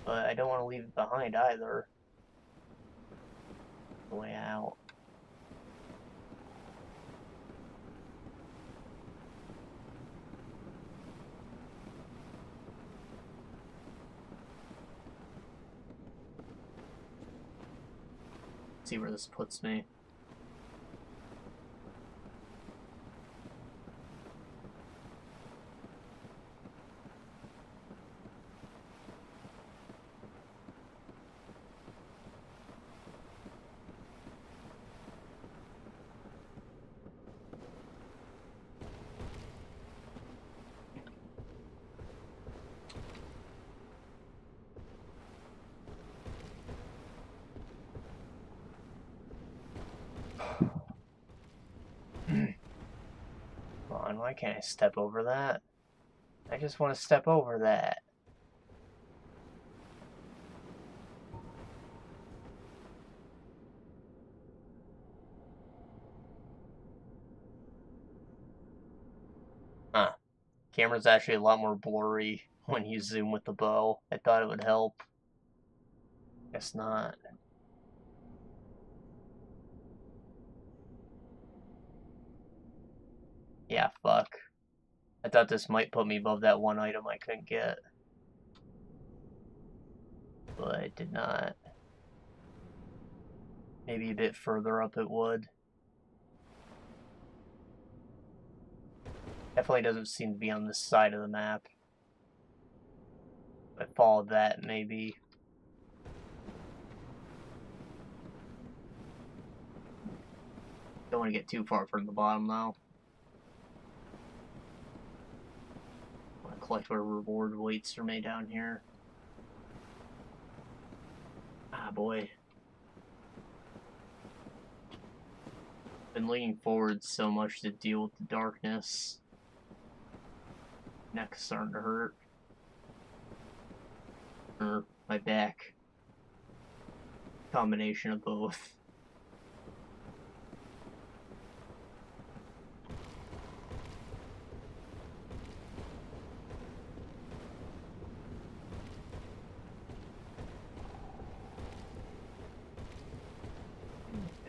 But I don't want to leave it behind either. The way out. See where this puts me. Come on, why can't I step over that? I just want to step over that. Huh. Camera's actually a lot more blurry when you zoom with the bow. I thought it would help. Guess not. Yeah, fuck. I thought this might put me above that one item I couldn't get. But it did not. Maybe a bit further up it would. Definitely doesn't seem to be on this side of the map. If I followed that, maybe. Don't want to get too far from the bottom, though. I want to collect where reward waits for me down here. Ah, boy. Been leaning forward so much to deal with the darkness. Neck's starting to hurt. Or my back. Combination of both.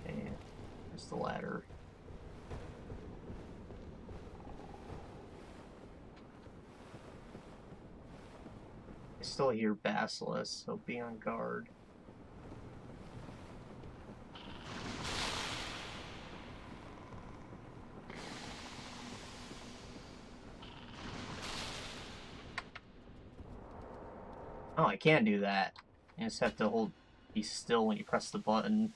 Okay, there's the ladder. I still hear basilisks, so be on guard. Oh, I can do that. You just have to be still when you press the button.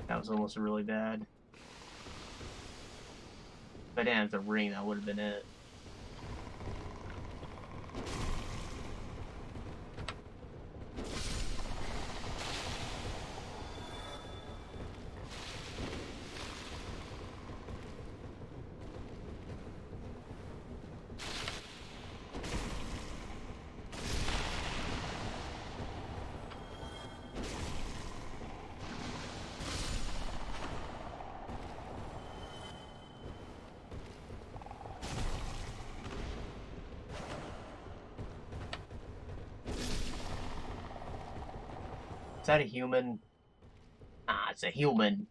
That was almost really bad. If I didn't have the ring, that would have been it. Is that a human? Ah, it's a human.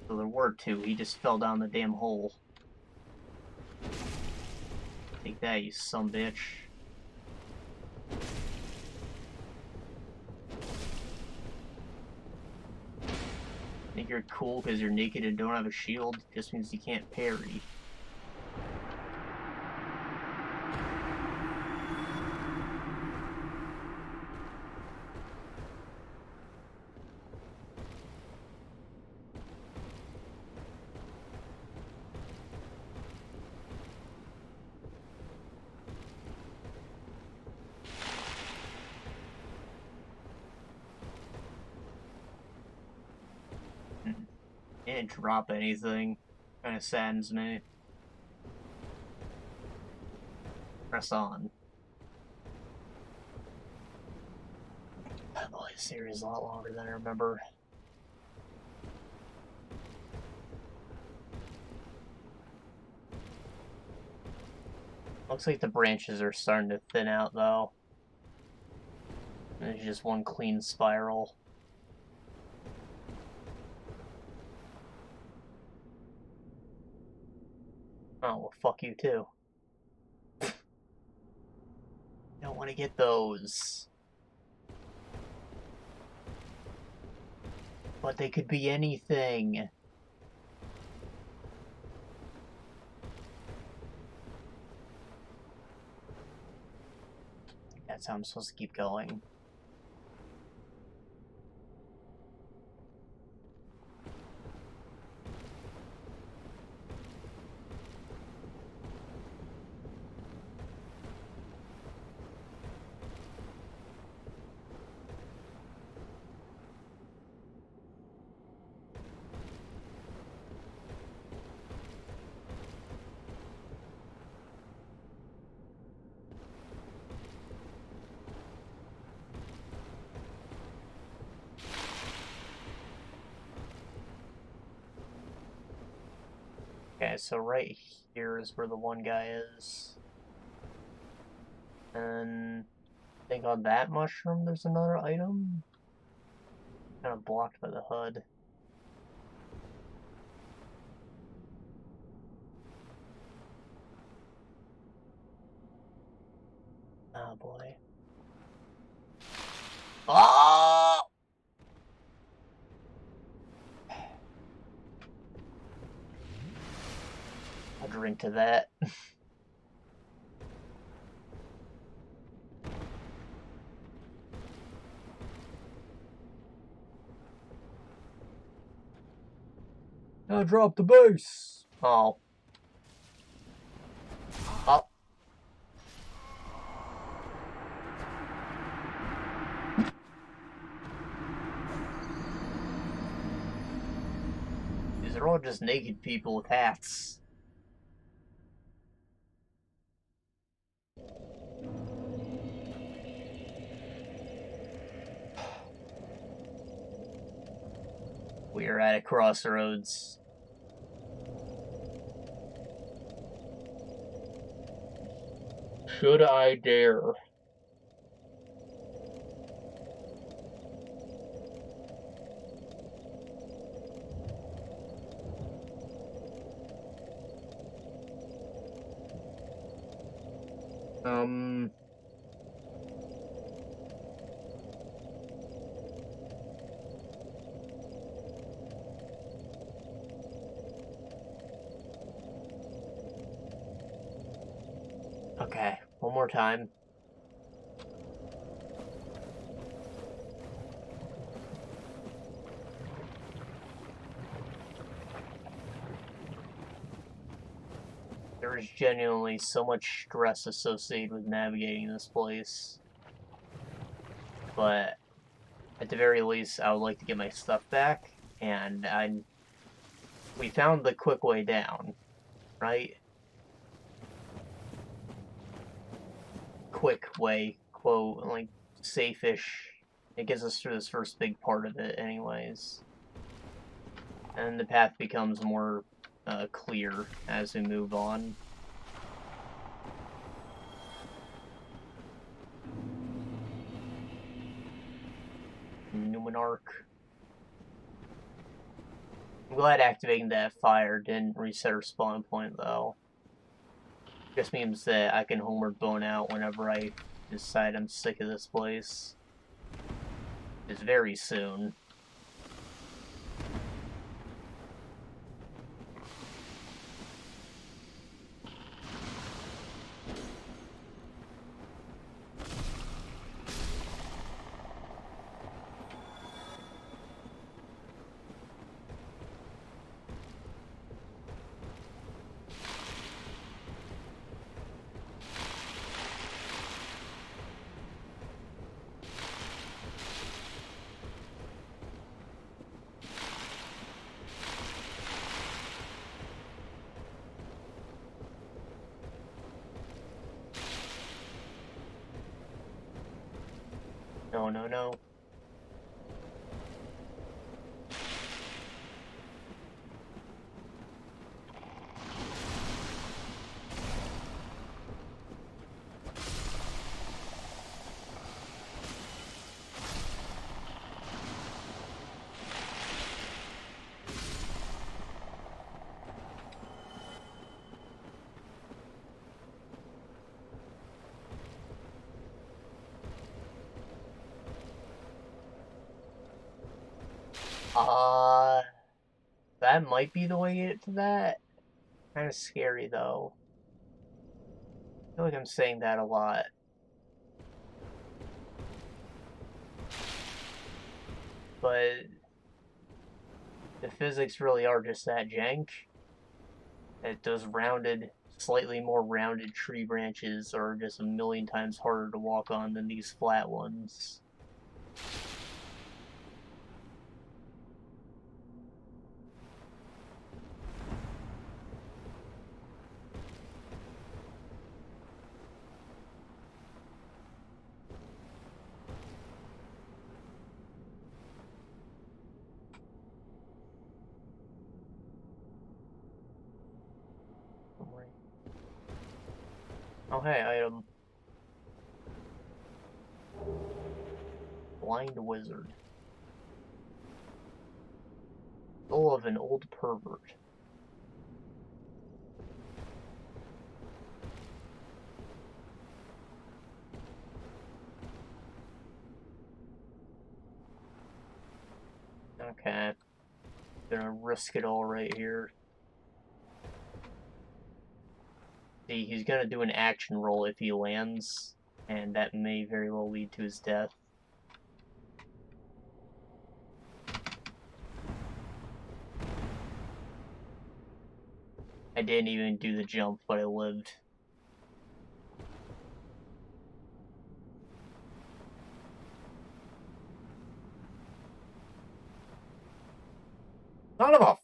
So there were two. He just fell down the damn hole. Take that, you sumbitch. Think you're cool because you're naked and don't have a shield? Just means you can't parry. didn't drop anything. Kinda saddens me. Press on. Boy, this series is a lot longer than I remember. Looks like the branches are starting to thin out, though. There's just one clean spiral. Oh, well, fuck you, too. Don't want to get those. But they could be anything. That's how I'm supposed to keep going. Okay, so right here is where the one guy is. And I think on that mushroom there's another item. Kind of blocked by the HUD. Oh boy. Oh! I'll drink to that. Now drop the base. Oh. Oh. These are all just naked people with hats. We are at a crossroads. Should I dare? Okay, one more time. There is genuinely so much stress associated with navigating this place. But at the very least, I would like to get my stuff back, and we found the quick way down, right? Quick way, quote, like, safe-ish. It gets us through this first big part of it anyways. And the path becomes more clear as we move on. Numenarch. I'm glad activating that fire didn't reset our spawn point, though. Just means that I can homeward bone out whenever I decide I'm sick of this place. It's very soon. know. That might be the way to get to that. Kind of scary, though. I feel like I'm saying that a lot. But the physics really are just that jank. That those rounded, slightly more rounded tree branches are just a million times harder to walk on than these flat ones. Oh hey, item. Blind wizard. Soul of an old pervert. Okay. Gonna risk it all right here. See, he's gonna do an action roll if he lands, and that may very well lead to his death. I didn't even do the jump, but I lived. Son of a...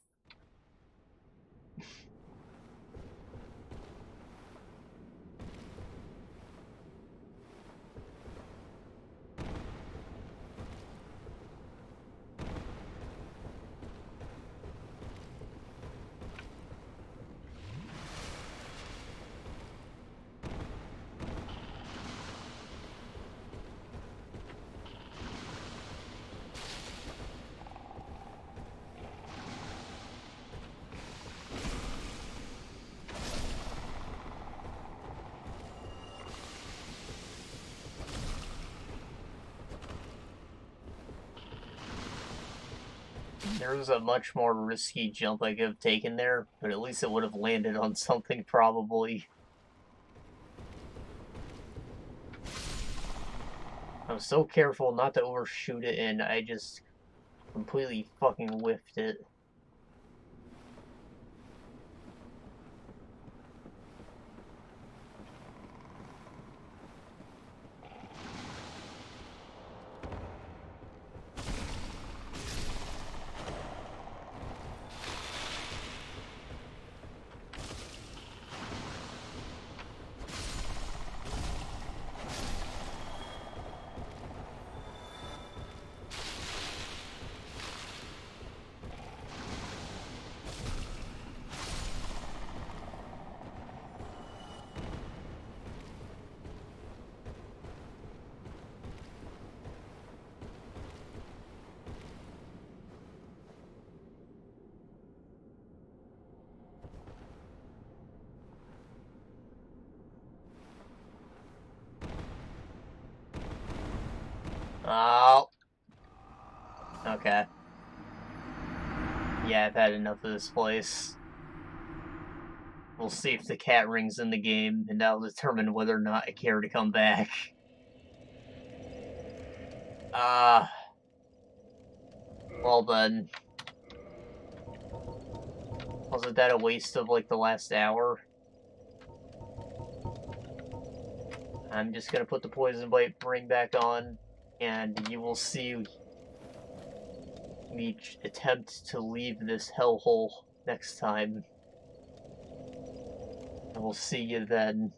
There was a much more risky jump I could have taken there, but at least it would have landed on something probably. I was so careful not to overshoot it, and I just completely fucking whiffed it. Oh. Okay. Yeah, I've had enough of this place. We'll see if the cat ring's in the game, and that'll determine whether or not I care to come back. Well then. Wasn't that a waste of, like, the last hour? I'm just gonna put the poison bite ring back on, and you will see me attempt to leave this hellhole next time. And we'll see you then.